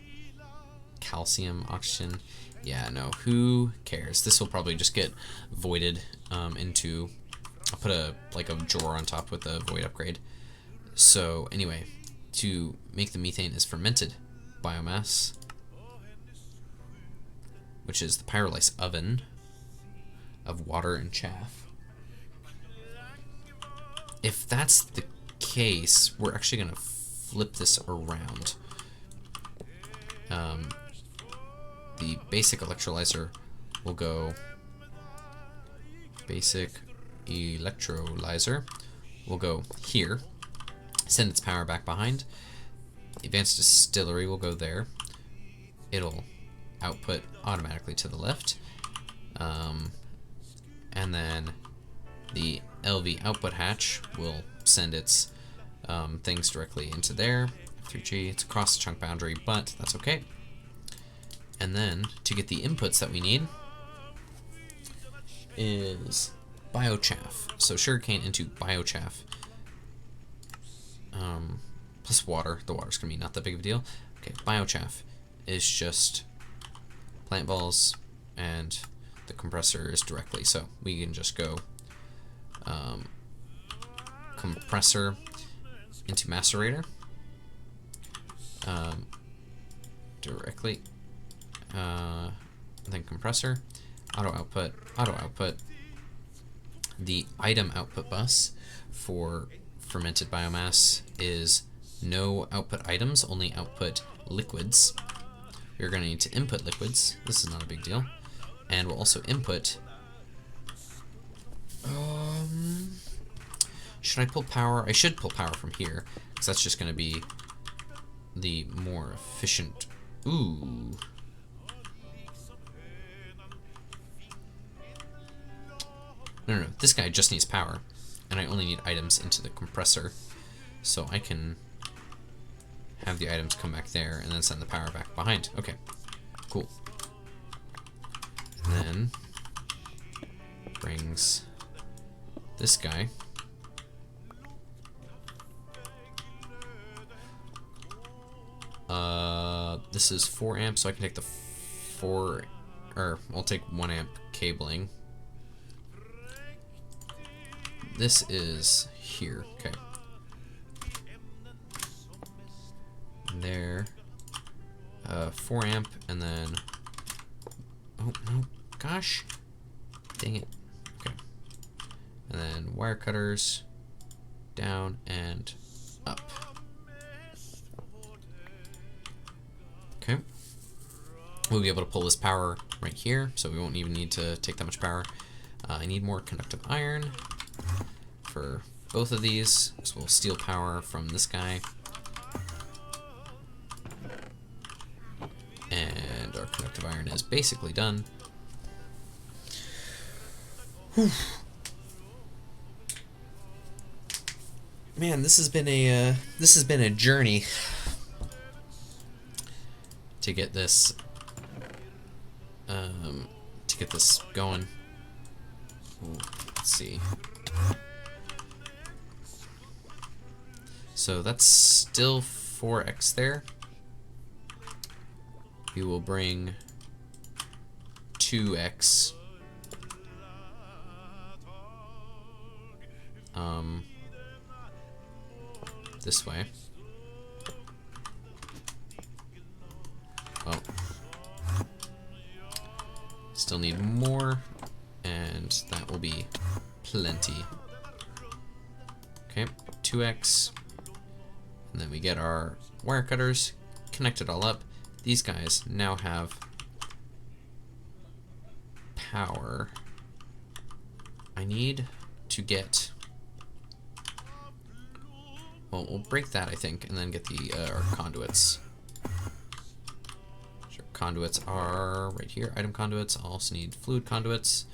Calcium, oxygen. Yeah, no. Who cares? This will probably just get voided into. I'll put a drawer on top with a void upgrade. So anyway, to make the methane is fermented biomass, which is the pyrolysis oven of water and chaff. If that's the case, we're actually going to flip this around. The basic electrolyzer will go here, send its power back behind. The advanced distillery will go there. It'll output automatically to the left. And then the LV output hatch will send its things directly into there. F3G, it's across the chunk boundary, but that's okay. And then to get the inputs that we need is biochaff. So sugarcane into biochaff. Plus water. The water's gonna be not that big of a deal. Okay, biochaff is just plant balls, and the compressor is directly. So we can just go compressor into macerator directly. Then compressor, auto output. The item output bus for fermented biomass is no output items, only output liquids. We're going to need to input liquids. This is not a big deal. And we'll also input. Should I pull power? I should pull power from here, because that's just going to be the more efficient. Ooh. No. This guy just needs power, and I only need items into the compressor, so I can have the items come back there and then send the power back behind. Okay, cool. And then brings this guy. This is 4 amps, so I can take the I'll take 1 amp cabling. This is here, okay. And there, 4 amp, and then, oh no, gosh, dang it, okay. And then wire cutters, down and up. Okay, we'll be able to pull this power right here, so we won't even need to take that much power. I need more conductive iron for both of these, so we'll steal power from this guy. And our conductive iron is basically done. Whew. Man, this has been a journey to get this going. Ooh, let's see. So that's still 4x there. We will bring 2x. This way. Oh. Still need more, and that will be plenty. Okay, 2x. And then we get our wire cutters, connect it all up. These guys now have power. I need to get... Well, we'll break that, I think, and then get the our conduits. Sure, conduits are right here. Item conduits. I'll also need fluid conduits,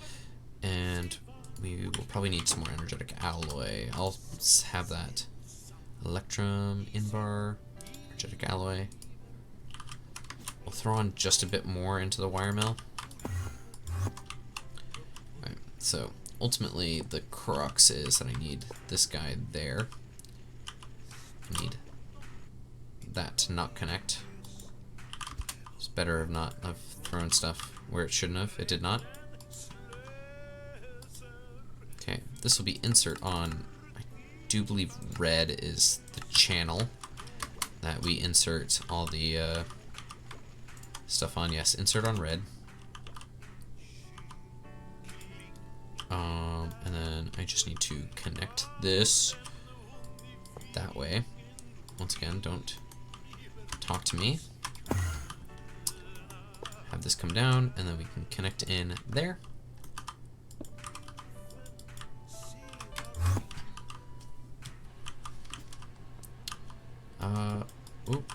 and we will probably need some more energetic alloy. I'll have that. Electrum, Invar, energetic alloy. We'll throw on just a bit more into the wire mill. Right, so ultimately the crux is that I need this guy there. I need that to not connect. It's better if not have thrown stuff where it shouldn't have. It did not. Okay, this will be insert on. I do believe red is the channel that we insert all the stuff on. Yes, insert on red. And then I just need to connect this that way. Once again, don't talk to me. Have this come down, and then we can connect in there. Oop.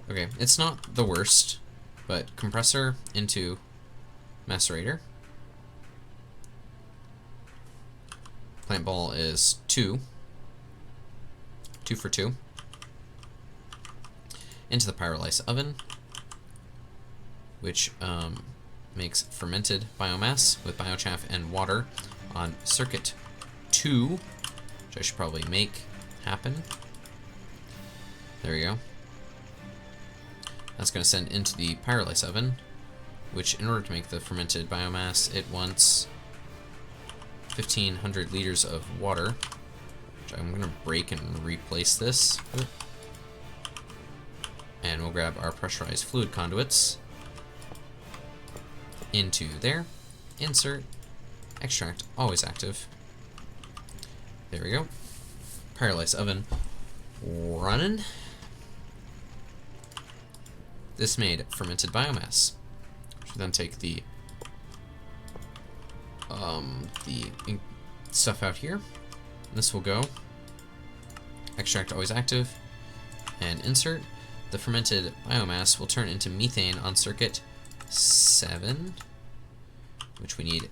Okay, it's not the worst, but compressor into macerator. Plant ball is 2 for 2. Into the pyrolysis oven, which makes fermented biomass with biochaff and water on circuit 2, which I should probably make happen. There we go. That's going to send into the pyrolysis oven, which in order to make the fermented biomass, it wants 1,500 liters of water, which I'm going to break and replace this. And we'll grab our pressurized fluid conduits into there, insert, extract, always active. There we go. Pyrolysis oven running. This made fermented biomass. Should then take the stuff out here. This will go. Extract always active, and insert. The fermented biomass will turn into methane on circuit 7, which we need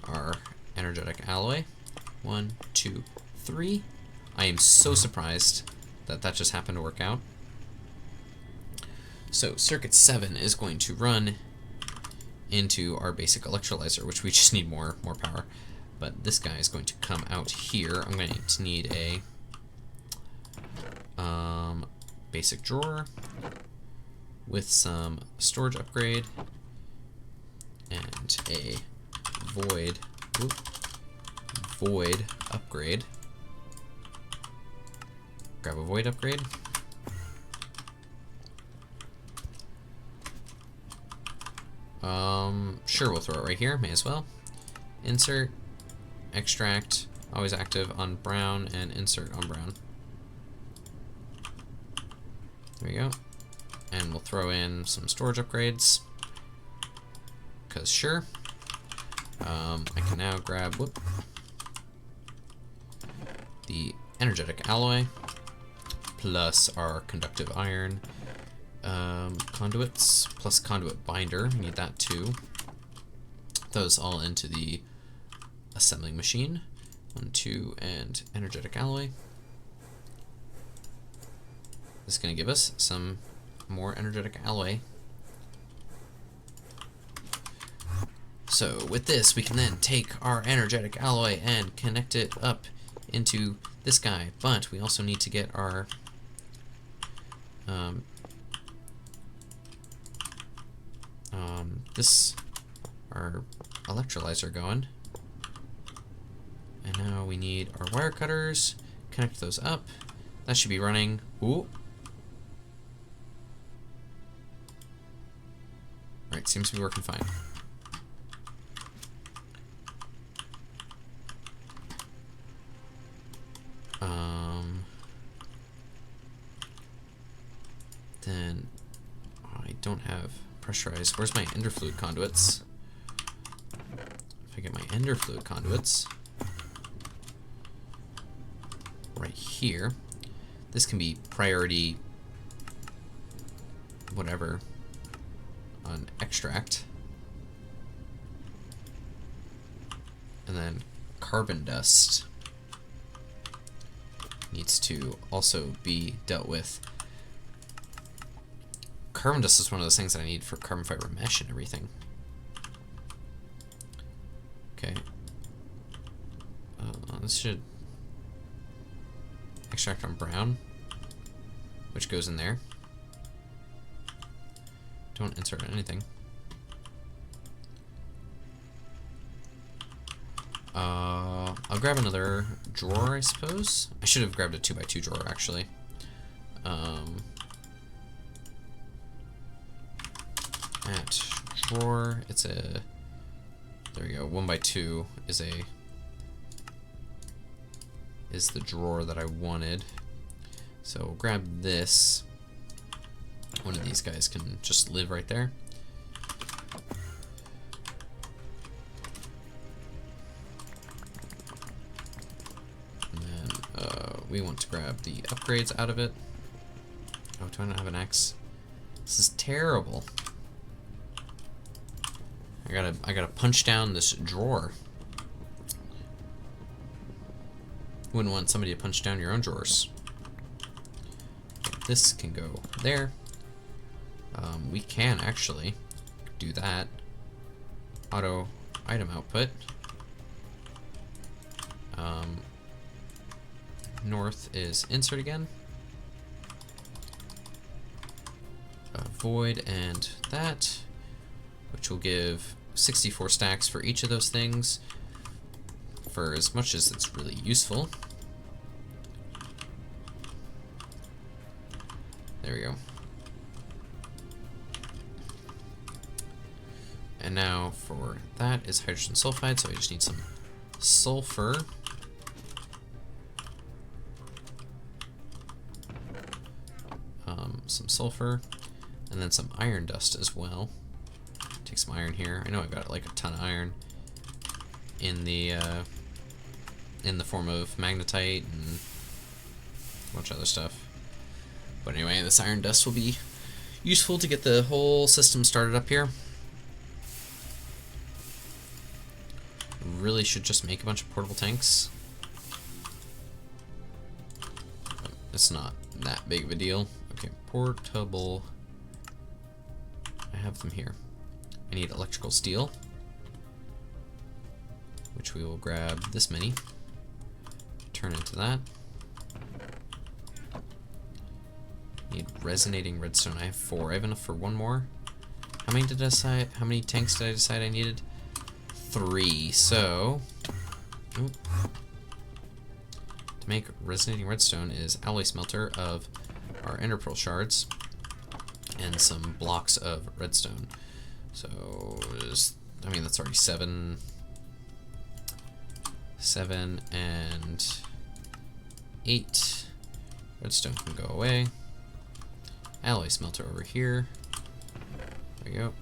our energetic alloy. 1, 2, 3. I am so surprised that that just happened to work out. So circuit 7 is going to run into our basic electrolyzer, which we just need more power. But this guy is going to come out here. I'm going to need a basic drawer with some storage upgrade and a void upgrade. Grab a void upgrade. Sure, we'll throw it right here, may as well. Insert, extract, always active on brown, and insert on brown. There we go. And we'll throw in some storage upgrades, because sure. I can now grab the energetic alloy, plus our conductive iron, conduits, plus conduit binder, we need that too. those all into the assembling machine. 1, 2, and energetic alloy. This is going to give us some more energetic alloy. So with this, we can then take our energetic alloy and connect it up into this guy. But we also need to get our our electrolyzer going. And now we need our wire cutters. Connect those up. That should be running. Ooh. Alright, seems to be working fine. Then I don't have pressurized. Where's my ender fluid conduits? If I get my ender fluid conduits right here, this can be priority whatever on extract, and then carbon dust needs to also be dealt with. Carbon dust is one of those things that I need for carbon fiber mesh and everything. Okay. This should extract on brown, which goes in there. Don't insert anything. I'll grab another drawer, I suppose. I should have grabbed a 2x2 drawer, actually. At drawer, it's a, there we go, 1x2 is the drawer that I wanted. So we'll grab this. One of these guys can just live right there. And then we want to grab the upgrades out of it. Oh, do I not have an X? This is terrible. I gotta punch down this drawer. Wouldn't want somebody to punch down your own drawers. This can go there. We can actually do that. Auto item output. North is insert again. Void and that, which will give 64 stacks for each of those things, for as much as it's really useful. There we go. And now for that is hydrogen sulfide, so I just need some sulfur. Some sulfur, and then some iron dust as well. Take some iron here. I know I got like a ton of iron in the form of magnetite and a bunch of other stuff. But anyway, this iron dust will be useful to get the whole system started up here. Really should just make a bunch of portable tanks. But it's not that big of a deal. Okay, portable. I have them here. I need electrical steel, which we will grab this many, turn into that. Need resonating redstone. I have 4. I have enough for 1 more. How many did I decide? How many tanks did I decide I needed? 3. So, to make resonating redstone is alloy smelter of our ender pearl shards and some blocks of redstone. So, I mean, that's already 7. 7 and 8. Redstone can go away. Alloy smelter over here. There we go.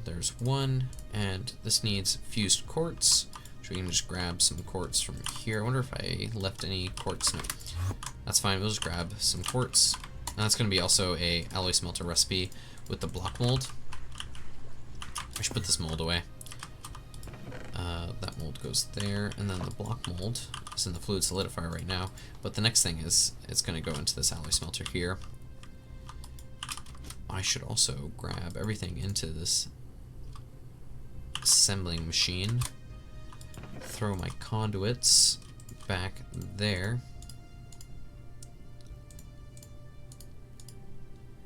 There's 1, and this needs fused quartz, which we can just grab some quartz from here. I wonder if I left any quartz. No, that's fine. We'll just grab some quartz. And that's going to be also a alloy smelter recipe with the block mold. I should put this mold away. That mold goes there, and then the block mold is in the fluid solidifier right now. But the next thing is it's going to go into this alloy smelter here. I should also grab everything into this assembling machine. Throw my conduits back there.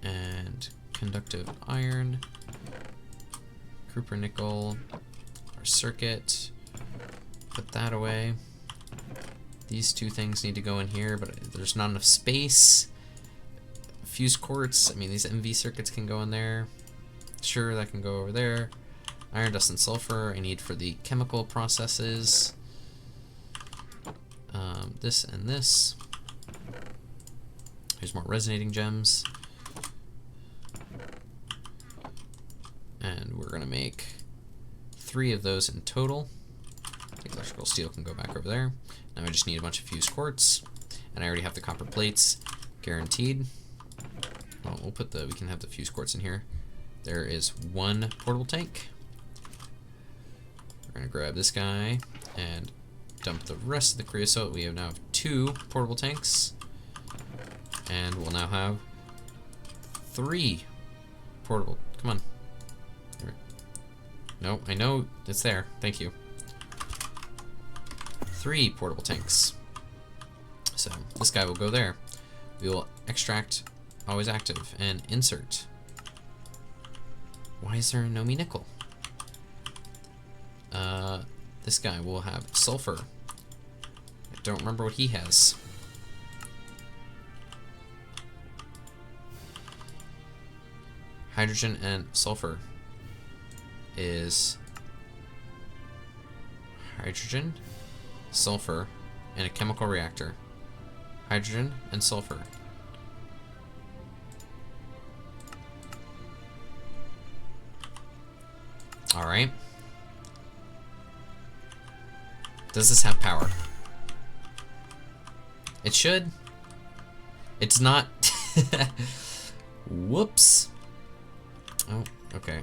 And conductive iron, Cooper nickel, our circuit, put that away. These two things need to go in here, but there's not enough space. Fuse quartz, I mean, these MV circuits can go in there. Sure, that can go over there. Iron, dust, and sulfur I need for the chemical processes. This and this. Here's more resonating gems. And we're going to make 3 of those in total. The electrical steel can go back over there. Now I just need a bunch of fused quartz. And I already have the copper plates guaranteed. Well, we can have the fused quartz in here. There is 1 portable tank. We're going to grab this guy and dump the rest of the creosote. We now have 2 portable tanks. And we'll now have 3 portable. Come on. No, I know it's there. Thank you. 3 portable tanks. So this guy will go there. We will extract, always active, and insert. Why is there a Nomi nickel? This guy will have sulfur. I don't remember what he has. Hydrogen and sulfur is hydrogen, sulfur, and a chemical reactor. Hydrogen and sulfur. Alright. Does this have power? It should. It's not. Whoops. Oh, okay.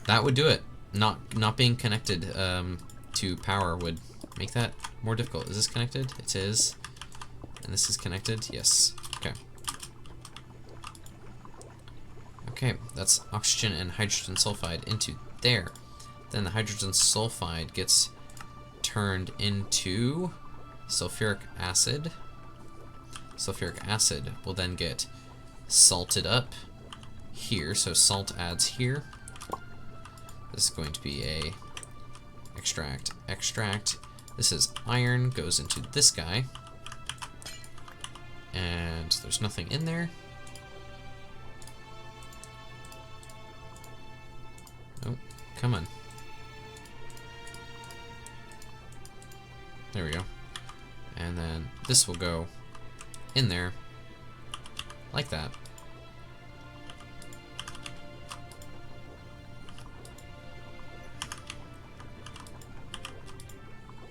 That would do it. Not being connected to power would make that more difficult. Is this connected? It is. And this is connected? Yes. Okay. Okay, that's oxygen and hydrogen sulfide into there. Then the hydrogen sulfide gets turned into sulfuric acid. Sulfuric acid will then get salted up here, so salt adds here. This is going to be a extract. This is iron, goes into this guy. And there's nothing in there. Oh, come on. There we go. And then this will go in there like that.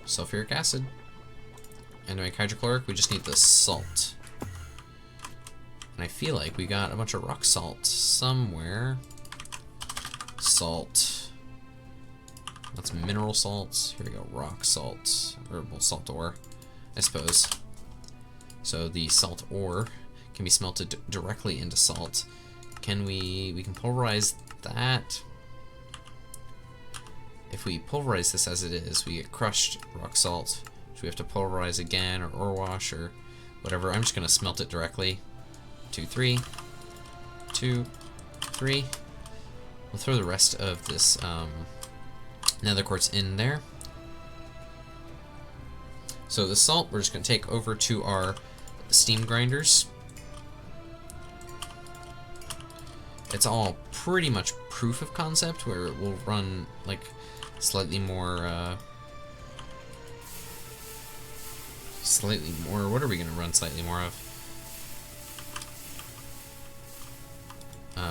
Sulfuric acid. And to make hydrochloric, we just need the salt. And I feel like we got a bunch of rock salt somewhere. Salt. That's mineral salts. Here we go, rock salt. Or, well, salt ore, I suppose. So the salt ore can be smelted directly into salt. We can pulverize that. If we pulverize this as it is, we get crushed rock salt, which we have to pulverize again, or ore wash, or whatever. I'm just going to smelt it directly. 2, 3. 2, 3. We'll throw the rest of this nether quartz in there. So the salt, we're just going to take over to our steam grinders. It's all pretty much proof of concept, where it will run like slightly more, what are we going to run slightly more of?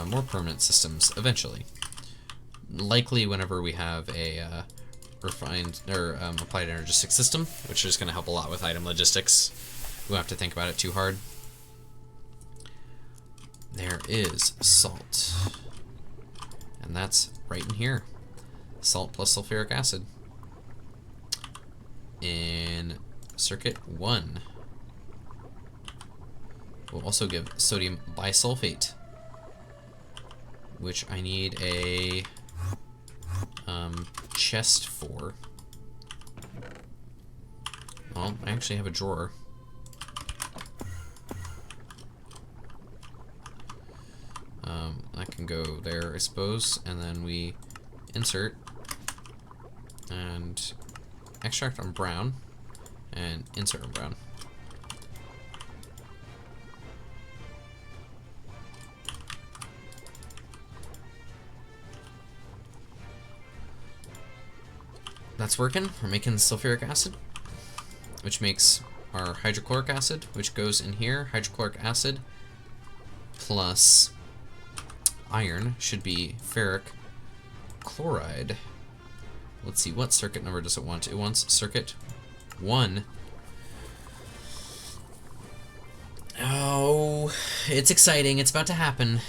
More permanent systems eventually. Likely whenever we have a refined or applied energistic system, which is going to help a lot with item logistics. We won't have to think about it too hard. There is salt. And that's right in here. Salt plus sulfuric acid. In circuit 1. We'll also give sodium bisulfate, which I need a chest for. Well, I actually have a drawer. I can go there, I suppose, and then we insert and extract on brown and insert on brown. That's working. We're making sulfuric acid, which makes our hydrochloric acid, which goes in here. Hydrochloric acid plus iron should be ferric chloride. Let's see, what circuit number does it want? It wants circuit 1. Oh, it's exciting. It's about to happen.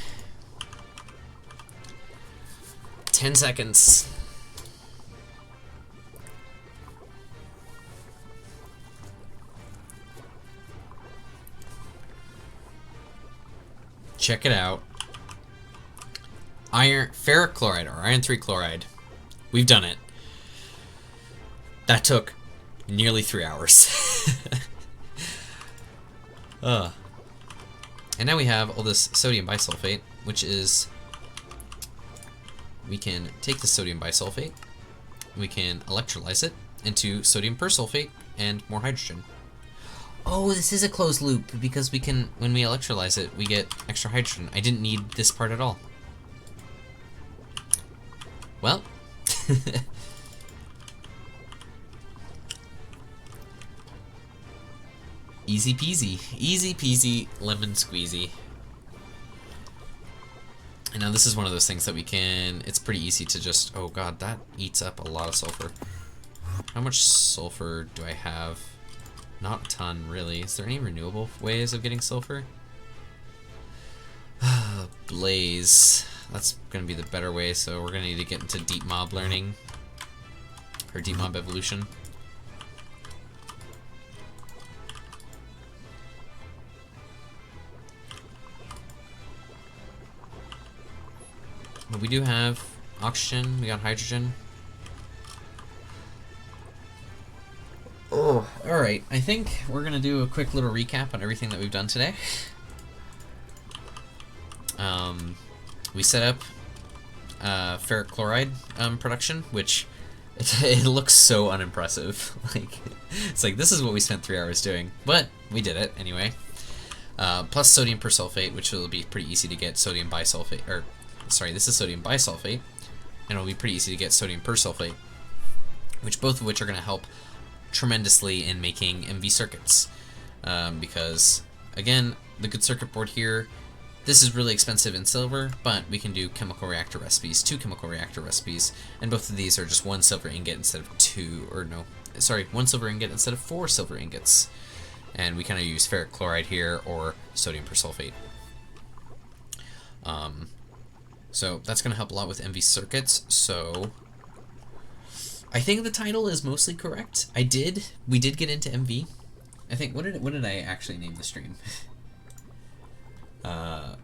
10 seconds. Check it out. Ferric chloride, or iron 3 chloride. We've done it. That took nearly 3 hours. And now we have all this sodium bisulfate, which is... We can take the sodium bisulfate, we can electrolyze it into sodium persulfate and more hydrogen. Oh, this is a closed loop, because we can, when we electrolyze it, we get extra hydrogen. I didn't need this part at all. Well, easy peasy, lemon squeezy. And now this is one of those things that we can, it's pretty easy to just, oh god, that eats up a lot of sulfur. How much sulfur do I have? Not a ton, really. Is there any renewable ways of getting sulfur? Blaze. That's going to be the better way, so we're going to need to get into deep mob learning. Or deep mob evolution. But we do have oxygen, we got hydrogen. Oh, alright. I think we're going to do a quick little recap on everything that we've done today. We set up ferric chloride production, which it looks so unimpressive. Like, it's like, this is what we spent 3 hours doing, but we did it anyway. Plus sodium persulfate, which will be pretty easy to get sodium bisulfate, or sorry, this is sodium bisulfate, and it'll be pretty easy to get sodium persulfate, which both of which are going to help tremendously in making MV circuits, because again, the good circuit board here, this is really expensive in silver, but we can do chemical reactor recipes, 2 chemical reactor recipes, and both of these are just 1 silver ingot instead of 2, or no, sorry, 1 silver ingot instead of 4 silver ingots, and we kind of use ferric chloride here or sodium persulfate. So that's going to help a lot with MV circuits. So I think the title is mostly correct. We did get into MV. I think, what did I actually name the stream? I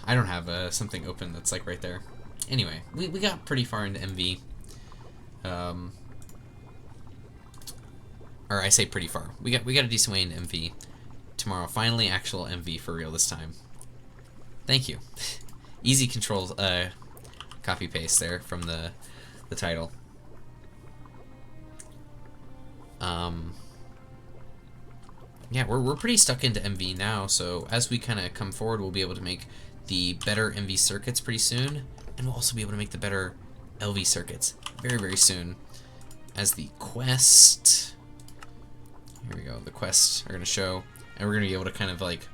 don't have something open that's like right there. Anyway, we got pretty far into MV. Or I say pretty far. We got a decent way into MV. Tomorrow, finally actual MV for real this time. Thank you. Easy control copy paste there from the title. Yeah, we're pretty stuck into MV now, so as we kind of come forward, we'll be able to make the better MV circuits pretty soon, and we'll also be able to make the better LV circuits very, very soon. As the quest, here we go, the quests are going to show, and we're going to be able to kind of like,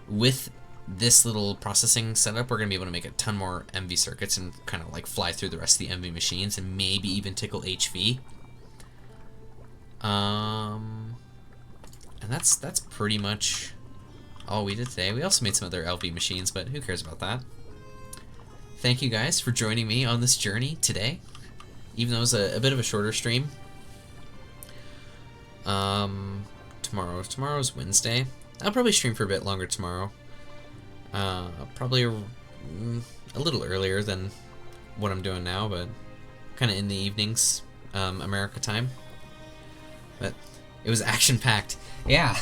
with this little processing setup, we're going to be able to make a ton more MV circuits and kind of like fly through the rest of the MV machines and maybe even tickle HV. And that's pretty much all we did today. We also made some other LV machines, but who cares about that? Thank you guys for joining me on this journey today, even though it was a bit of a shorter stream. Tomorrow's Wednesday. I'll probably stream for a bit longer tomorrow. Probably a little earlier than what I'm doing now, but kind of in the evenings, America time. But it was action-packed. Yeah.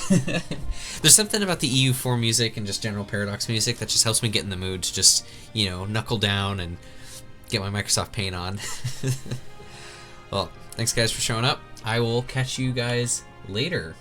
There's something about the EU4 music and just general Paradox music that just helps me get in the mood to just, you know, knuckle down and get my Microsoft Paint on. Well, thanks guys for showing up. I will catch you guys later.